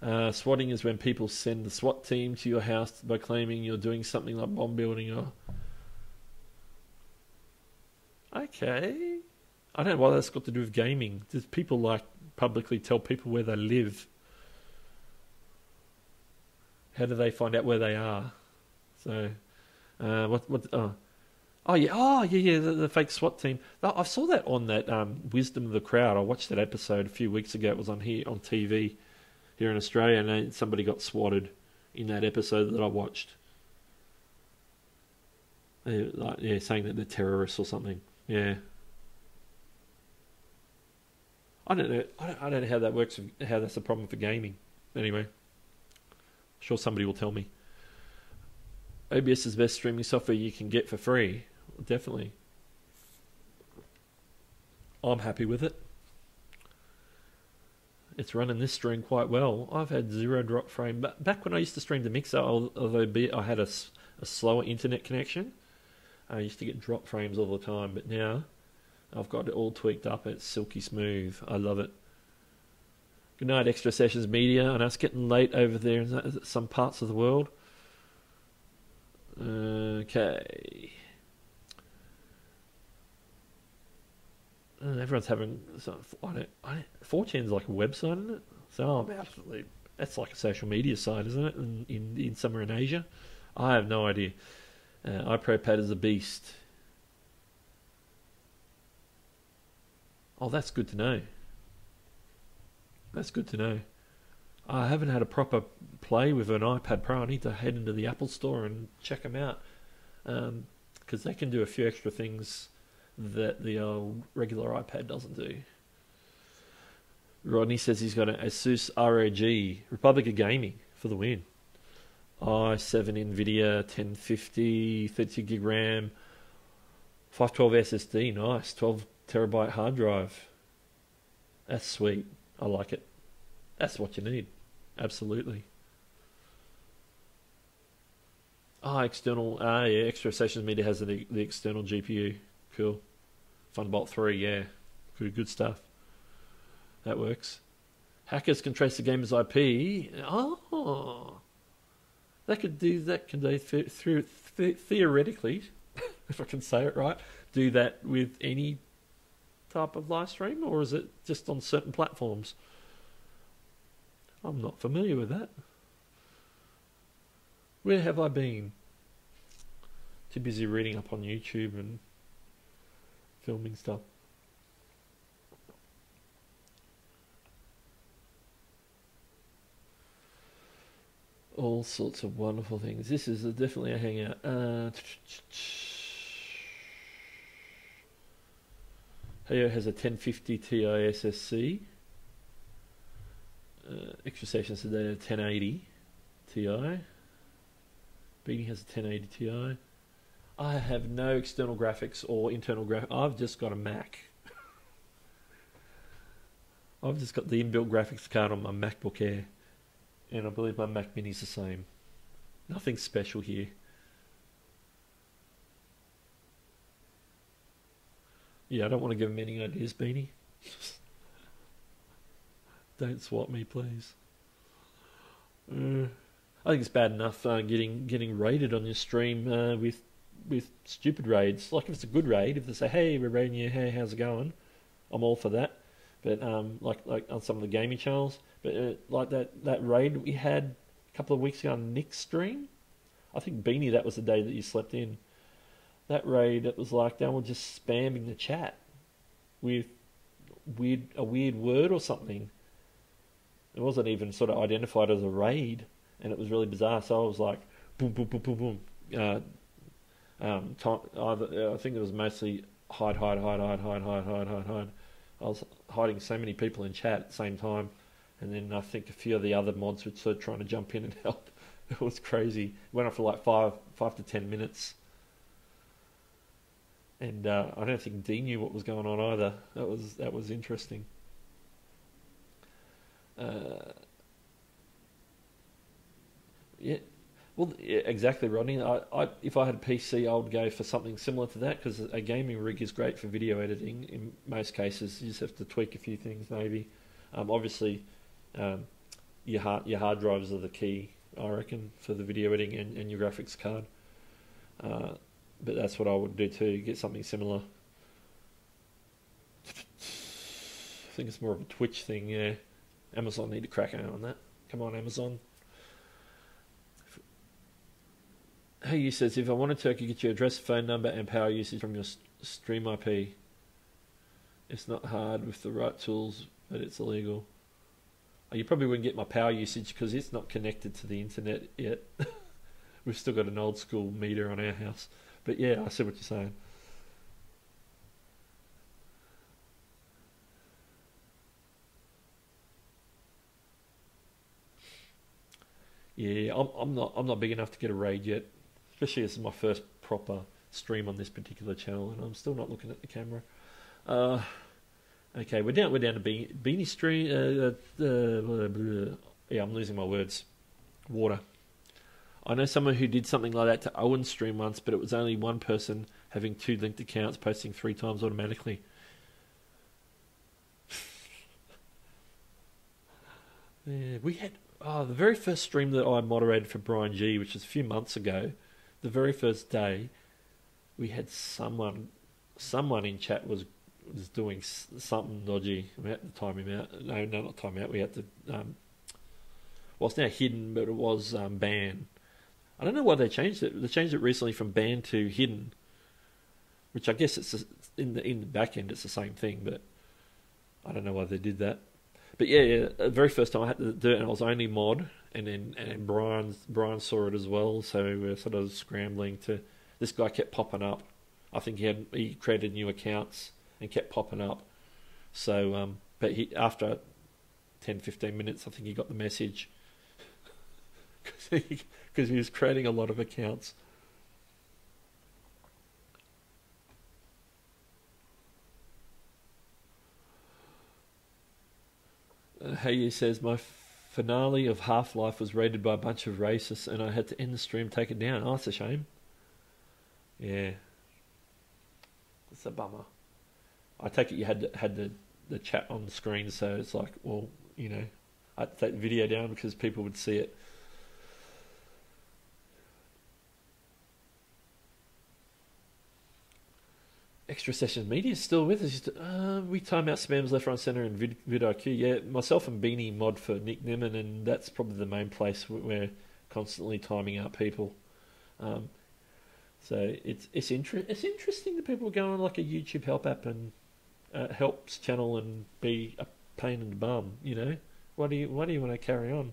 have. Swatting is when people send the SWAT team to your house by claiming you're doing something like bomb building or... Okay. I don't know why that's got to do with gaming. Does people like publicly tell people where they live? How do they find out where they are? So, the fake SWAT team. I saw that on that Wisdom of the Crowd. I watched that episode a few weeks ago. It was on TV here in Australia, and somebody got swatted in that episode that I watched. Saying that they're terrorists or something. Yeah. I don't know. I don't know how that works. How that's a problem for gaming. Anyway, I'm sure somebody will tell me. OBS is the best streaming software you can get for free. Definitely. I'm happy with it. It's running this stream quite well. I've had 0 drop frame. But back when I used to stream the Mixer, although I had a slower internet connection, I used to get drop frames all the time. But now I've got it all tweaked up. It's silky smooth. I love it. Good night, Extra Sessions Media. I know it's getting late over there in some parts of the world. Okay. Everyone's having... 4chan's like a website, isn't it? So I'm absolutely... That's like a social media site, isn't it? In somewhere in Asia? I have no idea. iProPad is a beast. Oh, that's good to know. That's good to know. I haven't had a proper play with an iPad Pro. I need to head into the Apple Store and check them out. Because they can do a few extra things that the regular iPad doesn't do. Rodney says he's got an Asus ROG, Republic of Gaming, for the win. i7 NVIDIA 1050, 32 gig RAM, 512 SSD, nice, 12 terabyte hard drive. That's sweet. I like it. That's what you need. Absolutely. Extra Sessions Media has the external GPU. Cool. Thunderbolt 3, yeah. Good stuff. That works. Hackers can trace the gamer's IP. Oh. They could do that, can they, theoretically, if I can say it right, do that with any type of live stream, or is it just on certain platforms? I'm not familiar with that. Where have I been? Too busy reading up on YouTube and filming stuff. All sorts of wonderful things. This is definitely a hangout. Heyo has a 1050 Ti SSC. Extra Sessions today a 1080 Ti. Beanie has a 1080 Ti. I have no external graphics or internal graphics. I've just got a Mac. I've just got the inbuilt graphics card on my MacBook Air. And I believe my Mac Mini's the same. Nothing special here. Yeah, I don't want to give him any ideas, Beanie. Don't swat me, please. I think it's bad enough getting raided on your stream with stupid raids. Like if it's a good raid, if they say, "Hey, we're raiding you. Hey, how's it going?" I'm all for that. But like on some of the gaming channels, but like that raid we had a couple of weeks ago on Nick's stream, I think Beanie, that was the day that you slept in. That raid, it was like they were just spamming the chat with a weird word or something. It wasn't even sort of identified as a raid, and it was really bizarre. So I was like, boom, boom, boom, boom, boom. I think it was mostly hide. I was hiding so many people in chat at the same time, and then I think a few of the other mods were sort of trying to jump in and help. It was crazy. It went on for like five to 10 minutes. And I don't think Dee knew what was going on either. That was interesting. Yeah, well, yeah, exactly, Rodney. If I had a PC, I would go for something similar to that because a gaming rig is great for video editing. In most cases, you just have to tweak a few things, maybe. Obviously, um, your hard drives are the key, I reckon, for the video editing and your graphics card. Uh, but that's what I would do too. Get something similar. I think it's more of a Twitch thing. Yeah, Amazon need to crack on that. Come on, Amazon. Hey, you says, if I wanted to, I could get your address, phone number, and power usage from your stream IP. It's not hard with the right tools, but it's illegal. Oh, you probably wouldn't get my power usage because it's not connected to the internet yet. We've still got an old school meter on our house. But yeah, I see what you're saying. Yeah, I'm not big enough to get a raid yet. Especially this is my first proper stream on this particular channel, and I'm still not looking at the camera. Okay, we're down to Beanie Street. Yeah, I'm losing my words. Water. I know someone who did something like that to Owen's stream once, but it was only one person having 2 linked accounts, posting 3 times automatically. Yeah, we had the very first stream that I moderated for Brian G, which was a few months ago. The very first day, we had someone in chat was doing something dodgy. We had to time him out. No, not time him out. We had to. Well, it's now hidden, but it was banned. I don't know why they changed it. They changed it recently from banned to hidden, which I guess it's in the back end it's the same thing, but I don't know why they did that. But yeah, the very first time I had to do it, and I was only mod, and then Brian saw it as well, so we were sort of scrambling to. This guy kept popping up. I think he created new accounts and kept popping up. So, but after 10-15 minutes, I think he got the message because he was creating a lot of accounts. Hey, says, my finale of Half-Life was raided by a bunch of racists and I had to end the stream, take it down. Oh, that's a shame. Yeah. It's a bummer. I take it you had the chat on the screen, so it's like, well, you know, I had to take the video down because people would see it. Extra Sessions Media is still with us. We time out spams left, right, centre, and vidIQ. Yeah, myself and Beanie mod for Nick Nimmin, and that's probably the main place we're constantly timing out people. So it's interesting that people go on like a YouTube help app and helps channel and be a pain in the bum. You know, why do you want to carry on?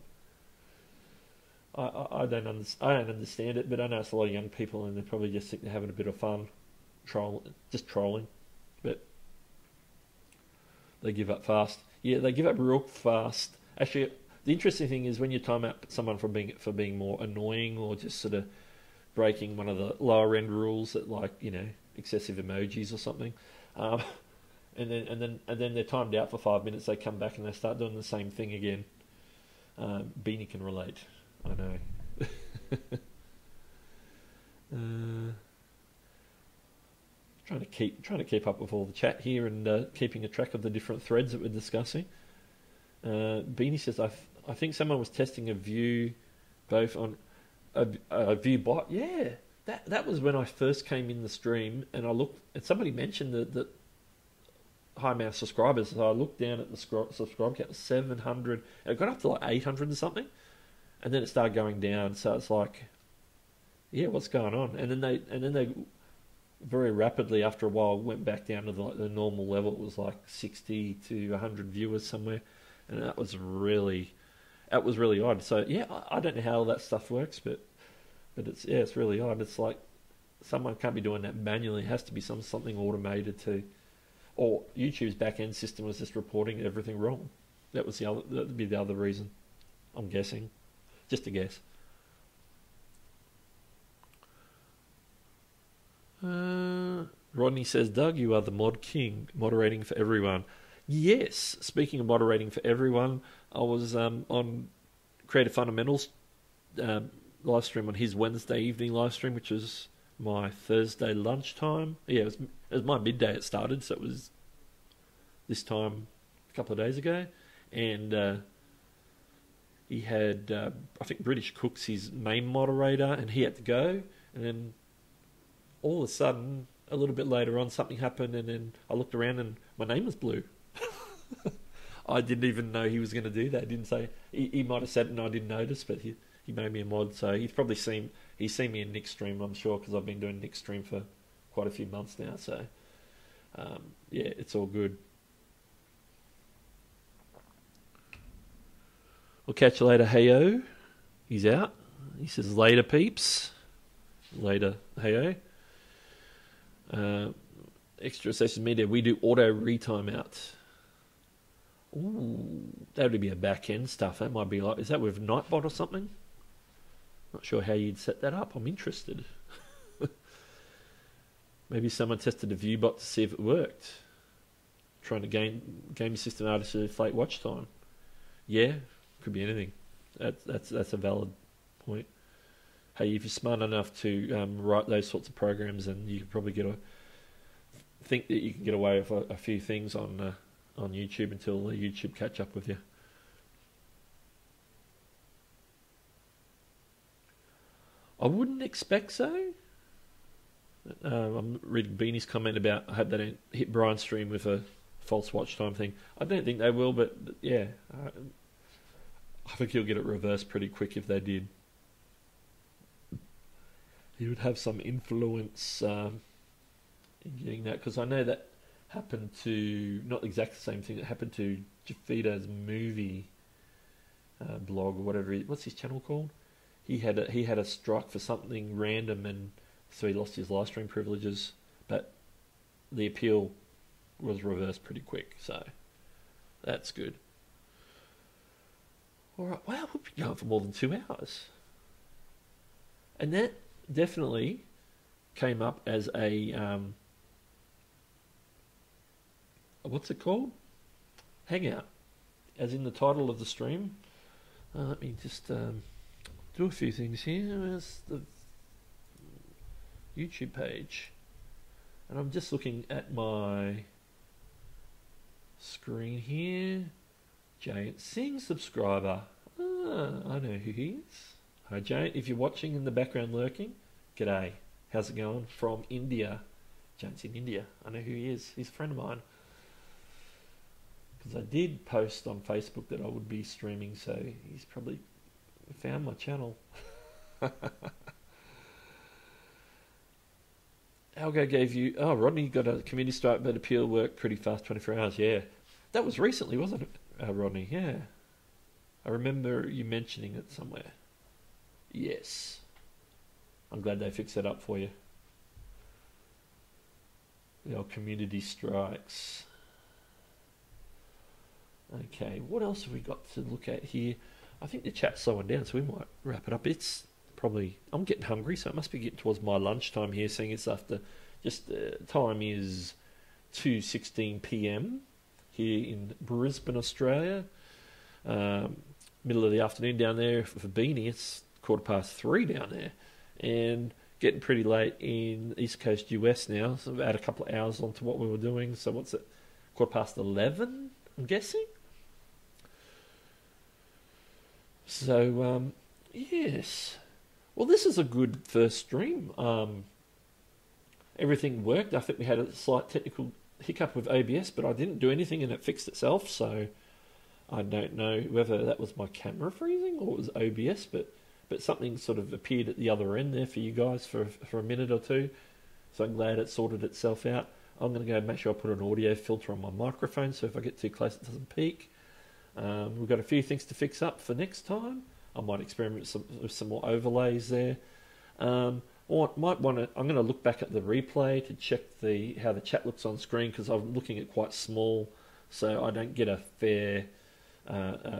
I don't understand it, but I know it's a lot of young people, and they're probably just sitting there having a bit of fun. Trolling, but they give up fast. Yeah, they give up real fast. Actually, the interesting thing is when you time out someone for being more annoying or just sort of breaking one of the lower end rules, that, like, you know, excessive emojis or something, and then they're timed out for 5 minutes. They come back and they start doing the same thing again. Beanie can relate. I know. Trying to keep up with all the chat here and keeping a track of the different threads that we're discussing. Beanie says, I think someone was testing a view both on a view bot. Yeah, that was when I first came in the stream, and I looked and somebody mentioned that high amount of subscribers. So I looked down at the subscriber count, 700. It got up to like 800 and something, and then it started going down. So it's like, yeah, what's going on? And then they very rapidly, after a while, went back down to the normal level. It was like 60 to 100 viewers somewhere, and that was really odd. So yeah, I don't know how all that stuff works, but it's really odd. It's like someone can't be doing that manually. It has to be something automated too, or YouTube's back end system was just reporting everything wrong. That'd be the other reason. I'm guessing, just a guess. Rodney says, Doug, you are the mod king, moderating for everyone. Yes, speaking of moderating for everyone, I was on Creative Fundamentals live stream on his Wednesday evening live stream, which was my Thursday lunchtime. Yeah, it was my midday it started, so it was this time a couple of days ago. And he had, I think, British Cooks, his main moderator, and he had to go. And then all of a sudden, a little bit later on, something happened, and then I looked around and my name was blue. I didn't even know he was going to do that. Didn't say he might have said it and I didn't notice, but he made me a mod. So he's probably seen me in Nick's stream, I'm sure, because I've been doing Nick's stream for quite a few months now. So yeah, it's all good. We'll catch you later, heyo. He's out. He says later, peeps. Later, heyo. Extra session media. We do auto retime out. Ooh, that would be a back end stuff. That might be like, is that with Nightbot or something? Not sure how you'd set that up. I'm interested. Maybe someone tested a ViewBot to see if it worked. Trying to game system artists to inflate watch time. Yeah, could be anything. That's a valid point. Hey, if you're smart enough to write those sorts of programs, then you could probably think that you can get away with a few things on YouTube until YouTube catch up with you. I wouldn't expect so. I'm reading Beanie's comment about, I hope they don't hit Brian's stream with a false watch time thing. I don't think they will, but yeah, I think he'll get it reversed pretty quick if they did. He would have some influence in getting that, because I know that happened to, not exactly the same thing, it happened to Jafita's movie blog or whatever. What's his channel called? He had a strike for something random, and so he lost his live stream privileges. But the appeal was reversed pretty quick, so that's good. All right, wow, we've been going for more than 2 hours, and that definitely came up as a what's it called? Hangout, as in the title of the stream. Let me just do a few things here. Where's the YouTube page? And I'm just looking at my screen here. Giant Singh subscriber. I know who he is. Hi Giant, if you're watching in the background lurking, g'day. How's it going? From India. Giant's in India. I know who he is. He's a friend of mine. Because I did post on Facebook that I would be streaming, so he's probably found my channel. Algo gave you... Oh, Rodney got a community strike, but appeal worked pretty fast, 24 hours. Yeah. That was recently, wasn't it, Rodney? Yeah. I remember you mentioning it somewhere. Yes. I'm glad they fixed that up for you. The old community strikes. Okay, what else have we got to look at here? I think the chat's slowing down, so we might wrap it up. It's probably... I'm getting hungry, so it must be getting towards my lunchtime here, seeing it's after... Just time is 2:16 p.m. here in Brisbane, Australia. Middle of the afternoon down there for Beanie. It's 3:15 down there. And getting pretty late in East Coast US now, so we've added a couple of hours onto what we were doing. So what's it? 11:15, I'm guessing? So, yes. Well, this is a good first stream. Everything worked. I think we had a slight technical hiccup with OBS, but I didn't do anything and it fixed itself. So I don't know whether that was my camera freezing or it was OBS, but something sort of appeared at the other end there for you guys for a minute or two. So I'm glad it sorted itself out. I'm going to go make sure I put an audio filter on my microphone, so if I get too close it doesn't peak. We've got a few things to fix up for next time. I might experiment with some more overlays there. Or might want to. I'm going to look back at the replay to check how the chat looks on screen, because I'm looking at quite small, so I don't get a fair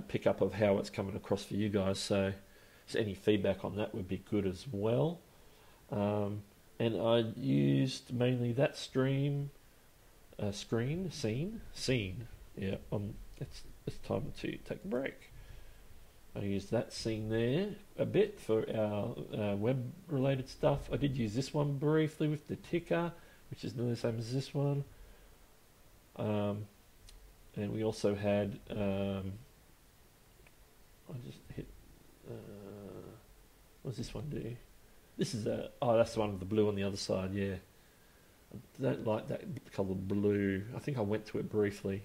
pickup of how it's coming across for you guys. So any feedback on that would be good as well. and I used mainly that scene. Yeah, it's time to take a break. I used that scene there a bit for our web-related stuff. I did use this one briefly with the ticker, which is nearly the same as this one. And we also had, I just hit, what does this one do? This is that's the one with the blue on the other side, yeah. I don't like that colour blue. I think I went to it briefly.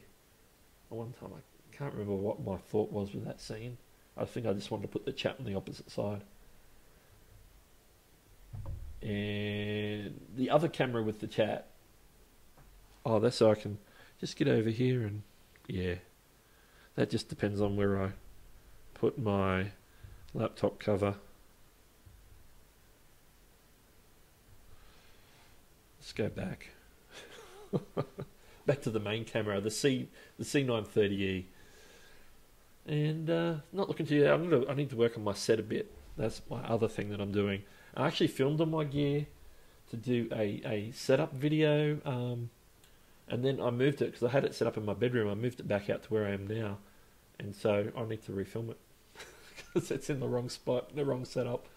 One time, I can't remember what my thought was with that scene. I think I just wanted to put the chat on the opposite side. And the other camera with the chat, that's so I can just get over here and, yeah. That just depends on where I put my laptop cover. Let's go back. Back to the main camera, the C930E. And not looking too. I need to work on my set a bit. That's my other thing that I'm doing. I actually filmed on my gear to do a setup video, and then I moved it because I had it set up in my bedroom. I moved it back out to where I am now, and so I need to refilm it because it's in the wrong spot, the wrong setup.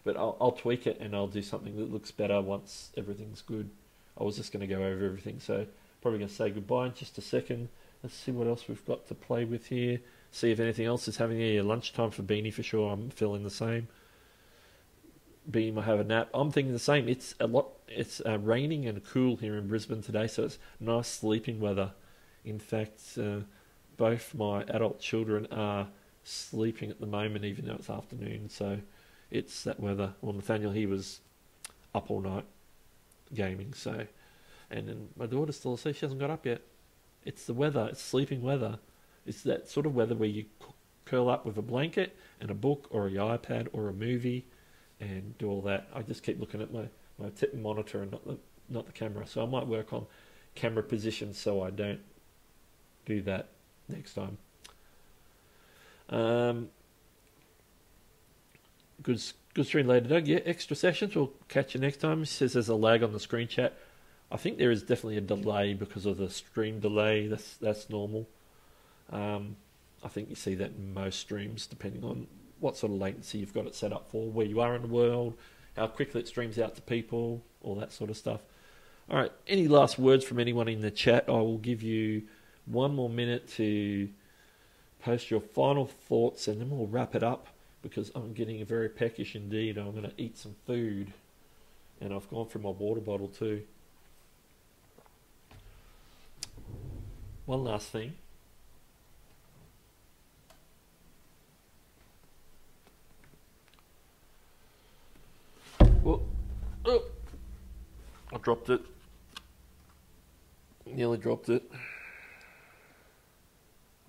But I'll tweak it and I'll do something that looks better once everything's good. I was just going to go over everything, so probably going to say goodbye in just a second. Let's see what else we've got to play with here. See if anything else is having a lunchtime for Beanie for sure. I'm feeling the same. Beanie might have a nap. I'm thinking the same. It's raining and cool here in Brisbane today, so it's nice sleeping weather. In fact, both my adult children are sleeping at the moment, even though it's afternoon. So it's that weather. Well, Nathaniel, he was up all night gaming. So, and then my daughter's still asleep. She hasn't got up yet. It's the weather. It's sleeping weather. It's that sort of weather where you curl up with a blanket and a book or an iPad or a movie and do all that. I just keep looking at my monitor and not the camera. So I might work on camera position so I don't do that next time. Good stream later, Doug. Yeah, extra sessions. We'll catch you next time. He says there's a lag on the screen chat. I think there is definitely a delay because of the stream delay. That's normal. I think you see that in most streams, depending on what sort of latency you've got it set up for, where you are in the world, how quickly it streams out to people, all that sort of stuff. All right, any last words from anyone in the chat? I will give you 1 more minute to post your final thoughts, and then we'll wrap it up because I'm getting very peckish indeed. I'm going to eat some food, and I've gone through my water bottle too. One last thing. Well, oh, I dropped it. Nearly dropped it.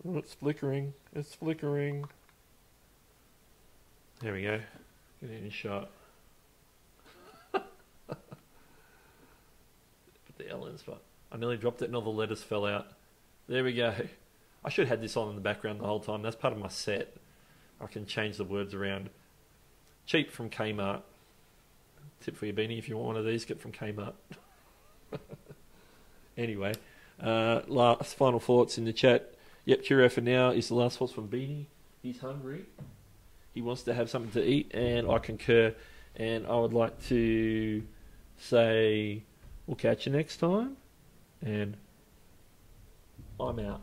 Oh, it's flickering. It's flickering. There we go. Get any shot. Put the L in spot. I nearly dropped it and all the letters fell out. There we go. I should have had this on in the background the whole time. That's part of my set. I can change the words around. Cheap from Kmart. Tip for you, Beanie, if you want one of these, get from Kmart. Anyway, last final thoughts in the chat. Yep, cheerio for now is the last thoughts from Beanie. He's hungry. He wants to have something to eat, and I concur. And I would like to say we'll catch you next time, and I'm out.